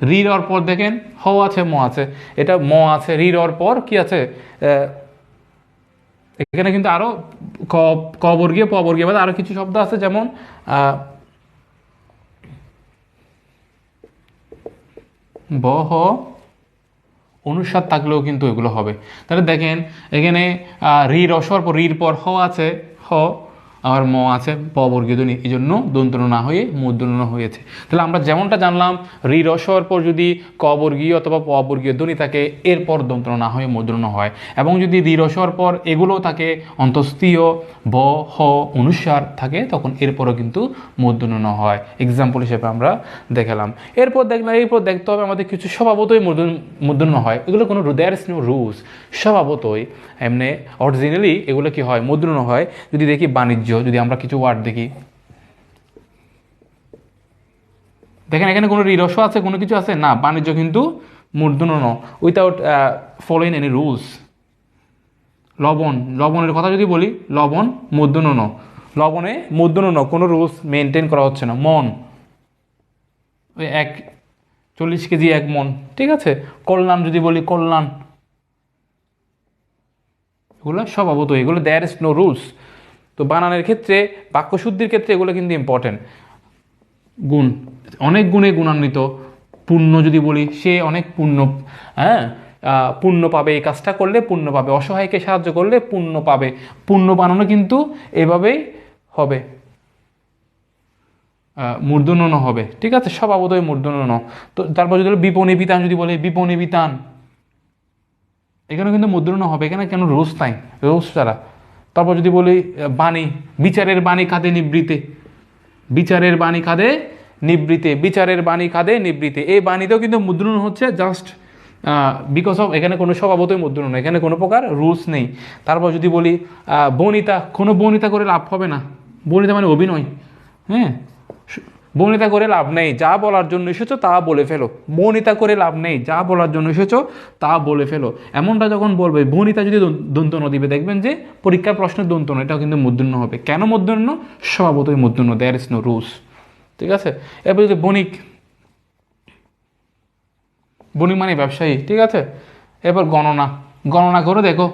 রি র পর দেখেন হ আছে ম আছে, এটা ম আছে, রি র পর কি আছে, এখানে কিন্তু আরো ক বর্গীয় প বর্গীয় আরো কিছু শব্দ আছে, যেমন ব হ অনুসার থাকলেও কিন্তু এগুলো হবে। তাহলে দেখেন এখানে রি র স পর রির পর হ আছে, হ আর ম আছে প বর্গীয় ধ্বনি, এই জন্য দন্ত ন না হয়ে মূর্ধন্য ণ হয়েছে। তাহলে আমরা যেমনটা জানলাম রি র স এর পর যদি ক বর্গীয় অথবা প বর্গীয় ধ্বনি থাকে, এরপর দন্ত ন না হয়ে মূর্ধন্য ণ হয়, এবং যদি রি র স এর পর এগুলোও থাকে, অন্তস্থীয় ব হ অনুসার থাকে, তখন এরপরও কিন্তু মূর্ধন্য ণ হয়। এক্সাম্পল হিসেবে আমরা দেখালাম। এরপর দেখতে হবে আমাদের কিছু স্বভাবতই মূর্ধন্য হয়, এগুলো কোনো দেয়ার ইজ নো রুলস, স্বভাবতই এমনি অরিজিনালি এগুলো কি হয়, মূর্ধন্য হয়। যদি দেখি বাণিজ্য, যদি আমরা কিছু ওয়ার্ড দেখি, দেখেন এখানে কোনো রি র স আছে, কোনো কিছু আছে না, বাণিজ্য কিন্তু মূর্ধন্য ণ উইথাউট ফলোইং এনি রুলস। লবণ, লবণের কথা যদি বলি, লবণ মূর্ধন্য ণ, লবণে মূর্ধন্য ণ, কোনো রুলস মেনটেন করা হচ্ছে না। মন, ওই 40 কেজি 1 মন, ঠিক আছে। কল্যাণ যদি বলি, কল্যাণ, এগুলো স্বভাবত, এগুলো দেয়ার ইজ নো রুলস। তো বানানের ক্ষেত্রে, বাক্যশুদ্ধির ক্ষেত্রে এগুলো কিন্তু ইম্পর্টেন্ট। গুণ, অনেক গুণে গুণান্বিত, পুণ্য যদি বলি, সে অনেক পুণ্য, হ্যাঁ পুণ্য পাবে, এই কাজটা করলে পুণ্য পাবে, অসহায়কে সাহায্য করলে পুণ্য পাবে, পুণ্য বানানো কিন্তু এভাবেই হবে, মূর্ধন্য ণ হবে, ঠিক আছে, স্বভাবতই মূর্ধন্য ণ। তো তারপর যদি বিপণী বিতান যদি বলে, বিপণী বিতান, এখানে কিন্তু মূর্ধন্য ণ হবে, এখানে কেন রুলস নাই, রুলস ছাড়া। তারপর যদি বলি বাণী, বিচারের বাণী খাদে নিবৃতে, বিচারের বাণী খাদে নিবৃতে, বিচারের বাণী খাদে নিবৃতে, এই বাণীতেও কিন্তু মূর্ধন্য হচ্ছে জাস্ট বিকজ অফ, এখানে কোনো স্বভাবতই মূর্ধন্য নেই, এখানে কোনো প্রকার রুলস নেই। তারপর যদি বলি বনিতা, কোনো বনিতা করে লাভ হবে না, বনিতা মানে অভিনয়, হ্যাঁ, বনিতা করে লাভ নেই, যা বলার জন্য এসেছো তা বলে ফেলো, বনিতা করে লাভ নেই, যা বলার জন্য এসেছো তা বলে ফেলো, এমনটা যখন বলবে, বনিতা যদি দন্ত ন দিবে, দেখবেন যে পরীক্ষার প্রশ্নের দন্ত ন, এটাও কিন্তু মূর্ধন্য হবে। কেন মূর্ধন্য? স্বভাবতই মূর্ধন্য, দেয়ার ইজ নো রুলস, ঠিক আছে। এরপর যদি বণিক, বণিক মানে ব্যবসায়ী, ঠিক আছে। এবার গণনা, গণনা করে দেখো,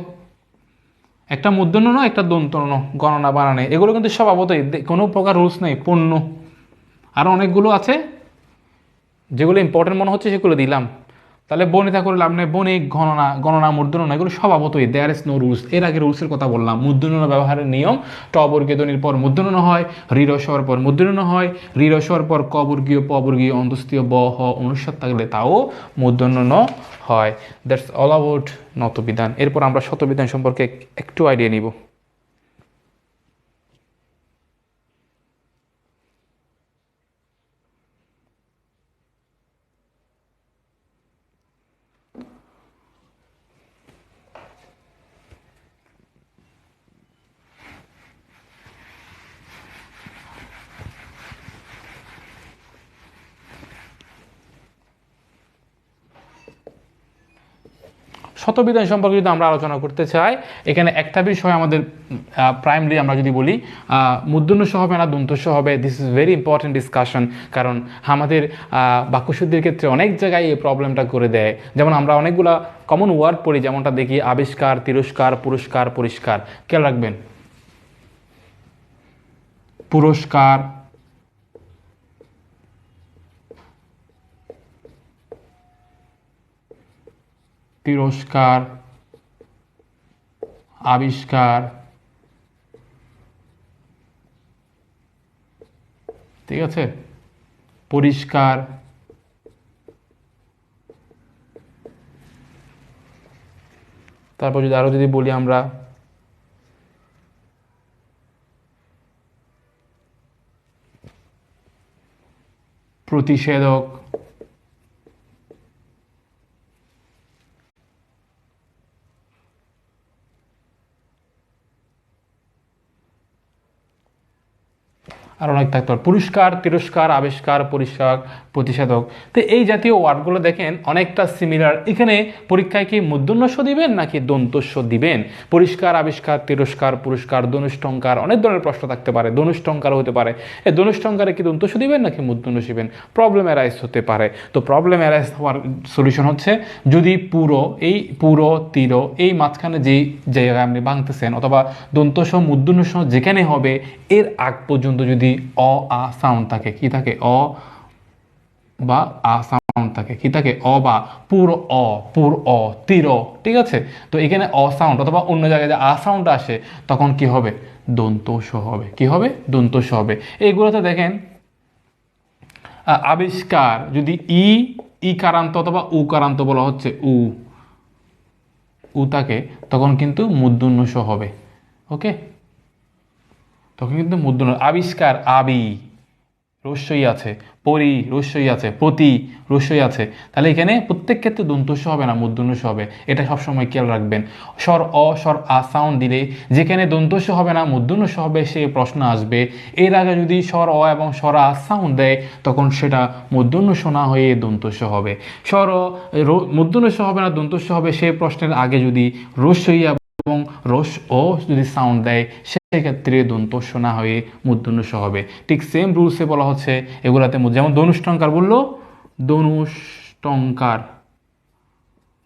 একটা মূর্ধন্য ন একটা দন্ত ন, গণনা বানানে, এগুলো কিন্তু স্বভাবতই কোনো প্রকার রুলস নেই, পণ্য। আরও অনেকগুলো আছে যেগুলো ইম্পর্টেন্ট মনে হচ্ছে সেগুলো দিলাম। তাহলে বনিতা করে লাভ নেই, বণিক, গণনা, গণনা, মূর্ধন্য না, এগুলো স্বভাবতই, দেয়ার ইজ নো রুলস। এর আগে রুলসের কথা বললাম, মূর্ধন্য ব্যবহারের নিয়ম, ট বর্গীয় ধ্বনির পর মূর্ধন্য হয়, রিরস্বর পর মূর্ধন্য হয়, রিরস্বর পর ক বর্গীয়, প বর্গীয়, অন্তস্থীয় ব হ অনুস্বার থাকলে তাও মূর্ধন্য ন হয়। দ্যাটস অল অ্যাবাউট নতবিধান। এরপর আমরা শতবিধান সম্পর্কে একটু আইডিয়া নিব। শতবিধান সম্পর্কে যদি আমরা আলোচনা করতে চাই, এখানে একটা বিষয় আমাদের প্রাইমারি আমরা যদি বলি, মূর্ধন্য হবে না দন্ত হবে, this is very important discussion. কারণ আমাদের বাক্যশুদ্ধির ক্ষেত্রে অনেক জায়গায় এই প্রবলেমটা করে দেয়। যেমন আমরা অনেকগুলা কমন ওয়ার্ড পড়ি, যেমনটা দেখি আবিষ্কার, তিরস্কার, পুরস্কার, পরিষ্কার। খেয়াল রাখবেন, পুরস্কার, তিরস্কার, আবিষ্কার, ঠিক আছে, পরিষ্কার, তারপর যদি আরো যদি বলি আমরা প্রতিষেধক, আর অনেক থাকতে পারে, পুরস্কার, তিরস্কার, আবিষ্কার, পরিষ্কার, প্রতিষেধক। তো এই জাতীয় ওয়ার্ডগুলো দেখেন অনেকটা সিমিলার। এখানে পরীক্ষায় কি মূর্ধন্যস্ব দিবেন নাকি দন্তস্ব দিবেন? পরিষ্কার, আবিষ্কার, তিরস্কার, পুরস্কার, ধনুষ্টঙ্কার, অনেক ধরনের প্রশ্ন থাকতে পারে, ধনুষ্টঙ্কার হতে পারে। এই ধনুষ্টঙ্কারে কি দন্তস্ব দিবেন নাকি মূর্ধন্য দিবেন? প্রবলেম অ্যারাইজ হতে পারে। তো প্রবলেম অ্যারাইজ হওয়ার সলিউশন হচ্ছে, যদি পুরো তীর এই মাঝখানে যেই জায়গায় আপনি ভাঙতেছেন, অথবা দন্তস্ব মূর্ধন্যস্ব যেখানে হবে এর আগ পর্যন্ত যদি অ আ সাউন্ড থাকে, কি থাকে, অ বা আ সাউন্ড থাকে, কি থাকে, অ বা পুর অ তীর, ঠিক আছে। তো এখানে অ সাউন্ড অথবা অন্য জায়গায় যে আ সাউন্ড আসে, তখন কি হবে, দন্তস্ব হবে। কি হবে, দন্তস্ব হবে। এইগুলোতে দেখেন আবিষ্কার যদি ই কারান্ত অথবা উ কারান্ত বলা হচ্ছে, উ থাকে, তখন কিন্তু মূর্ধন্য হবে। ওকে, তখন কিন্তু মূর্ধন্য। আবিষ্কার, আবি রস্যই আছে, পরি রস্যই আছে, প্রতি রস্যই আছে। তাহলে এখানে প্রত্যেক ক্ষেত্রে দন্তস্ব হবে না, মূর্ধন্য হবে। এটা সবসময় খেয়াল রাখবেন। স্বর অ, স্বর আ সাউন্ড দিলে যেখানে দন্তস্ব হবে না মূর্ধন্য হবে সে প্রশ্ন আসবে। এর আগে যদি স্বর অ এবং স্বর আ সাউন্ড দেয়, তখন সেটা মূর্ধন্য না হয়ে দন্তস্ব হবে। স্বর মূর্ধন্য হবে না দন্তস্ব হবে, সেই প্রশ্নের আগে যদি রস্যই এবং রস ও যদি সাউন্ড দেয়, সেক্ষেত্রে দন্তস্ব না হয়ে মূর্ধন্য হবে। ঠিক সেম রুলসে বলা হচ্ছে এগুলাতে, যেমন ধনুষ্টঙ্কার বললো, ধনুষ্টঙ্কার,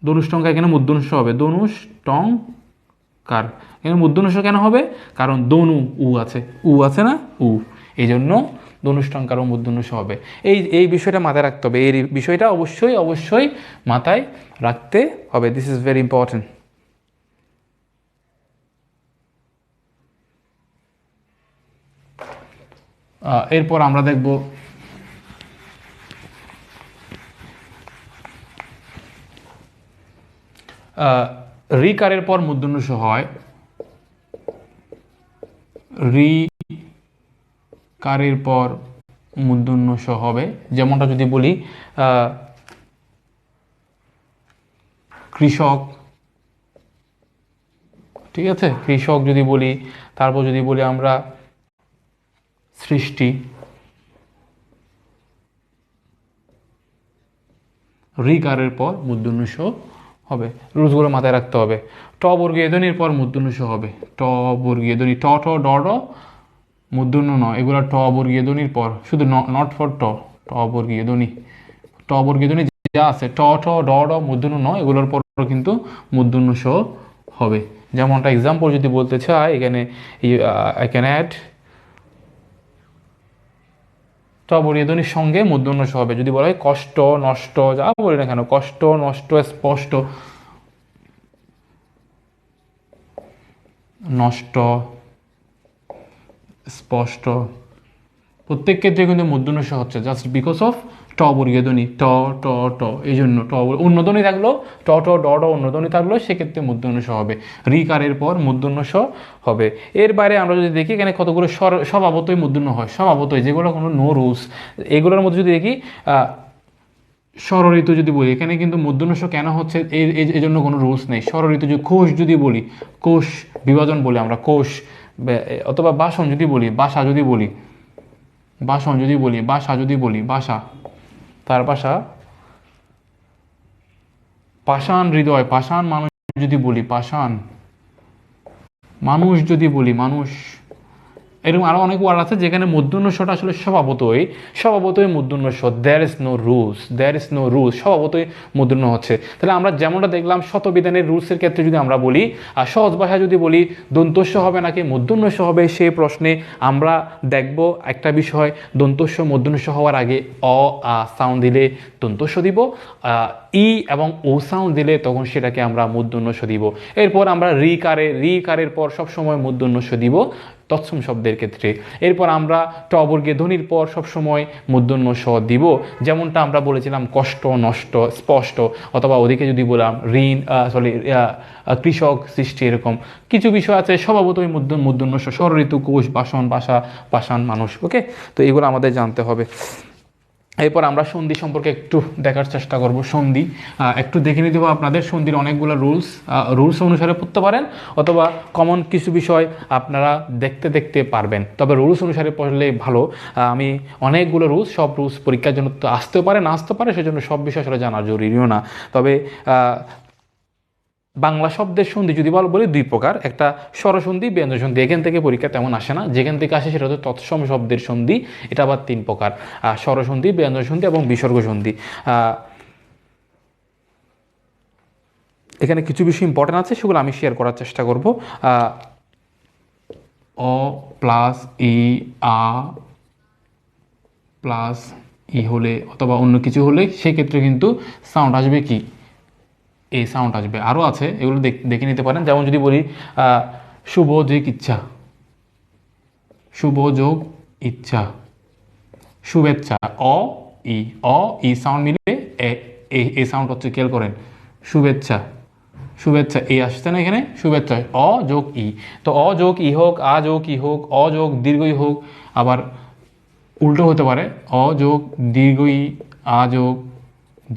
ধনুষ্টঙ্কার এখানে মূর্ধন্য হবে, ধনুষ্টঙ্কার এখানে মূর্ধন্য কেন হবে? কারণ দনু উ আছে না, এই জন্য ধনুষ্টঙ্কার ও মূর্ধন্য হবে। এই বিষয়টা মাথায় রাখতে হবে, এই বিষয়টা অবশ্যই মাথায় রাখতে হবে। This is very important. এরপর আমরা দেখব রিকারের পর মূর্ধন্য হয়, রিকারের পর মূর্ধন্য হবে। যেমনটা যদি বলি কৃষক, ঠিক আছে, কৃষক যদি বলি, তারপর যদি বলি আমরা সৃষ্টি, রিকারের পর মূর্ধন্য হবে। রুলসগুলো মাথায় রাখতে হবে। ট বর্গীয় ধ্বনির পর মূর্ধন্য হবে, ট বর্গীয় ধ্বনি, ট ট ড ড মূর্ধন্য নয়, এগুলো ট বর্গীয় ধ্বনির পর, শুধু নট ফর ট, ট বর্গীয় ধ্বনি, ট বর্গীয় ধ্বনি যা আছে ট ঠ ড ড মূর্ধন্য ন এগুলোর পর কিন্তু মূর্ধন্য স হবে। যেমনটা এক্সাম্পল যদি বলতে চাই এখানে আই ক্যান অ্যাড ট বর্গীয় ধ্বনির সঙ্গে মূর্ধন্য স হবে। যদি বলা হয় কষ্ট নষ্ট যা বলি না কেন, কষ্ট নষ্ট স্পষ্ট নষ্ট স্পষ্ট প্রত্যেক ক্ষেত্রে কিন্তু মূর্ধন্য স হচ্ছে জাস্ট বিকজ অফ ট বর্গীয় ধ্বনি ট ট ট এই জন্য ট অন্য ধ্বনি থাকলো ট ট ড ড অন্য ধ্বনি থাকলো সেক্ষেত্রে মূর্ধন্য স হবে, রিকারের পর মূর্ধন্য স হবে। এর বাইরে আমরা যদি দেখি এখানে কতগুলো স্বভাবতই মূর্ধন্য হয়, স্বভাবতই যেগুলো কোনো নো রুলস, এগুলোর মধ্যে যদি দেখি স্বরঋতু যদি বলি এখানে কিন্তু মূর্ধন্য স কেন হচ্ছে এই জন্য কোনো রুলস নেই। স্বরঋতু যদি কোষ যদি বলি, কোষ বিভাজন বলি আমরা কোষ, অথবা বাসন যদি বলি, বাসা যদি বলি, বাসন যদি বলি, বাসা যদি বলি, বাসা তার বাসা, পাষাণ হৃদয়, পাষাণ মানুষ যদি বলি, পাষাণ মানুষ যদি বলি, মানুষ, এরকম আরো অনেক ওয়ার্ড আছে যেখানে মূর্ধন্য শটা আসলে স্বভাবতই মূর্ধন্য শ, দেয়ার ইজ নো রুলস, স্বভাবতই মূর্ধন্য হচ্ছে। তাহলে আমরা যেমনটা দেখলাম শতবিধানের রুলসের ক্ষেত্রে যদি আমরা বলি আর সহজ ভাষায় যদি বলি দন্তস্য হবে নাকি মূর্ধন্য শ হবে, সেই প্রশ্নে আমরা দেখব একটা বিষয়, দন্তস্য মূর্ধন্য শ হওয়ার আগে অ আ সাউন্ড দিলে দন্তস্য দিব, ই এবং ও সাউন্ড দিলে তখন সেটাকে আমরা মূর্ধন্য শ দিব। এরপর আমরা রিকারের পর সবসময় মূর্ধন্য শ দিব তৎসম শব্দের ক্ষেত্রে। এরপর আমরা ট বর্গীয় ধ্বনির পর সবসময় মূর্ধন্য স দিব, যেমনটা আমরা বলেছিলাম কষ্ট নষ্ট স্পষ্ট, অথবা ওদিকে যদি বললাম ঋণ কৃষক সৃষ্টি, এরকম কিছু বিষয় আছে স্বভাবতই মূর্ধন্য স, স্বরঋতু কোষ বাসন বাসা পাষাণ মানুষ। ওকে, তো এগুলো আমাদের জানতে হবে। এরপর আমরা সন্ধি সম্পর্কে একটু দেখার চেষ্টা করব। সন্ধি একটু দেখে নিতে হবে আপনাদের, সন্ধির অনেকগুলো রুলস অনুসারে পড়তে পারেন, অথবা কমন কিছু বিষয় আপনারা দেখতে পারবেন, তবে রুলস অনুসারে পড়লে ভালো। আমি অনেকগুলো সব রুলস পরীক্ষার জন্য তো আসতেও পারে না আসতে পারে, সেজন্য সব বিষয় আসলে জানা জরুরিও না। তবে বাংলা শব্দের সন্ধি যদি বলি দুই প্রকার, একটা স্বরসন্ধি, ব্যঞ্জন সন্ধি। এখান থেকে পরীক্ষা তেমন আসে না, যেখান থেকে আসে সেটা হচ্ছে তৎসম শব্দের সন্ধি। এটা আবার তিন প্রকার, স্বরসন্ধি, ব্যঞ্জন সন্ধি এবং বিসর্গ সন্ধি। এখানে কিছু বিষয় ইম্পর্টেন্ট আছে, সেগুলো আমি শেয়ার করার চেষ্টা করব। অ প্লাস ই আ প্লাস ই হলে অথবা অন্য কিছু হলে সেক্ষেত্রে কিন্তু সাউন্ড আসবে কি, এই সাউন্ড আসবে। আরও আছে, এগুলো দেখে নিতে পারেন। যেমন যদি বলি শুভ যোগ ইচ্ছা, শুভ যোগ ইচ্ছা, শুভেচ্ছা, অ ই সাউন্ড মিলে এই সাউন্ড হচ্ছে, খেয়াল করেন, শুভেচ্ছা এই আসছে না এখানে, শুভেচ্ছা অ যোগ ই। তো অ যোগ ই হোক, আ যোগ ই হোক, অ যোগ দীর্ঘ ই হোক, আবার উল্টো হতে পারে, অ যোগ দীর্ঘ ই, আ যোগ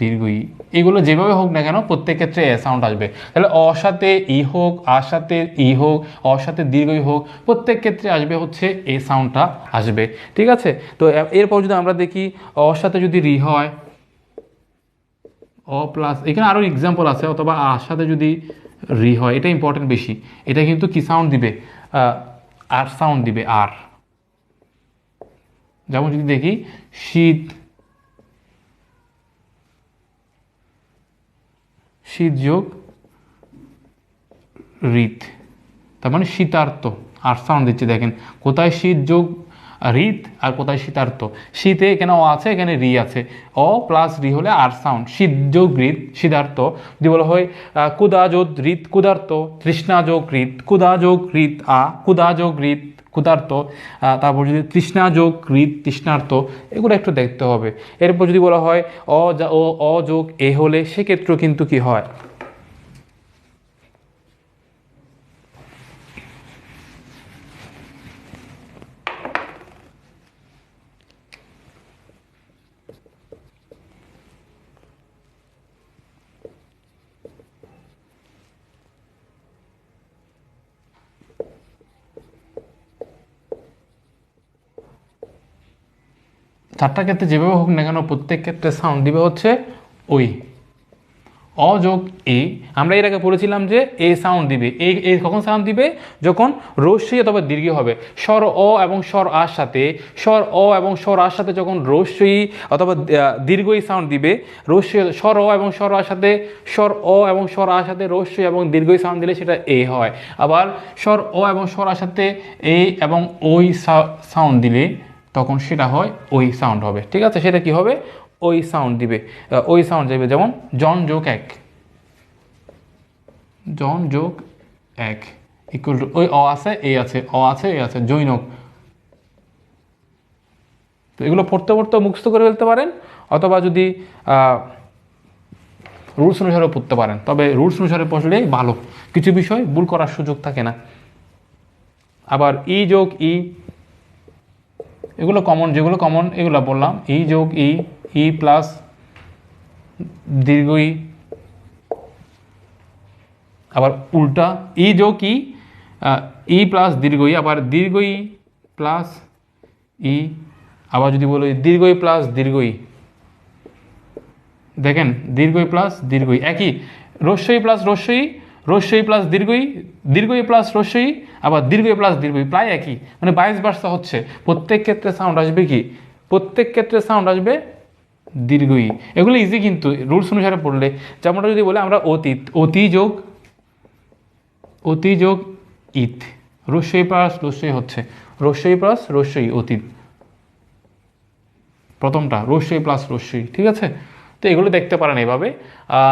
দীর্ঘ ই, এগুলো যেভাবে হোক না কেন প্রত্যেক ক্ষেত্রে এ সাউন্ড আসবে। তাহলে অ সাথে ই হোক, আর সাথে ই হোক, অ সাথে দীর্ঘ ই হোক, প্রত্যেক ক্ষেত্রে আসবে হচ্ছে এই সাউন্ডটা আসবে। ঠিক আছে, তো এরপর যদি আমরা দেখি অ সাথে যদি রি হয়, অ প্লাস, এখানে আরও এক্সাম্পল আছে, অথবা আর সাথে যদি রি হয়, এটা ইম্পর্টেন্ট বেশি, এটা কিন্তু কি সাউন্ড দিবে, আর সাউন্ড দিবে আর। যেমন যদি দেখি শীত, শীত যোগ ঋত, তার মানে শীতার্থ, আর সাউন্ড দিচ্ছে। দেখেন কোথায় শীত যোগ ঋত আর কোথায় শীতার্থ। শীতে এখানে অ আছে, এখানে রি আছে, অ প্লাস রি হলে আর সাউন্ড, শীত যোগ ঋত শীতার্থ। যদি বলা হয় কুদা যোগ ঋত কুদার্থ, তৃষ্ণা যোগ ঋত কুদা যোগ ঋত কুদা যোগ ঋত ক্ষুধার্ত, তারপর যদি তৃষ্ণা যোগ ঋত তৃষ্ণার্ত, এগুলো একটু দেখতে হবে। এরপর যদি বলা হয় অ যোগ এ হলে সেক্ষেত্রেও কিন্তু কি হয়, চারটা ক্ষেত্রে যেভাবে হোক না কেন প্রত্যেক ক্ষেত্রে সাউন্ড দিবে হচ্ছে ওই অ যোগ এ, আমরা এর আগে পড়েছিলাম যে এ সাউন্ড দিবে, এ কখন সাউন্ড দিবে, যখন রস্যই অথবা দীর্ঘ হবে। স্বর অ এবং স্বর আর সাথে, স্বর অ এবং স্বর আর সাথে যখন রস্যই অথবা দীর্ঘই সাউন্ড দিবে, রস্যই স্বর অ এবং স্বর আর সাথে, স্বর অ এবং স্বর আর সাথে রস্যই এবং দীর্ঘই সাউন্ড দিলে সেটা এ হয়। আবার স্বর অ এবং স্বর আর সাথে এ এবং ওই সাউন্ড দিলে তখন সেটা হয় ওই সাউন্ড হবে। ঠিক আছে, সেটা কি হবে, ওই সাউন্ড দিবে, ওই সাউন্ড দিবে। যেমন জন যোগ এক, জন যোগ এক ইকুয়াল টু ওই অ আছে এ আছে, অ আছে এ আছে, জৈনক। তো এগুলো পড়তে পড়তে মুখস্থ করে ফেলতে পারেন, অথবা যদি রুলস অনুসারে পড়তে পারেন, তবে রুলস অনুসারে পড়লেই ভালো, কিছু বিষয় ভুল করার সুযোগ থাকে না। আবার ই যোগ ই, এগুলো কমন, যেগুলো কমন এগুলো বললাম, ই যোগ ই, ই প্লাস দীর্ঘ ই, আবার উল্টা ই যোগ ই প্লাস দীর্ঘ ই, আবার দীর্ঘ ই প্লাস ই, আবার যদি বলি দীর্ঘ ই প্লাস দীর্ঘ ই, দেখেন দীর্ঘ ই প্লাস দীর্ঘ ই একই, রস্যই প্লাস রস্যই, রস্যই প্লাস দীর্ঘই, দীর্ঘই প্লাস রস্যই, আবার দীর্ঘই প্লাস দীর্ঘই, প্রায় একই, মানে 22 ভার্সা হচ্ছে। প্রত্যেক ক্ষেত্রে সাউন্ড আসবে কি, প্রত্যেক ক্ষেত্রে সাউন্ড আসবে দীর্ঘই। এগুলো ইজি কিন্তু রুলস অনুসারে পড়লে। যেমনটা যদি বলে আমরা অতীত, অতি যোগ ইত, রস্যই প্লাস রস্যই হচ্ছে, রস্যই প্লাস রস্যই অতীত, প্রথমটা রস্যই প্লাস রস্যই। ঠিক আছে, তো এগুলো দেখতে পারেন এইভাবে।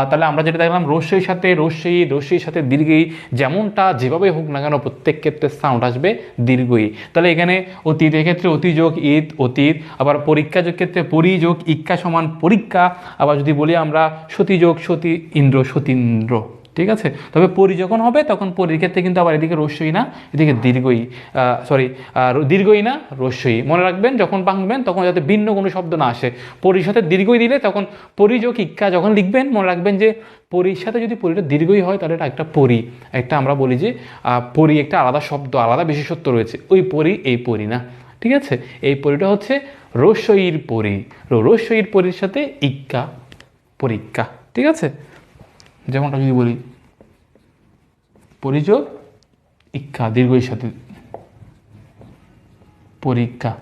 তাহলে আমরা যেটা দেখলাম, রস্যইর সাথে রস্যই, রস্যইর সাথে দীর্ঘই, যেমনটা যেভাবে হোক না কেন প্রত্যেক ক্ষেত্রে সাউন্ড আসবে দীর্ঘই। তাহলে এখানে অতীত, এক্ষেত্রে অতি যোগ ঈদ অতীত, আবার পরীক্ষা যোগ ক্ষেত্রে পরি যোগ ইক্কা সমান পরীক্ষা, আবার যদি বলি আমরা সতী যোগ সতী ইন্দ্র সতীন্দ্র। ঠিক আছে, তবে পরি যখন হবে তখন পরির ক্ষেত্রে কিন্তু আবার এদিকে রস্যই না, এদিকে দীর্ঘই, সরি দীর্ঘই না রস্যই। মনে রাখবেন যখন ভাঙবেন তখন যাতে ভিন্ন কোনো শব্দ না আসে। পরির সাথে দীর্ঘই দিলে তখন পরিযোগ ইক্কা যখন লিখবেন মনে রাখবেন যে পরির সাথে যদি পরিটা দীর্ঘই হয় তাহলে এটা একটা পরি, একটা আমরা বলি যে পরি একটা আলাদা শব্দ, আলাদা বিশেষত্ব রয়েছে, ওই পরি এই পরি না। ঠিক আছে, এই পরিটা হচ্ছে রস্যইর পরি, রস্যইর পরির সাথে ইক্কা পরীক্ষা। ঠিক আছে, যেমনটা যদি বলি পরিযোগ ইক্কা দীর্ঘের সাথে পরীক্ষা,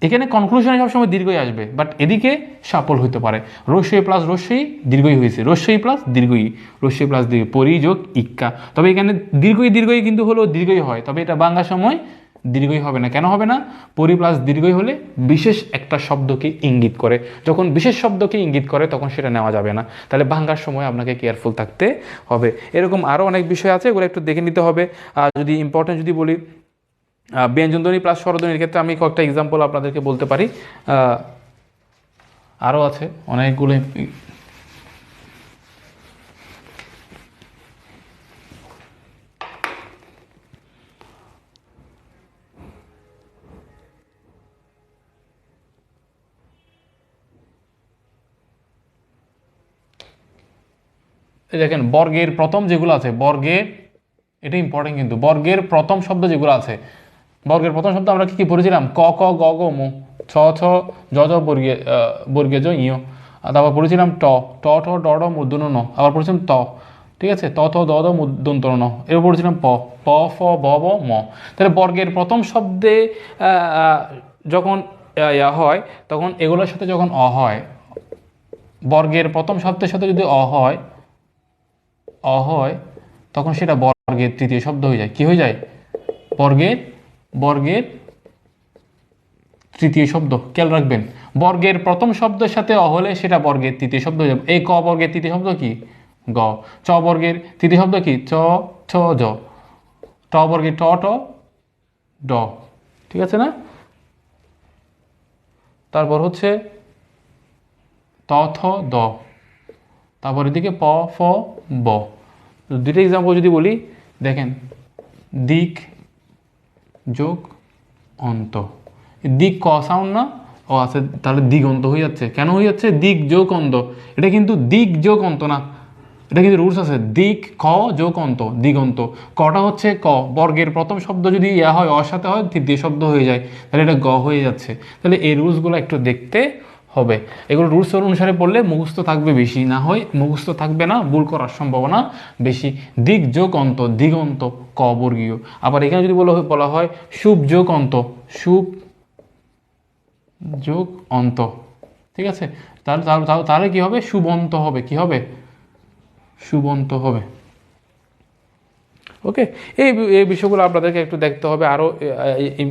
এখানে কনক্লুশনে সবসময় দীর্ঘই আসবে, বাট এদিকে সাপল হতে পারে। রস্যই প্লাস রস্যই দীর্ঘই হয়েছে, রস্যই প্লাস দীর্ঘই, রস্যই প্লাস দীর্ঘ, পরিযোগ ইক্কা। তবে এখানে দীর্ঘই কিন্তু হলেও দীর্ঘই হয়, তবে এটা বাংলার সময় দীর্ঘই হবে না। কেন হবে না, পরি প্লাস দীর্ঘই হলে বিশেষ একটা শব্দকে ইঙ্গিত করে, যখন বিশেষ শব্দকে ইঙ্গিত করে তখন সেটা নেওয়া যাবে না। তাহলে বাংলার সময় আপনাকে কেয়ারফুল থাকতে হবে। এরকম আরও অনেক বিষয় আছে, এগুলো একটু দেখে নিতে হবে। যদি ইম্পর্টেন্ট যদি বলি, ব্যঞ্জনধ্বনি প্লাস স্বরধ্বনির ক্ষেত্রে আমি কয়েকটা এক্সাম্পল আপনাদেরকে বলতে পারি, আরও আছে অনেকগুলো। দেখেন বর্গের প্রথম যেগুলো আছে, বর্গের, এটা ইম্পর্টেন্ট কিন্তু, বর্গের প্রথম শব্দ যেগুলো আছে, বর্গের প্রথম শব্দ আমরা কি কি পড়েছিলাম, ক ক গ গ মু, ছ ছ জ জ বর্গে, বর্গে জ ইয়, তারপর পড়েছিলাম ট ট ঠ ড ড মূর্ধন্য ন, আবার পড়েছিলাম ত। ঠিক আছে, ত থ দ দ মূর্ধন্য ন, এবার পড়েছিলাম প প ফ ব ব ম। তাহলে বর্গের প্রথম শব্দে যখন ইয়া হয় তখন এগুলোর সাথে যখন অ হয়, বর্গের প্রথম শব্দের সাথে যদি অ হয় তখন সেটা বর্গের তৃতীয় শব্দ হয়ে যায়। কি হয়ে যায়, বর্গের তৃতীয় শব্দ। খেয়াল রাখবেন, বর্গের প্রথম শব্দের সাথে অ হলে সেটা বর্গের তৃতীয় শব্দ হয়ে যাবে। এই ক বর্গের তৃতীয় শব্দ কি, গ। চ বর্গের তৃতীয় শব্দ কি, চ ছ জ। ট বর্গের ট ট ড। ঠিক আছে না, তারপর হচ্ছে ত থ দ, তারপর এদিকে প ফ ব। দুটো এক্সাম্পল যদি বলি, দেখেন দিক যোগ অন্ত, দিক ক সাউন্ড না, ও আছে, তাহলে দিগন্ত হয়ে যাচ্ছে। কেন হয়ে যাচ্ছে, দিক যোগ অন্ত, এটা কিন্তু দিক যোগ অন্ত না, এটা কিন্তু রুলস আছে, দিক খ যোগ অন্ত দিগন্ত। কটা হচ্ছে ক, বর্গের প্রথম শব্দ যদি ইয়া হয় অর সাথে হয় তৃতীয় শব্দ হয়ে যায়, তাহলে এটা গ হয়ে যাচ্ছে। তাহলে এই রুলসগুলো একটু দেখতে হবে। এগুলো রুলস অনুসারে পড়লে মুখস্থ থাকবে বেশি, না হয় মুখস্থ থাকবে না, ভুল করার সম্ভাবনা বেশি। দিক যোগ অন্ত, দিগন্ত ক বর্গীয়। আবার এখানে যদি বলা হয় শুভ যোগ অন্ত, শুভ যোগ অন্ত, ঠিক আছে, তাহলে কি হবে, শুভন্ত হবে, কি হবে, শুভন্ত হবে। ওকে, এই বিষয়গুলো আপনাদেরকে একটু দেখতে হবে। আরও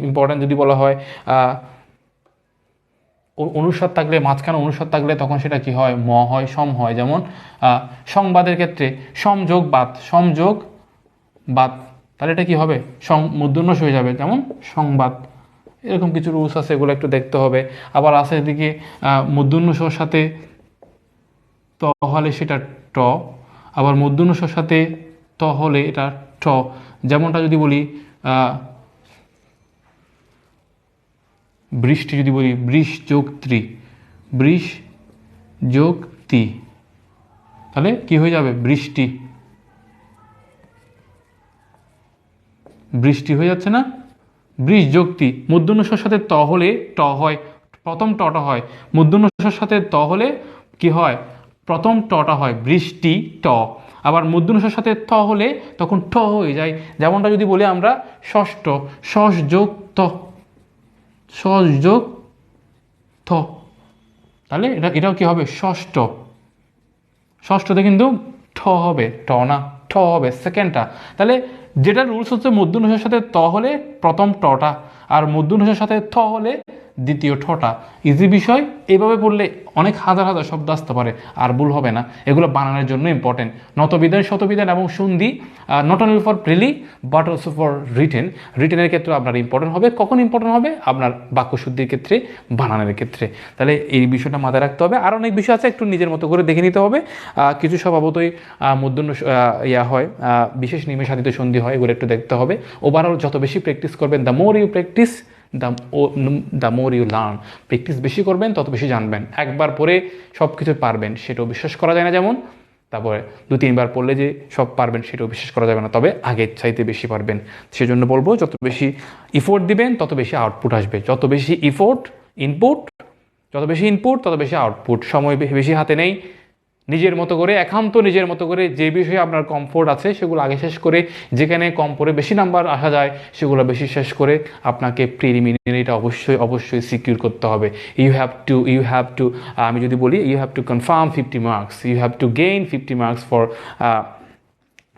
ইম্পর্টেন্ট যদি বলা হয় অনুস্বার থাকলে, মাঝখানে অনুস্বার থাকলে তখন সেটা কি হয়, ম হয়, সম হয়। যেমন সংবাদের ক্ষেত্রে সংযোগ বাদ, সংযোগ বাদ, তাহলে এটা কি হবে, মূর্ধন্য হয়ে যাবে, যেমন সংবাদ। এরকম কিছু রুলস আছে, এগুলো একটু দেখতে হবে। আবার আছে এদিকে মূর্ধন্য ষর সাথে ত হলে সেটা ট, আবার মূর্ধন্য ষর সাথে ত হলে এটা ট। যেমনটা যদি বলি বৃষ্টি, যদি বলি বৃষ যোগ ত্রি, বৃষ যোগ তি, তাহলে কি হয়ে যাবে, বৃষ্টি, বৃষ্টি হয়ে যাচ্ছে না, বৃষ যোগ তি। মূর্ধন্য ষর সাথে ত হলে ট হয়, প্রথম টটা হয়। মূর্ধন্য ষর সাথে ত হলে কি হয়, প্রথম টটা হয়, বৃষ্টি ট। আবার মূর্ধন্য ষর সাথে ত হলে তখন ঠ হয়ে যায়। যেমনটা যদি বলি আমরা ষষ্ঠ, ষষ্ঠ যোগ ত, ষষ্ঠ যোগ থ, তাহলে এটাও কি হবে, ষষ্ঠ। ষষ্ঠতে কিন্তু ঠ হবে, ট না, ঠ হবে সেকেন্ডটা। তাহলে যেটা রুলস হচ্ছে মূর্ধন্য ষর সাথে ত হলে প্রথম টটা, আর মূর্ধন্য ষর সাথে থ হলে দ্বিতীয় ঠটা। ইজি বিষয়, এইভাবে পড়লে অনেক হাজার হাজার শব্দ আসতে পারে, আর ভুল হবে না। এগুলো বানানোর জন্য ইম্পর্টেন্ট। নতবিধান, শতবিধান এবং সন্ধি not only for prelim but also for written. রিটেনের ক্ষেত্রে আপনার ইম্পর্টেন্ট হবে, কখন ইম্পর্টেন্ট হবে, আপনার বাক্যশুদ্ধির ক্ষেত্রে, বানানোর ক্ষেত্রে। তাহলে এই বিষয়টা মাথায় রাখতে হবে। আর অনেক বিষয় আছে, একটু নিজের মতো করে দেখে নিতে হবে। কিছু স্বভাবতই মূর্ধন্য হয়, বিশেষ নিমেষ সাধিত সন্ধি হয়, এগুলো একটু দেখতে হবে। ওভারঅল যত বেশি প্র্যাকটিস করবেন, the more you practice the more you learn. Practice বেশি করবেন তত বেশি জানবেন। একবার পরে সব কিছু পারবেন সেটাও বিশ্বাস করা যায় না, যেমন তারপরে 2-3বার পড়লে যে সব পারবেন সেটাও বিশ্বাস করা যাবে না, তবে আগের চাইতে বেশি পারবেন। সেজন্য বলবো যত বেশি ইফোর্ট দিবেন তত বেশি আউটপুট আসবে। যত বেশি ইনপুট তত বেশি আউটপুট। সময় বেশি হাতে নেই, নিজের মতো করে, একান্ত নিজের মতো করে যে বিষয়ে আপনার কমফোর্ট আছে সেগুলো আগে শেষ করে, যেখানে কম পড়ে বেশি নাম্বার আসা যায় সেগুলো বেশি শেষ করে আপনাকে প্রিলিমিনারিটা অবশ্যই সিকিউর করতে হবে। ইউ হ্যাভ টু আমি যদি বলি you have to confirm 50 marks, you have to gain 50 marks for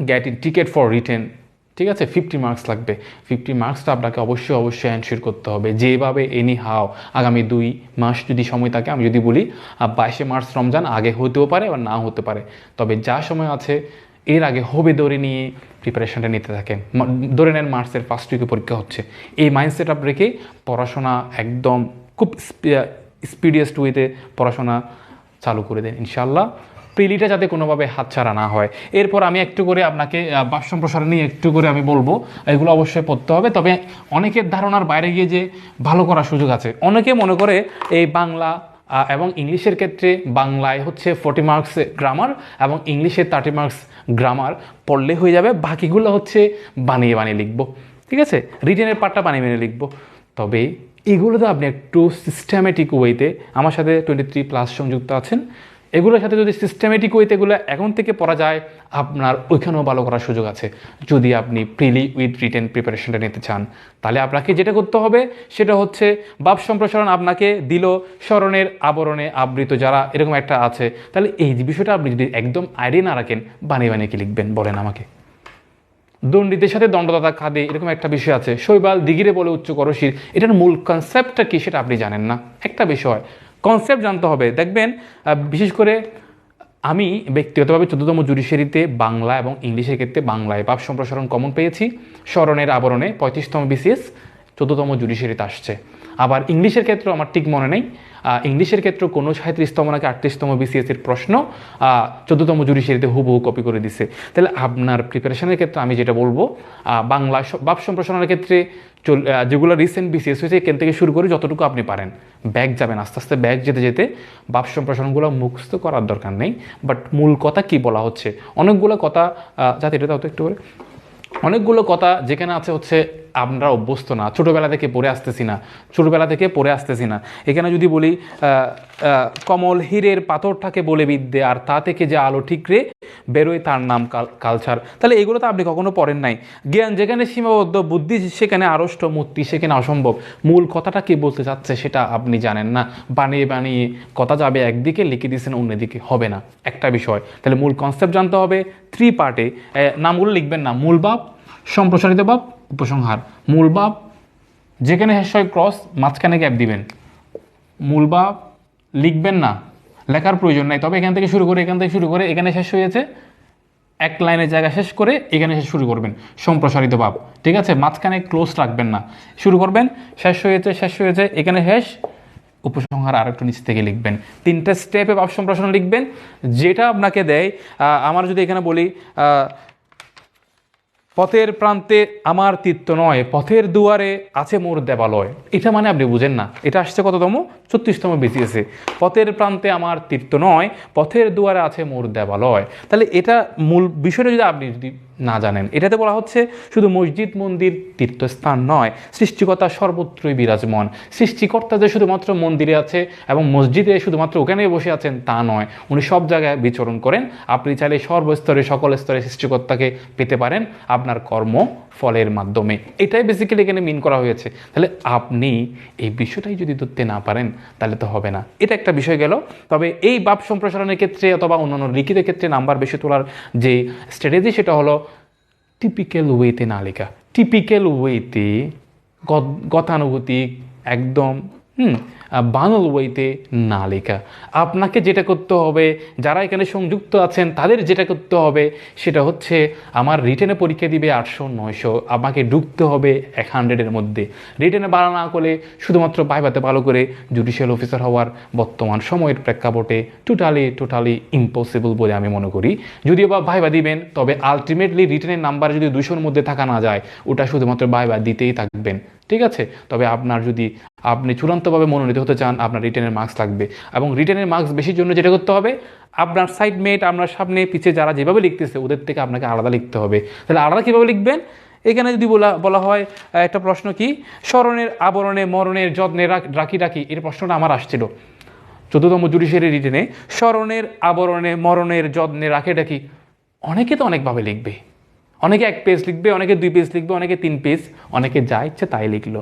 getting ticket for written. ঠিক আছে, 50 মার্কস লাগবে। 50 মার্কসটা আপনাকে অবশ্যই এনশিওর করতে হবে, যেভাবে এনি হাও। আগামী 2 মাস যদি সময় থাকে, আমি যদি বলি 22শে মার্চ রমজান, আগে হতেও পারে বা না হতে পারে, তবে যা সময় আছে এর আগে হবে ধরে নিয়ে প্রিপারেশনটা নিতে থাকেন। ধরে নেন মার্চের ফার্স্ট উইকে পরীক্ষা হচ্ছে, এই মাইন্ডসেট আপ রেখে পড়াশোনা একদম খুব স্পিডিয়েস্ট ওয়েতে পড়াশোনা চালু করে দেন ইনশাআল্লাহ। প্রিলিটা যাতে কোনোভাবে হাতছাড়া না হয়। এরপর আমি একটু করে আপনাকে ভাষা সম্প্রসারণ নিয়ে একটু করে আমি বলবো, এগুলো অবশ্যই পড়তে হবে। তবে অনেকের ধারণার বাইরে গিয়ে যে ভালো করার সুযোগ আছে। অনেকে মনে করে এই বাংলা এবং ইংলিশের ক্ষেত্রে বাংলায় হচ্ছে 40 মার্কস গ্রামার এবং ইংলিশে 30 মার্কস গ্রামার পড়লে হয়ে যাবে, বাকিগুলো হচ্ছে বানিয়ে লিখবো। ঠিক আছে, রিটেনের পার্টটা বানিয়ে লিখবো। তবে এগুলোতে আপনি একটু সিস্টেমেটিক ওয়েতে, আমার সাথে 23+ সংযুক্ত আছেন, এগুলোর সাথে যদি সিস্টেমেটিক ওয়েতে এগুলো এখন থেকে পড়া যায়, আপনার ওইখানেও ভালো করার সুযোগ আছে। যদি আপনি প্রিলি উইথ রিটেন প্রিপারেশনটা নিতে চান, তাহলে আপনাকে যেটা করতে হবে সেটা হচ্ছে ভাব সম্প্রসারণ আপনাকে দিল, স্মরণের আবরণে আবৃত যারা, এরকম একটা আছে। তাহলে এই বিষয়টা আপনি যদি একদম আইডিয়া না রাখেন, বানিয়ে কি লিখবেন বলেন আমাকে? দণ্ডিতের সাথে দণ্ডদাতা খাদে, এরকম একটা বিষয় আছে। শৈবাল দিগিরে বলে উচ্চ করশির, এটার মূল কনসেপ্টটা কি সেটা আপনি জানেন না। একটা বিষয় কনসেপ্ট জানতে হবে। দেখবেন বিশেষ করে আমি ব্যক্তিগতভাবে 14তম জুডিশিয়ারিতে বাংলা এবং ইংলিশের ক্ষেত্রে বাংলায় ভাব সম্প্রসারণ কমন পেয়েছি, স্মরণের আবরণে 35তম বিসিএস 14তম জুডিশিয়ারিতে আসছে। আবার ইংলিশের ক্ষেত্রে আমার ঠিক মনে নেই, ইংলিশের ক্ষেত্রে কোনো 37তম নাকি 38তম বিসিএসের প্রশ্ন 14তম জুডিশিয়ারিতে হুবহু কপি করে দিছে। তাহলে আপনার প্রিপারেশনের ক্ষেত্রে আমি যেটা বলবো, বাংলা ভাব সম্প্রসারণের ক্ষেত্রে যেগুলো রিসেন্ট বিসিএস হয়েছে এখান থেকে শুরু করে যতটুকু আপনি পারেন ব্যাক যাবেন, আস্তে আস্তে ব্যাক যেতে ভাব সম্প্রসারণগুলো মুখস্থ করার দরকার নেই, বাট মূল কথা কি বলা হচ্ছে, অনেকগুলো কথা যাতে এটা দাও তো একটু করে, অনেকগুলো কথা যেখানে আছে হচ্ছে আমরা অভ্যস্ত না, ছোটোবেলা থেকে পড়ে আসতেছি না। এখানে যদি বলি কমল হীরের পাথরটাকে বলে বিদ্যে, আর তা থেকে যে আলো ঠিকরে বেরোয় তার নাম কালচার। তাহলে এগুলো তো আপনি কখনো পড়েন নাই। জ্ঞান যেখানে সীমাবদ্ধ, বুদ্ধি সেখানে আড়ষ্ট, মূর্তি সেখানে অসম্ভব। মূল কথাটা কি বলতে চাচ্ছে সেটা আপনি জানেন না, বানিয়ে বানিয়ে কথা যাবে একদিকে, লিখে দিয়েছেন অন্যদিকে, হবে না একটা বিষয়। তাহলে মূল কনসেপ্ট জানতে হবে। 3 পার্টে নামগুলো লিখবেন না, মূল ভাব, সম্প্রসারিত ভাব, উপসংহার। মূল ভাব যেখানে শেষ হয় ক্রস, মাঝখানে গ্যাপ দিবেন। মূল ভাব লিখবেন না, লেখার প্রয়োজন নাই, তবে এখান থেকে শুরু করে এখানে শেষ হয়েছে, এক লাইনের জায়গা শেষ করে এখানে শেষ শুরু করবেন, সম্প্রসারিত ভাব। ঠিক আছে, মাঝখানে ক্লোজ রাখবেন না, শুরু করবেন, শেষ হয়েছে এখানে শেষ, উপসংহার আর একটু নিচ থেকে লিখবেন। 3টে স্টেপে ভাব সম্প্রসারণ লিখবেন, যেটা আপনাকে দেয়। আমার যদি এখানে বলি পথের প্রান্তে আমার তীর্থ নয়, পথের দুয়ারে আছে মোর দেবালয়, এটা মানে আপনি বুঝেন না। এটা আসছে কততম? 36তম বিসিএসে। পথের প্রান্তে আমার তীর্থ নয়, পথের দুয়ারে আছে মোর দেবালয়। তাহলে এটা মূল বিষয়টা যদি না জানেন, এটাতে বলা হচ্ছে শুধু মসজিদ মন্দির তীর্থস্থান নয়, সৃষ্টিকর্তা সর্বত্রই বিরাজমান। সৃষ্টিকর্তা যে শুধুমাত্র মন্দিরে আছে এবং মসজিদে শুধুমাত্র ওখানেই বসে আছেন তা নয়, উনি সব জায়গায় বিচরণ করেন। আপনি চাইলে সর্বস্তরে, সকল স্তরে সৃষ্টিকর্তাকে পেতে পারেন আপনার কর্ম ফলের মাধ্যমে। এটাই বেসিক্যালি এখানে মিন করা হয়েছে। তাহলে আপনি এই বিষয়টাই যদি ধরতে না পারেন তাহলে তো হবে না। এটা একটা বিষয় গেল। তবে এই ভাব সম্প্রসারণের ক্ষেত্রে অথবা অন্যান্য লিখিত ক্ষেত্রে নাম্বার বেশি তোলার যে স্ট্র্যাটেজি, সেটা হলো টিপিক্যাল ওয়েতে না লেখা। টিপিক্যাল ওয়েতে, গতানুগতিক একদম বানাল ওয়েতে না লেখা। আপনাকে যেটা করতে হবে, যারা এখানে সংযুক্ত আছেন তাদের যেটা করতে হবে সেটা হচ্ছে, আমার রিটেনে পরীক্ষা দিবে 800-900, আমাকে ঢুকতে হবে 100-এর মধ্যে। রিটেনে ভালো না করলে শুধুমাত্র ভাইভাতে ভালো করে জুডিশিয়াল অফিসার হওয়ার বর্তমান সময়ের প্রেক্ষাপটে টোটালি ইম্পসিবল বলে আমি মনে করি। যদিও বা ভাইভা দিবেন, তবে আলটিমেটলি রিটেনের নাম্বার যদি 200-র মধ্যে থাকা না যায়, ওটা শুধুমাত্র ভাইভা দিতেই থাকবেন। ঠিক আছে, তবে আপনি চূড়ান্তভাবে মনোনীত হতে চান, আপনার রিটেনের মার্কস লাগবে। এবং রিটেনের মার্কস বেশির জন্য যেটা করতে হবে, আপনার সাইডমেট, আপনার সামনে পিছিয়ে যারা যেভাবে লিখতেছে ওদের থেকে আপনাকে আলাদা লিখতে হবে। তাহলে আলাদা কীভাবে লিখবেন? এখানে যদি বলা হয় একটা প্রশ্ন, কি স্মরণের আবরণে মরণের যত্নে রাখি, এর প্রশ্নটা আমার আসছিল 14তম জুডিশিয়ারি রিটেনে। স্মরণের আবরণে মরণের যত্নে রাখি, অনেকে তো অনেকভাবে লিখবে। অনেকে 1 পেজ লিখবে, অনেকে 2 পেজ লিখবে, অনেকে 3 পেজ, অনেকে যা ইচ্ছে তাই লিখলো।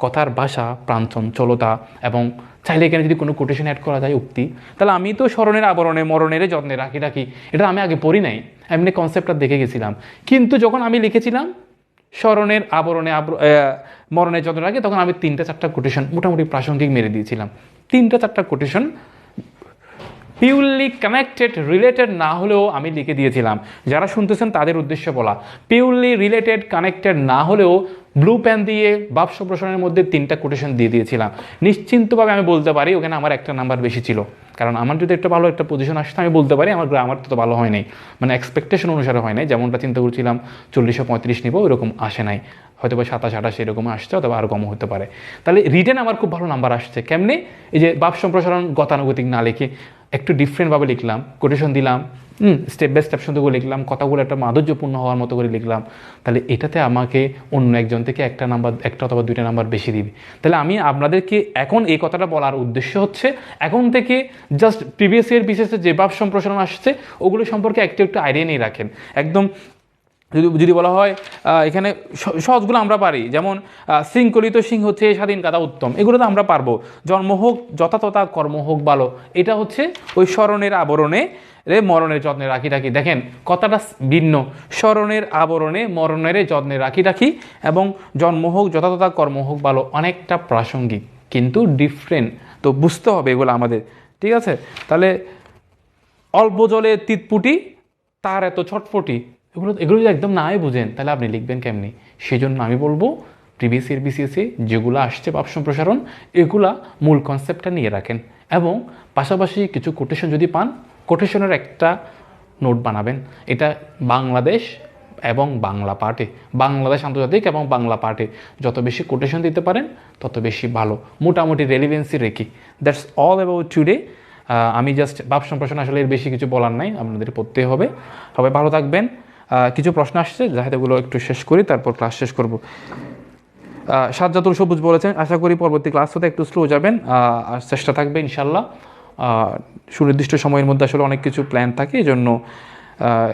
কথার ভাষা, প্রাণচঞ্চলতা, এবং চাইলে এখানে যদি কোনো কোটেশন অ্যাড করা যায়, উক্তি। তাহলে আমি তো স্মরণের আবরণে মরণের যত্নে রাখি, এটা আমি আগে পড়ি নাই, এমনি কনসেপ্টটা দেখে গেছিলাম। কিন্তু যখন আমি লিখেছিলাম স্মরণের আবরণে মরণের যত্নে রাখি, তখন আমি 3-4টা কোটেশন মোটামুটি প্রাসঙ্গিক মেরে দিয়েছিলাম। 3-4টা কোটেশন পিওরলি কানেক্টেড, রিলেটেড না হলেও আমি লিখে দিয়েছিলাম। যারা শুনতেছেন তাদের উদ্দেশ্যে বলা, পিওরলি রিলেটেড কানেক্টেড না হলেও ব্লু পেন দিয়ে ভাব সম্প্রসারণের মধ্যে 3টা কোটেশন দিয়ে দিয়েছিলাম। নিশ্চিন্তভাবে আমি বলতে পারি ওখানে আমার একটা নাম্বার বেশি ছিল, কারণ আমার যদি একটা ভালো একটা পজিশন আসতো আমি বলতে পারি আমার গ্রামার তো ভালো হয় নাই, মানে এক্সপেকটেশন অনুসারে হয় নাই। যেমনটা চিন্তা করছিলাম 40-35 নিব, ওইরকম আসে নাই, হয়তো বা 27-28 এরকম আসছে, অথবা আরও কমও হতে পারে। তাহলে রিটেন আমার খুব ভালো নাম্বার আসছে কেমনে? এই যে ভাব সম্প্রসারণ গতানুগতিক না লিখে একটু ডিফারেন্টভাবে লিখলাম, কোটেশন দিলাম, স্টেপ বাই স্টেপ সুন্দর করে লিখলাম, কথাগুলো একটা মাধুর্যপূর্ণ হওয়ার মতো করে লিখলাম। তাহলে এটাতে আমাকে অন্য একজন থেকে একটা অথবা 2টা নাম্বার বেশি দিবে। তাহলে আমি আপনাদেরকে এখন এই কথাটা বলার উদ্দেশ্য হচ্ছে, এখন থেকে জাস্ট প্রিভিয়াস ইয়ার বিশেষে যে ভাব সম্প্রসারণ আসছে ওগুলো সম্পর্কে একটু আইডিয়া নিয়ে রাখেন। একদম যদি বলা হয় এখানে সহজগুলো আমরা পারি, যেমন শৃঙ্খলিত সিংহ হচ্ছে স্বাধীন কাদা উত্তম, এগুলো তো আমরা পারবো। জন্ম হোক যথাতথা, কর্ম হোক ভালো, এটা হচ্ছে ওই স্মরণের আবরণে মরণের যত্নে রাখি। দেখেন কথাটা ভিন্ন, স্মরণের আবরণে মরণের যত্নে রাখি এবং জন্ম হোক যথাতথা, কর্ম হোক ভালো, অনেকটা প্রাসঙ্গিক কিন্তু ডিফারেন্ট, তো বুঝতে হবে এগুলো আমাদের। ঠিক আছে, তাহলে অল্প জলে তিতপুটি, তার এত ছটফটি, এগুলো যদি একদম নাই বুঝেন তাহলে আপনি লিখবেন কেমনি? সেই জন্য আমি বলবো প্রিভিয়াস ইয়ার বিসিএসে যেগুলো আসছে ভাব সম্প্রসারণ, এগুলা মূল কনসেপ্টটা নিয়ে রাখেন, এবং পাশাপাশি কিছু কোটেশন যদি পান, কোটেশনের একটা নোট বানাবেন। এটা বাংলাদেশ এবং বাংলা পার্টে, বাংলাদেশ আন্তর্জাতিক এবং বাংলা পার্টে যত বেশি কোটেশন দিতে পারেন তত বেশি ভালো, মোটামুটি রেলিভেন্সি রেখে। That's all about today. আমি জাস্ট ভাব সম্প্রসারণ, আসলে এর বেশি কিছু বলার নাই, আপনাদের পড়তে হবে। সবাই ভালো থাকবেন। কিছু প্রশ্ন আসছে, যাতে এগুলো একটু শেষ করি, তারপর ক্লাস শেষ করব। সাজ্জাতুল সবুজ বলেছেন, আশা করি পরবর্তী ক্লাস হতে একটু স্লো যাবেন, আর চেষ্টা থাকবে ইনশাল্লাহ। সুনির্দিষ্ট সময়ের মধ্যে আসলে অনেক কিছু প্ল্যান থাকে, এই জন্য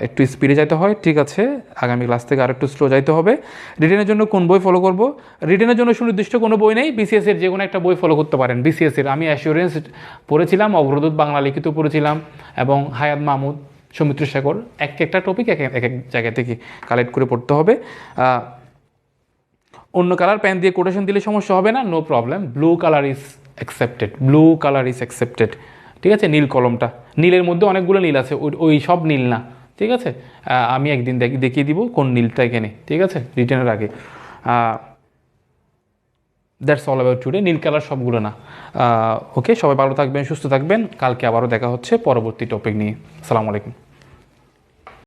একটু স্পিডে যাইতে হয়। ঠিক আছে, আগামী ক্লাস থেকে আর একটু স্লো যাইতে হবে। রিটেনের জন্য কোন বই ফলো করব? রিটেনের জন্য সুনির্দিষ্ট কোনো বই নেই, বিসিএসের যে কোনো একটা বই ফলো করতে পারেন। বিসিএসের আমি অ্যাসিওরেন্স পড়েছিলাম, অগ্রদূত বাংলা লিখিত পড়েছিলাম, এবং হায়াত মাহমুদ, সৌমিত্র শেখর, একটা টপিক এক এক জায়গা থেকে কালেক্ট করে পড়তে হবে। অন্য কালার পেন দিয়ে কোটেশন দিলে সমস্যা হবে না, no problem. Blue colour is accepted, blue colour is accepted. ঠিক আছে, নীল কলমটা, নীলের মধ্যে অনেকগুলো নীল আছে, ওই সব নীল না। ঠিক আছে, আমি একদিন দেখিয়ে দিব কোন নীলটা এখানে। ঠিক আছে, রিটার্নের আগে। That's all about today. নীল কালার সবগুলো না। ওকে, সবাই ভালো থাকবেন, সুস্থ থাকবেন। কালকে আবারও দেখা হচ্ছে পরবর্তী টপিক নিয়ে। আসসালামু আলাইকুম।